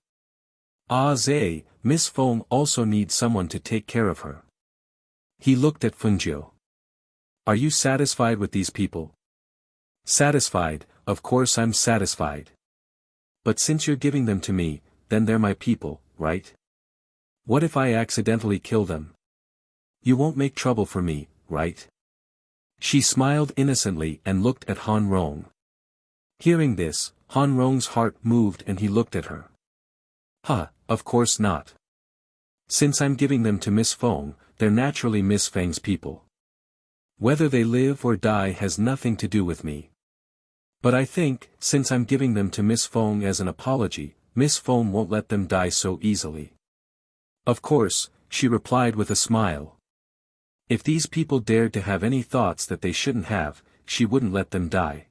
Ah Zay, Miss Feng also needs someone to take care of her. He looked at Fengjiu. Are you satisfied with these people? Satisfied, of course I'm satisfied. But since you're giving them to me, then they're my people, right? What if I accidentally kill them? You won't make trouble for me, right? She smiled innocently and looked at Han Rong. Hearing this, Han Rong's heart moved and he looked at her. Of course not. Since I'm giving them to Miss Feng, they're naturally Miss Feng's people. Whether they live or die has nothing to do with me. But I think, since I'm giving them to Miss Feng as an apology, Miss Feng won't let them die so easily. Of course, she replied with a smile. If these people dared to have any thoughts that they shouldn't have, she wouldn't let them die.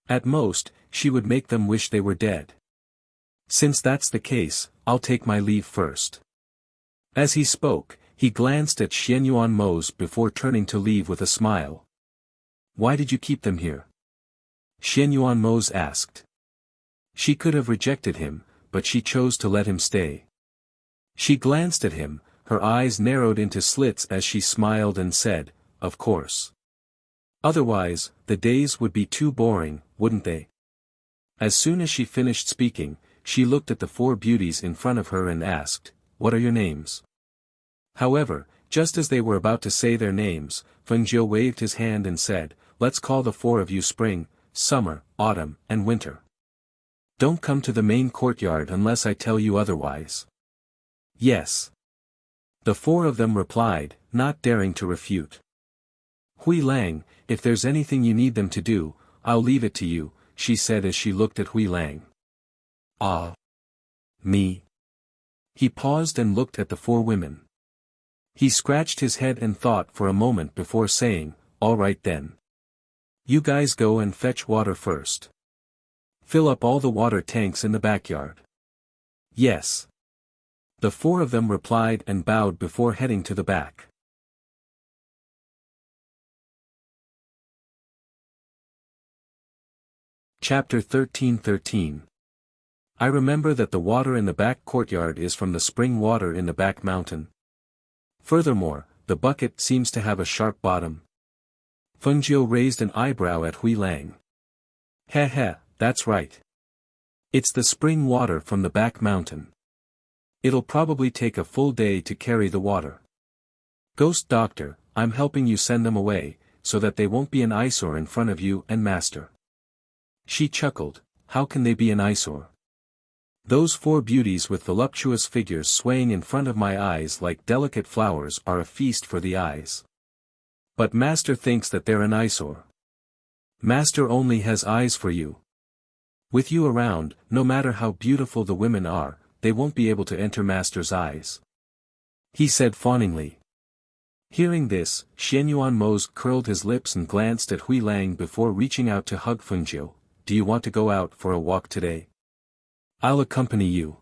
At most, she would make them wish they were dead. Since that's the case, I'll take my leave first. As he spoke, he glanced at Xianyuan Mose before turning to leave with a smile. Why did you keep them here? Xianyuan Mose asked. She could have rejected him, but she chose to let him stay. She glanced at him, her eyes narrowed into slits as she smiled and said, of course. Otherwise, the days would be too boring, wouldn't they? As soon as she finished speaking, she looked at the four beauties in front of her and asked, what are your names? However, just as they were about to say their names, Fengjiu waved his hand and said, let's call the four of you spring, summer, autumn, and winter. Don't come to the main courtyard unless I tell you otherwise. Yes. The four of them replied, not daring to refute. Hui Lang, if there's anything you need them to do, I'll leave it to you, she said as she looked at Hui Lang. Ah. Me. He paused and looked at the four women. He scratched his head and thought for a moment before saying, all right then. You guys go and fetch water first. Fill up all the water tanks in the backyard. Yes. The four of them replied and bowed before heading to the back. Chapter 13:13. I remember that the water in the back courtyard is from the spring water in the back mountain. Furthermore, the bucket seems to have a sharp bottom. Fengjiu raised an eyebrow at Hui Lang. Heh, that's right. It's the spring water from the back mountain. It'll probably take a full day to carry the water. Ghost Doctor, I'm helping you send them away, so that they won't be an eyesore in front of you and Master. She chuckled, how can they be an eyesore? Those four beauties with voluptuous figures swaying in front of my eyes like delicate flowers are a feast for the eyes. But Master thinks that they're an eyesore. Master only has eyes for you. With you around, no matter how beautiful the women are, they won't be able to enter Master's eyes. He said fawningly. Hearing this, Xianyuan Mose curled his lips and glanced at Hui Lang before reaching out to hug Fengjiu. Do you want to go out for a walk today? I'll accompany you.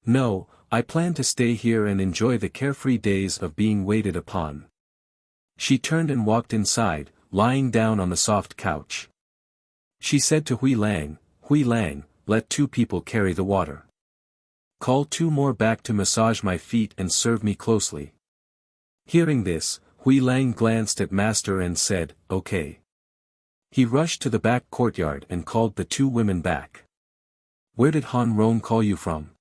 No, I plan to stay here and enjoy the carefree days of being waited upon. She turned and walked inside, lying down on the soft couch. She said to Hui Lang, let 2 people carry the water. Call 2 more back to massage my feet and serve me closely. Hearing this, Hui Lang glanced at Master and said, okay. He rushed to the back courtyard and called the 2 women back. Where did Han Rong call you from?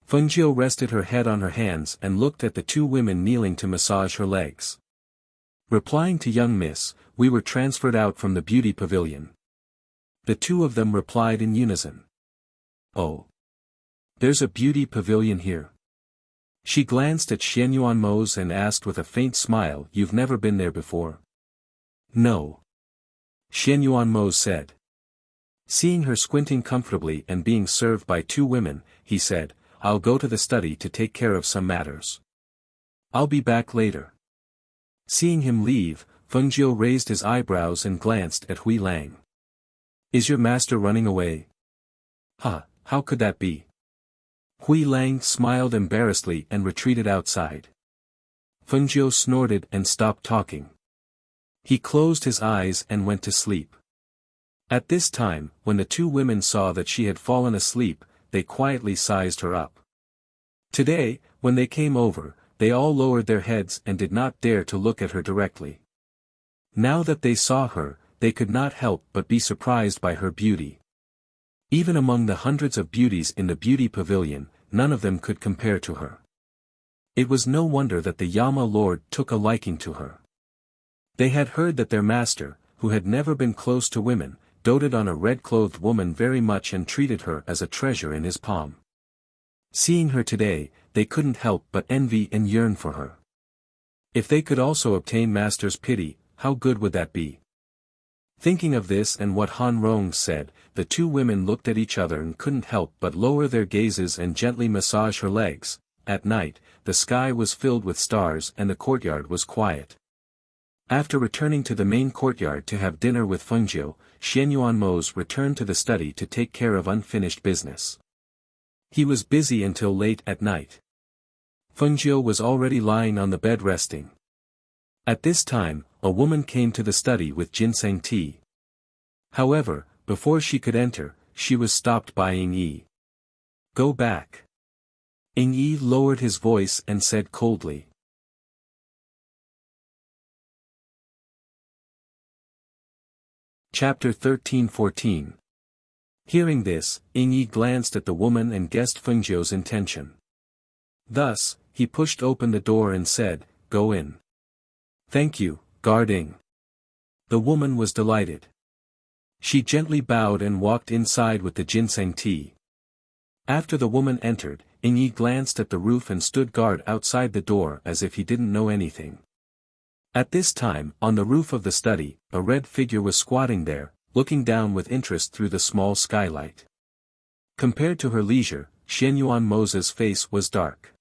Fengjiu rested her head on her hands and looked at the 2 women kneeling to massage her legs. Replying to young miss, we were transferred out from the beauty pavilion. The 2 of them replied in unison. Oh. There's a beauty pavilion here. She glanced at Xianyuan Mose and asked with a faint smile, you've never been there before? No. Xianyuan Mose said. Seeing her squinting comfortably and being served by 2 women, he said, I'll go to the study to take care of some matters. I'll be back later. Seeing him leave, Fengjiu raised his eyebrows and glanced at Hui Lang. Is your master running away? How could that be? Hui Lang smiled embarrassedly and retreated outside. Fengjiu snorted and stopped talking. He closed his eyes and went to sleep. At this time, when the 2 women saw that she had fallen asleep, they quietly sized her up. Today, when they came over, they all lowered their heads and did not dare to look at her directly. Now that they saw her, they could not help but be surprised by her beauty. Even among the hundreds of beauties in the beauty pavilion, none of them could compare to her. It was no wonder that the Yama Lord took a liking to her. They had heard that their master, who had never been close to women, doted on a red-clothed woman very much and treated her as a treasure in his palm. Seeing her today, they couldn't help but envy and yearn for her. If they could also obtain master's pity, how good would that be? Thinking of this and what Han Rong said, the 2 women looked at each other and couldn't help but lower their gazes and gently massage her legs. At night, the sky was filled with stars and the courtyard was quiet. After returning to the main courtyard to have dinner with Fengjiu, Xianyuan Mose returned to the study to take care of unfinished business. He was busy until late at night. Fengjiu was already lying on the bed resting. At this time, a woman came to the study with ginseng tea. However, before she could enter, she was stopped by Ying Yi. Go back. Ying Yi lowered his voice and said coldly. Chapter 13-14. Hearing this, Ying Yi glanced at the woman and guessed Fengjiu's intention. Thus, he pushed open the door and said, Go in. Thank you, guard Ying. The woman was delighted. She gently bowed and walked inside with the ginseng tea. After the woman entered, Ying Yi glanced at the roof and stood guard outside the door as if he didn't know anything. At this time, on the roof of the study, a red figure was squatting there, looking down with interest through the small skylight. Compared to her leisure, Xianyuan Mose's face was dark.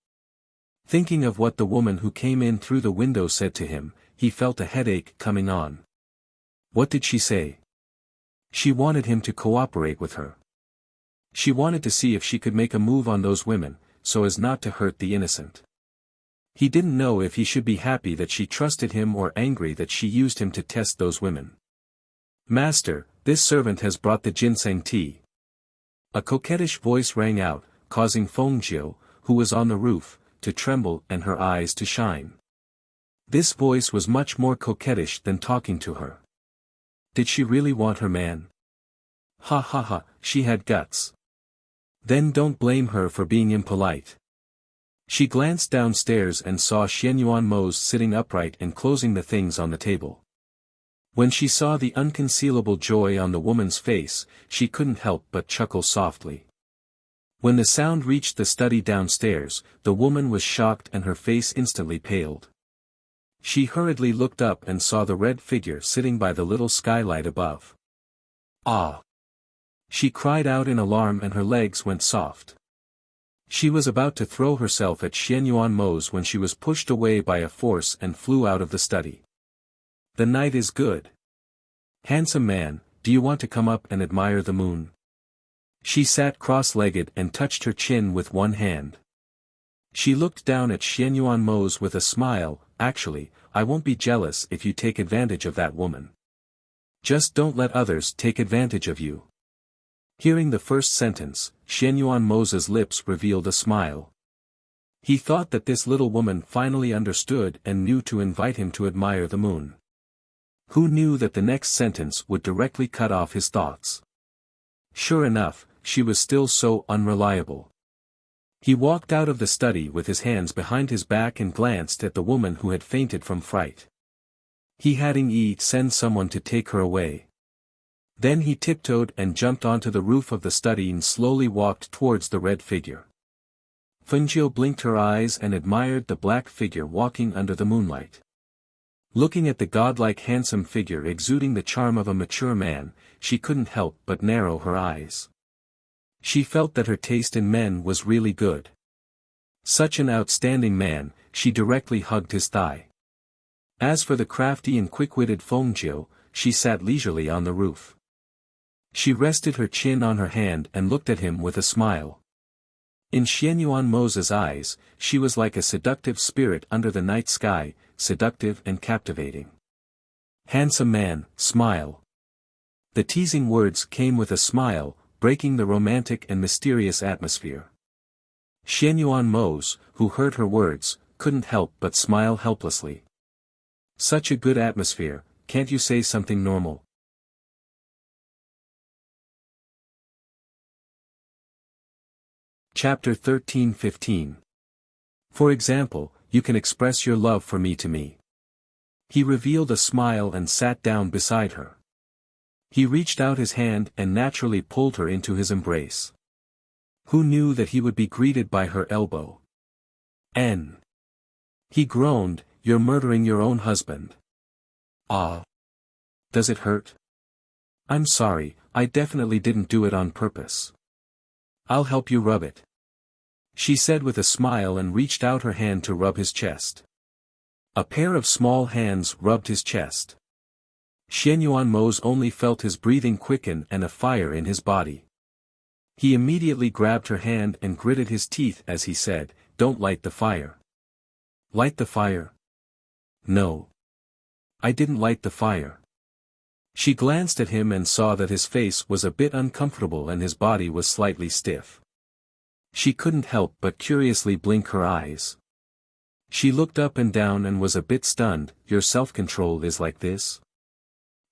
Thinking of what the woman who came in through the window said to him, he felt a headache coming on. What did she say? She wanted him to cooperate with her. She wanted to see if she could make a move on those women, so as not to hurt the innocent. He didn't know if he should be happy that she trusted him or angry that she used him to test those women. Master, this servant has brought the ginseng tea. A coquettish voice rang out, causing Fengjiu, who was on the roof, to tremble and her eyes to shine. This voice was much more coquettish than talking to her. Did she really want her man? Ha ha ha, she had guts. Then don't blame her for being impolite. She glanced downstairs and saw Xianyuan Mose sitting upright and closing the things on the table. When she saw the unconcealable joy on the woman's face, she couldn't help but chuckle softly. When the sound reached the study downstairs, the woman was shocked and her face instantly paled. She hurriedly looked up and saw the red figure sitting by the little skylight above. Ah! She cried out in alarm and her legs went soft. She was about to throw herself at Xianyuan Mose when she was pushed away by a force and flew out of the study. The night is good. Handsome man, do you want to come up and admire the moon? She sat cross-legged and touched her chin with one hand. She looked down at Xianyuan Mose with a smile, actually, I won't be jealous if you take advantage of that woman. Just don't let others take advantage of you. Hearing the first sentence, Xianyuan Mo's lips revealed a smile. He thought that this little woman finally understood and knew to invite him to admire the moon. Who knew that the next sentence would directly cut off his thoughts? Sure enough, she was still so unreliable. He walked out of the study with his hands behind his back and glanced at the woman who had fainted from fright. He hadn't send someone to take her away. Then he tiptoed and jumped onto the roof of the study and slowly walked towards the red figure. Fengjiu blinked her eyes and admired the black figure walking under the moonlight. Looking at the godlike handsome figure exuding the charm of a mature man, she couldn't help but narrow her eyes. She felt that her taste in men was really good. Such an outstanding man, she directly hugged his thigh. As for the crafty and quick-witted Fengjiu, she sat leisurely on the roof. She rested her chin on her hand and looked at him with a smile. In Xianyuan Mo's eyes, she was like a seductive spirit under the night sky, seductive and captivating. Handsome man, smile. The teasing words came with a smile, breaking the romantic and mysterious atmosphere. Xianyuan Mo, who heard her words, couldn't help but smile helplessly. Such a good atmosphere, can't you say something normal? Chapter 13-15. For example, you can express your love for me to me. He revealed a smile and sat down beside her. He reached out his hand and naturally pulled her into his embrace. Who knew that he would be greeted by her elbow? N. He groaned, "You're murdering your own husband." Ah. Does it hurt? I'm sorry, I definitely didn't do it on purpose. I'll help you rub it. She said with a smile and reached out her hand to rub his chest. A pair of small hands rubbed his chest. Xianyuan Mo only felt his breathing quicken and a fire in his body. He immediately grabbed her hand and gritted his teeth as he said, "Don't light the fire." Light the fire? No. I didn't light the fire. She glanced at him and saw that his face was a bit uncomfortable and his body was slightly stiff. She couldn't help but curiously blink her eyes. She looked up and down and was a bit stunned. Your self-control is like this?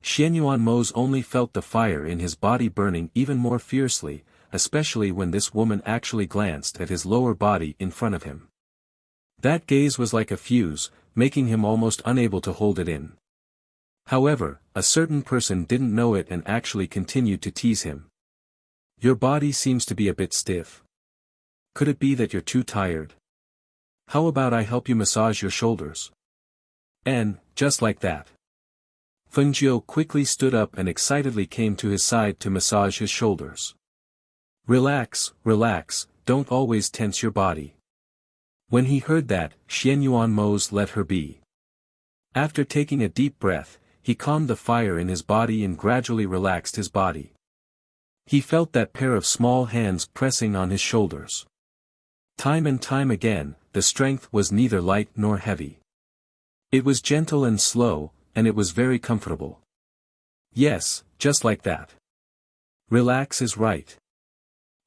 Xianyuan Mo only felt the fire in his body burning even more fiercely, especially when this woman actually glanced at his lower body in front of him. That gaze was like a fuse, making him almost unable to hold it in. However, a certain person didn't know it and actually continued to tease him. Your body seems to be a bit stiff. Could it be that you're too tired? How about I help you massage your shoulders? And, just like that. Fengjiu quickly stood up and excitedly came to his side to massage his shoulders. Relax, relax, don't always tense your body. When he heard that, Xianyuan Mo let her be. After taking a deep breath, he calmed the fire in his body and gradually relaxed his body. He felt that pair of small hands pressing on his shoulders. Time and time again, the strength was neither light nor heavy. It was gentle and slow, and it was very comfortable. Yes, just like that. Relax is right.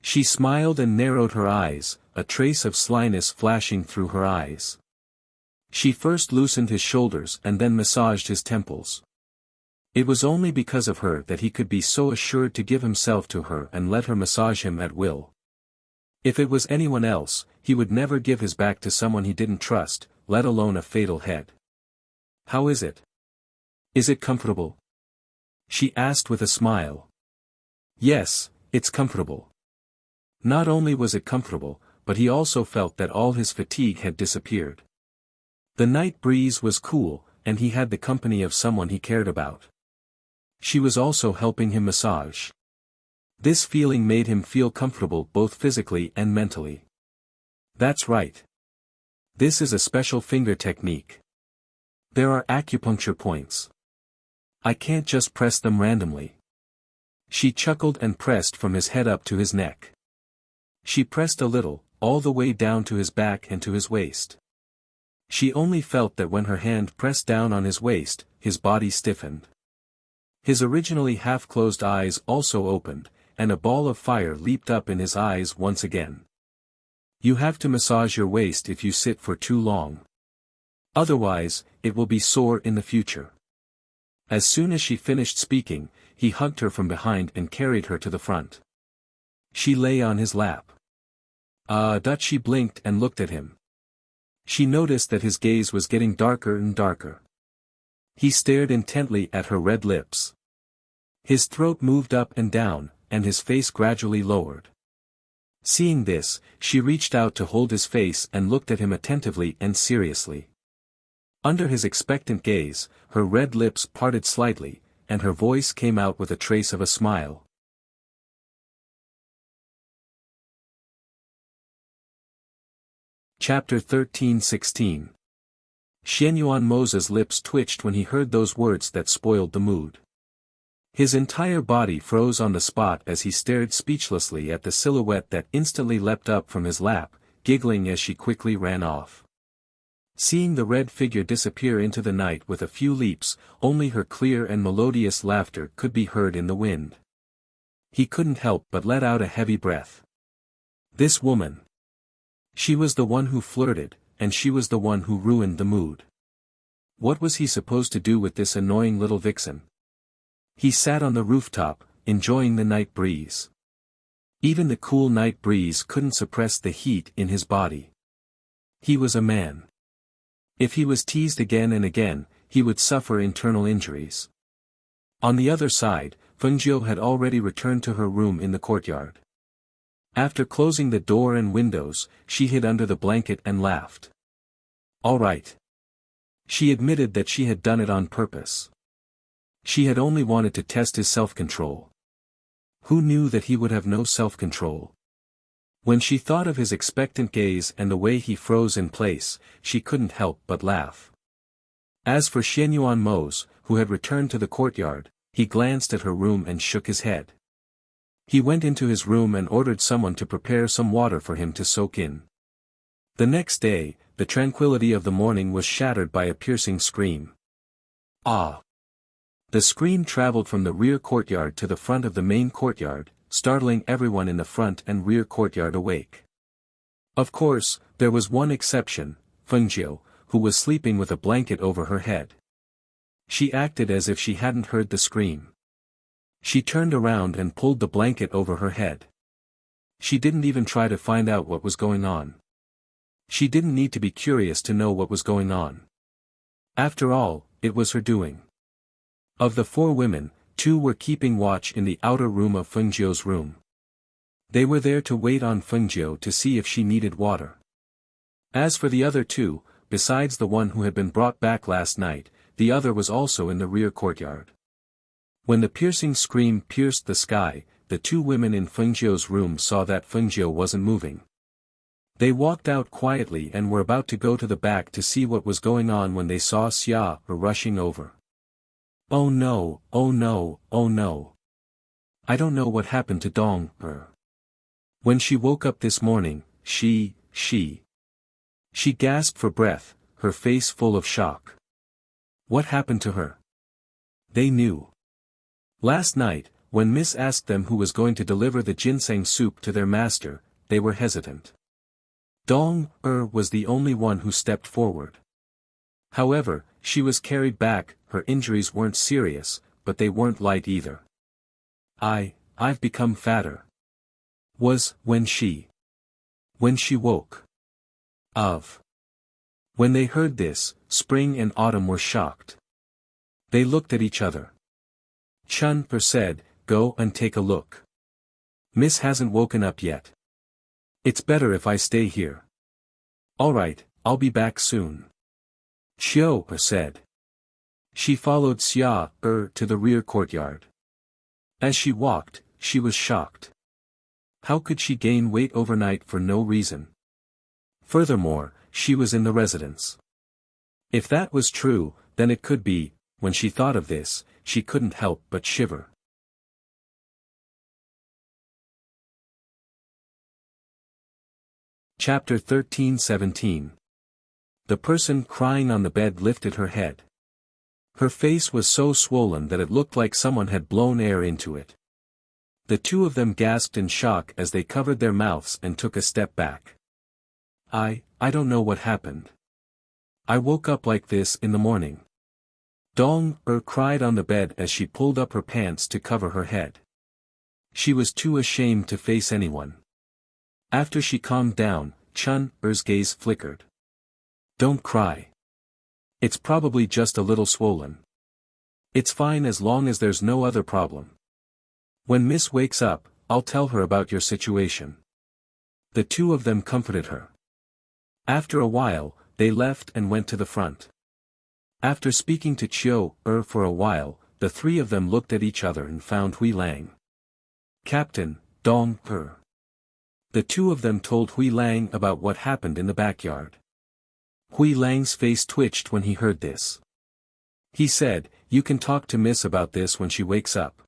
She smiled and narrowed her eyes, a trace of slyness flashing through her eyes. She first loosened his shoulders and then massaged his temples. It was only because of her that he could be so assured to give himself to her and let her massage him at will. If it was anyone else, he would never give his back to someone he didn't trust, let alone a fatal head. How is it? Is it comfortable? She asked with a smile. Yes, it's comfortable. Not only was it comfortable, but he also felt that all his fatigue had disappeared. The night breeze was cool, and he had the company of someone he cared about. She was also helping him massage. This feeling made him feel comfortable both physically and mentally. That's right. This is a special finger technique. There are acupuncture points. I can't just press them randomly. She chuckled and pressed from his head up to his neck. She pressed a little, all the way down to his back and to his waist. She only felt that when her hand pressed down on his waist, his body stiffened. His originally half-closed eyes also opened, and a ball of fire leaped up in his eyes once again. You have to massage your waist if you sit for too long. Otherwise, it will be sore in the future. As soon as she finished speaking, he hugged her from behind and carried her to the front. She lay on his lap. She blinked and looked at him. She noticed that his gaze was getting darker and darker. He stared intently at her red lips. His throat moved up and down, and his face gradually lowered. Seeing this, she reached out to hold his face and looked at him attentively and seriously. Under his expectant gaze, her red lips parted slightly, and her voice came out with a trace of a smile. Chapter 13:16. Xianyuan Mo's lips twitched when he heard those words that spoiled the mood. His entire body froze on the spot as he stared speechlessly at the silhouette that instantly leapt up from his lap, giggling as she quickly ran off. Seeing the red figure disappear into the night with a few leaps, only her clear and melodious laughter could be heard in the wind. He couldn't help but let out a heavy breath. This woman. She was the one who flirted, and she was the one who ruined the mood. What was he supposed to do with this annoying little vixen? He sat on the rooftop, enjoying the night breeze. Even the cool night breeze couldn't suppress the heat in his body. He was a man. If he was teased again and again, he would suffer internal injuries. On the other side, Fengjiu had already returned to her room in the courtyard. After closing the door and windows, she hid under the blanket and laughed. All right. She admitted that she had done it on purpose. She had only wanted to test his self-control. Who knew that he would have no self-control? When she thought of his expectant gaze and the way he froze in place, she couldn't help but laugh. As for Xianyuan Mo, who had returned to the courtyard, he glanced at her room and shook his head. He went into his room and ordered someone to prepare some water for him to soak in. The next day, the tranquility of the morning was shattered by a piercing scream. Ah! The scream traveled from the rear courtyard to the front of the main courtyard, startling everyone in the front and rear courtyard awake. Of course, there was one exception, Fengjiu, who was sleeping with a blanket over her head. She acted as if she hadn't heard the scream. She turned around and pulled the blanket over her head. She didn't even try to find out what was going on. She didn't need to be curious to know what was going on. After all, it was her doing. Of the 4 women, 2 were keeping watch in the outer room of Fengjiu's room. They were there to wait on Fengjiu to see if she needed water. As for the other 2, besides the one who had been brought back last night, the other was also in the rear courtyard. When the piercing scream pierced the sky, the 2 women in Fengjiu's room saw that Fengjiu wasn't moving. They walked out quietly and were about to go to the back to see what was going on when they saw Xia rushing over. Oh no, oh no, oh no. I don't know what happened to Dong. When she woke up this morning, she gasped for breath, her face full of shock. What happened to her? They knew. Last night, when Miss asked them who was going to deliver the ginseng soup to their master, they were hesitant. Dong was the only one who stepped forward. However, she was carried back. Her injuries weren't serious, but they weren't light either. I've become fatter. Was, when she woke. When they heard this, Spring and Autumn were shocked. They looked at each other. Chun said, "Go and take a look. Miss hasn't woken up yet. It's better if I stay here." "All right, I'll be back soon." Xiao said. She followed Xia to the rear courtyard. As she walked, she was shocked. How could she gain weight overnight for no reason? Furthermore, she was in the residence. If that was true, then it could be. When she thought of this, she couldn't help but shiver. Chapter 13:17. The person crying on the bed lifted her head. Her face was so swollen that it looked like someone had blown air into it. The two of them gasped in shock as they covered their mouths and took a step back. I don't know what happened. I woke up like this in the morning. Dong-er cried on the bed as she pulled up her pants to cover her head. She was too ashamed to face anyone. After she calmed down, Chun-er's gaze flickered. Don't cry. It's probably just a little swollen. It's fine as long as there's no other problem. When Miss wakes up, I'll tell her about your situation. The two of them comforted her. After a while, they left and went to the front. After speaking to Chiu-er for a while, the three of them looked at each other and found Hui Lang. Captain, Dong-er. The two of them told Hui Lang about what happened in the backyard. Hui Lang's face twitched when he heard this. He said, "You can talk to Miss about this when she wakes up."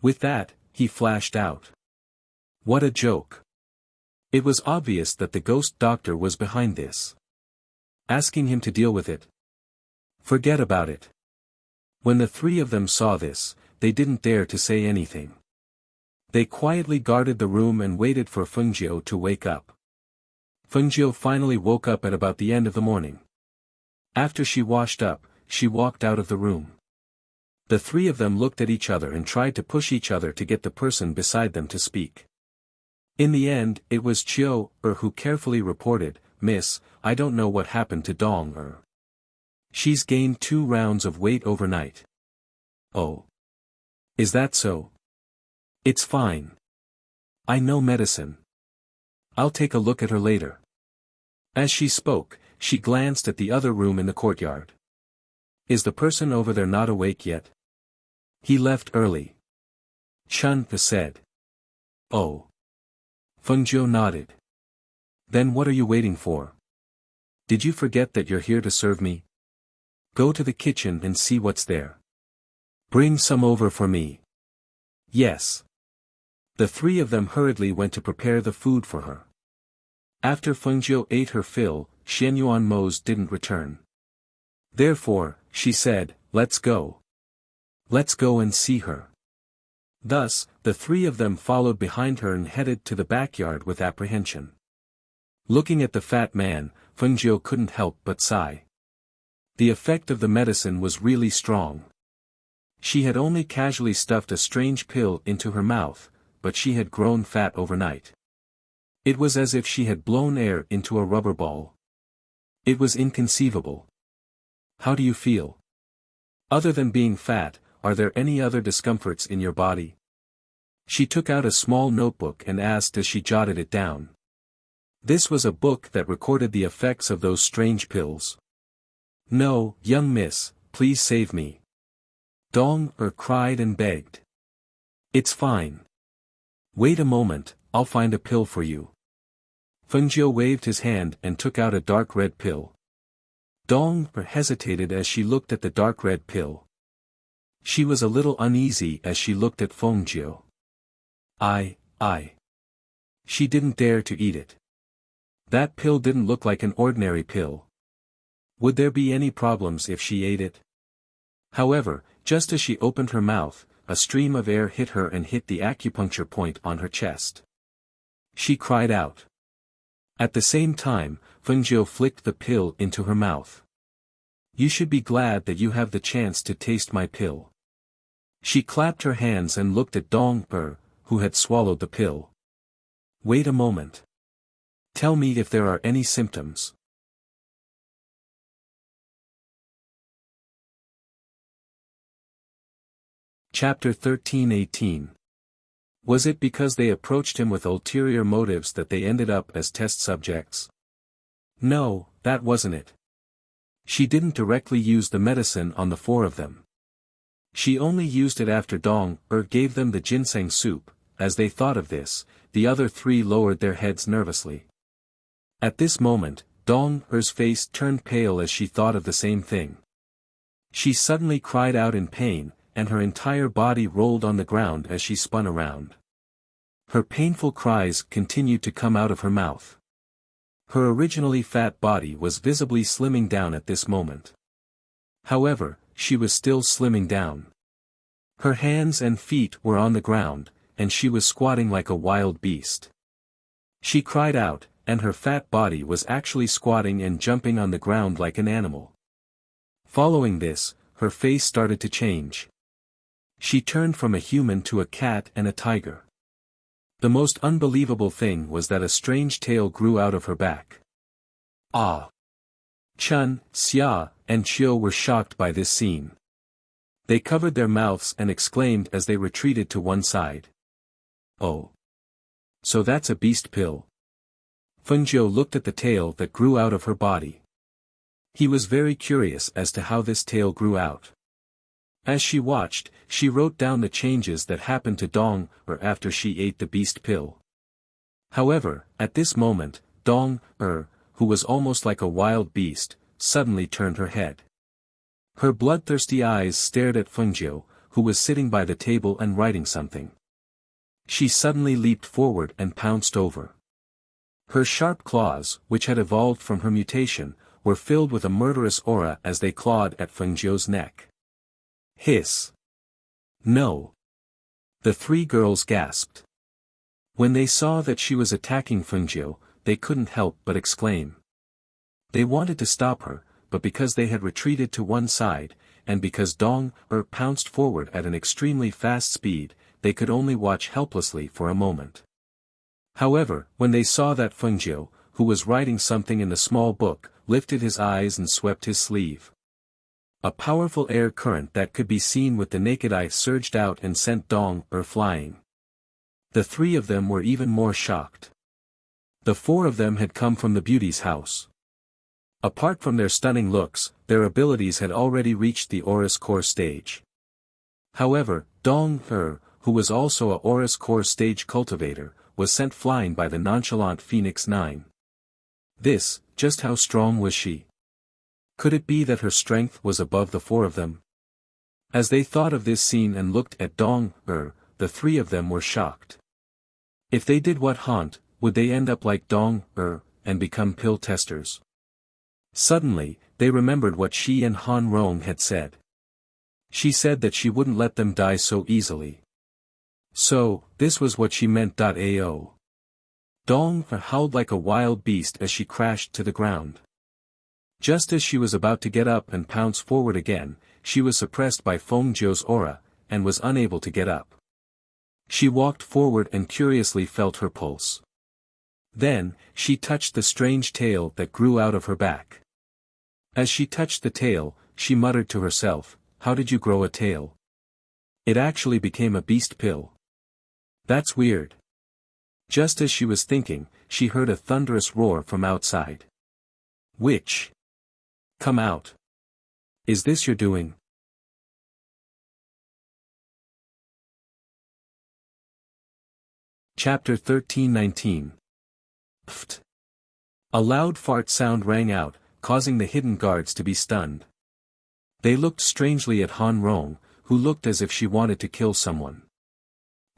With that, he flashed out. What a joke. It was obvious that the ghost doctor was behind this. Asking him to deal with it. Forget about it. When the three of them saw this, they didn't dare to say anything. They quietly guarded the room and waited for Fengjiu to wake up. Fengjiu finally woke up at about the end of the morning. After she washed up, she walked out of the room. The three of them looked at each other and tried to push each other to get the person beside them to speak. In the end, it was Chiu-er who carefully reported, "Miss, I don't know what happened to Dong-er. She's gained 2 rounds of weight overnight." Oh. Is that so? It's fine. I know medicine. I'll take a look at her later. As she spoke, she glanced at the other room in the courtyard. Is the person over there not awake yet? He left early. Chun-pa said. Oh. Fengjiu nodded. Then what are you waiting for? Did you forget that you're here to serve me? Go to the kitchen and see what's there. Bring some over for me. Yes. The three of them hurriedly went to prepare the food for her. After Fengjiu ate her fill, Xianyuan Mo's didn't return. Therefore, she said, "Let's go. Let's go and see her." Thus, the three of them followed behind her and headed to the backyard with apprehension. Looking at the fat man, Fengjiu couldn't help but sigh. The effect of the medicine was really strong. She had only casually stuffed a strange pill into her mouth, but she had grown fat overnight. It was as if she had blown air into a rubber ball. It was inconceivable. How do you feel? Other than being fat, are there any other discomforts in your body? She took out a small notebook and asked as she jotted it down. This was a book that recorded the effects of those strange pills. No, young miss, please save me. Dong-er cried and begged. It's fine. Wait a moment, I'll find a pill for you. Fengjiu waved his hand and took out a dark red pill. Dong-er hesitated as she looked at the dark red pill. She was a little uneasy as she looked at Fengjiu. She didn't dare to eat it. That pill didn't look like an ordinary pill. Would there be any problems if she ate it? However, just as she opened her mouth, a stream of air hit her and hit the acupuncture point on her chest. She cried out. At the same time, Fengjiu flicked the pill into her mouth. You should be glad that you have the chance to taste my pill. She clapped her hands and looked at Dong-er, who had swallowed the pill. Wait a moment. Tell me if there are any symptoms. Chapter 13-18. Was it because they approached him with ulterior motives that they ended up as test subjects? No, that wasn't it. She didn't directly use the medicine on the 4 of them. She only used it after Dong-er gave them the ginseng soup. As they thought of this, the other 3 lowered their heads nervously. At this moment, Dong-er's face turned pale as she thought of the same thing. She suddenly cried out in pain, and her entire body rolled on the ground as she spun around. Her painful cries continued to come out of her mouth. Her originally fat body was visibly slimming down at this moment. However, she was still slimming down. Her hands and feet were on the ground, and she was squatting like a wild beast. She cried out, and her fat body was actually squatting and jumping on the ground like an animal. Following this, her face started to change. She turned from a human to a cat and a tiger. The most unbelievable thing was that a strange tail grew out of her back. Ah! Chun, Xia, and Chiu were shocked by this scene. They covered their mouths and exclaimed as they retreated to one side. Oh! So that's a beast pill. Fengjiu looked at the tail that grew out of her body. He was very curious as to how this tail grew out. As she watched, she wrote down the changes that happened to Dong after she ate the beast pill. However, at this moment, Dong who was almost like a wild beast, suddenly turned her head. Her bloodthirsty eyes stared at Fengjiu, who was sitting by the table and writing something. She suddenly leaped forward and pounced over. Her sharp claws, which had evolved from her mutation, were filled with a murderous aura as they clawed at Fengjiu's neck. Hiss! No! The three girls gasped. When they saw that she was attacking Fengjiu, they couldn't help but exclaim. They wanted to stop her, but because they had retreated to one side, and because Dong pounced forward at an extremely fast speed, they could only watch helplessly for a moment. However, when they saw that Fengjiu, who was writing something in the small book, lifted his eyes and swept his sleeve. A powerful air current that could be seen with the naked eye surged out and sent Dong flying. The three of them were even more shocked. The four of them had come from the beauty's house. Apart from their stunning looks, their abilities had already reached the Aurus Core stage. However, Dong who was also a Aurus Core stage cultivator, was sent flying by the nonchalant Phoenix 9. Just how strong was she? Could it be that her strength was above the four of them? As they thought of this scene and looked at Dong the three of them were shocked. If they did what haunt, would they end up like Dong and become pill testers? Suddenly, they remembered what she and Han Rong had said. She said that she wouldn't let them die so easily. So, this was what she meant. Ao. Dong howled like a wild beast as she crashed to the ground. Just as she was about to get up and pounce forward again, she was suppressed by Fengjiu's aura, and was unable to get up. She walked forward and curiously felt her pulse. Then, she touched the strange tail that grew out of her back. As she touched the tail, she muttered to herself, "How did you grow a tail? It actually became a beast pill. That's weird." Just as she was thinking, she heard a thunderous roar from outside. "Witch! Come out! Is this your doing?" Chapter 13:19. Pft! A loud fart sound rang out, causing the hidden guards to be stunned. They looked strangely at Han Rong, who looked as if she wanted to kill someone.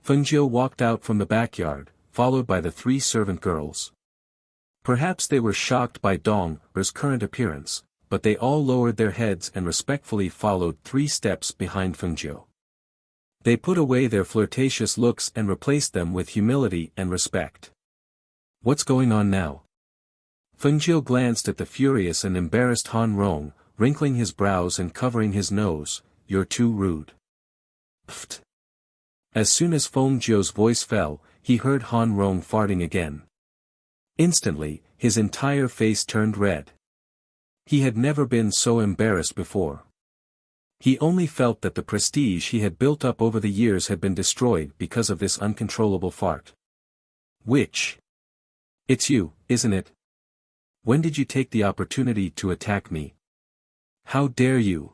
Fengjiu walked out from the backyard, followed by the three servant girls. Perhaps they were shocked by Dong's current appearance, but they all lowered their heads and respectfully followed 3 steps behind Fengjiu. They put away their flirtatious looks and replaced them with humility and respect. What's going on now? Fengjiu glanced at the furious and embarrassed Han Rong, wrinkling his brows and covering his nose. "You're too rude." Pfft! As soon as Fengjiu's voice fell, he heard Han Rong farting again. Instantly, his entire face turned red. He had never been so embarrassed before. He only felt that the prestige he had built up over the years had been destroyed because of this uncontrollable fart. "Witch! It's you, isn't it? When did you take the opportunity to attack me? How dare you?"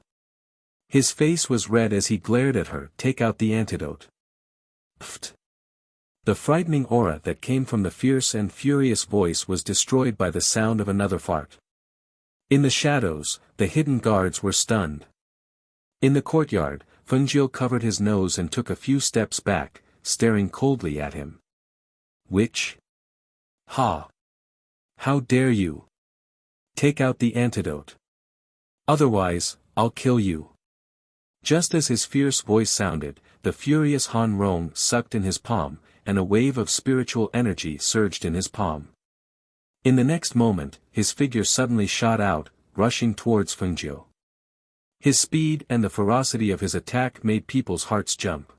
His face was red as he glared at her. "Take out the antidote." Pfft! The frightening aura that came from the fierce and furious voice was destroyed by the sound of another fart. In the shadows, the hidden guards were stunned. In the courtyard, Fengjiu covered his nose and took a few steps back, staring coldly at him. "Witch? Ha! How dare you? Take out the antidote. Otherwise, I'll kill you. Just as his fierce voice sounded, the furious Han Rong sucked in his palm, and a wave of spiritual energy surged in his palm. In the next moment, his figure suddenly shot out, rushing towards Fengjiu. His speed and the ferocity of his attack made people's hearts jump.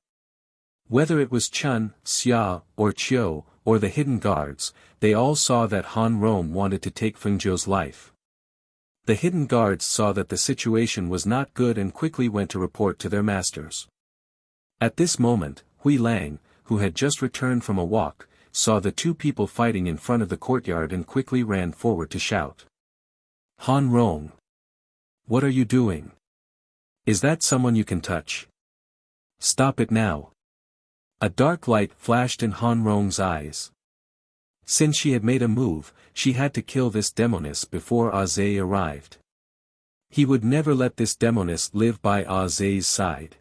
Whether it was Chun, Xia, or Chiu, or the hidden guards, they all saw that Han Rong wanted to take Fengjiu's life. The hidden guards saw that the situation was not good and quickly went to report to their masters. At this moment, Hui Lang, who had just returned from a walk, saw the two people fighting in front of the courtyard and quickly ran forward to shout. Han Rong! What are you doing? Is that someone you can touch? Stop it now. A dark light flashed in Han Rong's eyes. Since she had made a move, she had to kill this demoness before Zhe arrived. He would never let this demoness live by Zhe's side.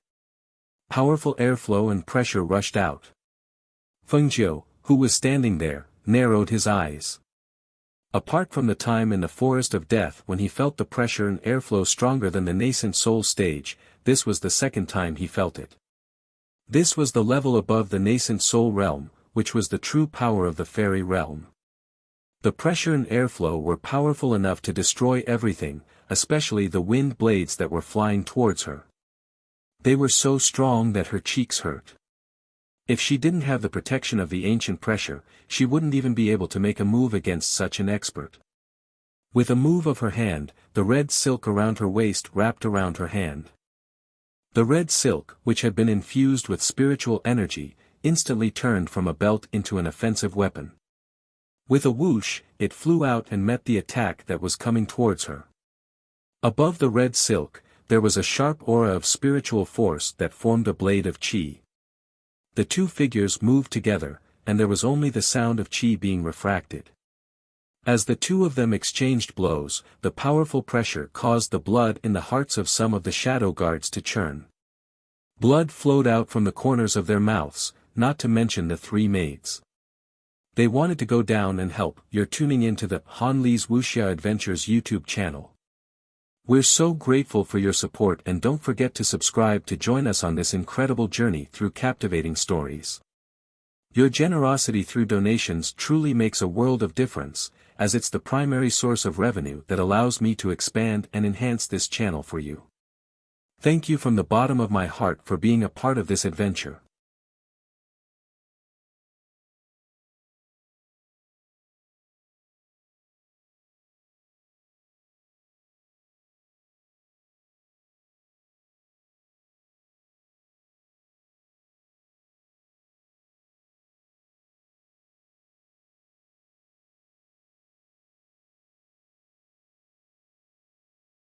Powerful airflow and pressure rushed out. Fengjiu, who was standing there, narrowed his eyes. Apart from the time in the forest of death when he felt the pressure and airflow stronger than the nascent soul stage, this was the second time he felt it. This was the level above the nascent soul realm, which was the true power of the fairy realm. The pressure and airflow were powerful enough to destroy everything, especially the wind blades that were flying towards her. They were so strong that her cheeks hurt. If she didn't have the protection of the ancient pressure, she wouldn't even be able to make a move against such an expert. With a move of her hand, the red silk around her waist wrapped around her hand. The red silk, which had been infused with spiritual energy, instantly turned from a belt into an offensive weapon. With a whoosh, it flew out and met the attack that was coming towards her. Above the red silk, there was a sharp aura of spiritual force that formed a blade of qi. The two figures moved together, and there was only the sound of qi being refracted. As the two of them exchanged blows, the powerful pressure caused the blood in the hearts of some of the shadow guards to churn. Blood flowed out from the corners of their mouths, not to mention the three maids. They wanted to go down and help. You're tuning into the Han Li's Wuxia Adventures YouTube channel. We're so grateful for your support, and don't forget to subscribe to join us on this incredible journey through captivating stories. Your generosity through donations truly makes a world of difference, as it's the primary source of revenue that allows me to expand and enhance this channel for you. Thank you from the bottom of my heart for being a part of this adventure.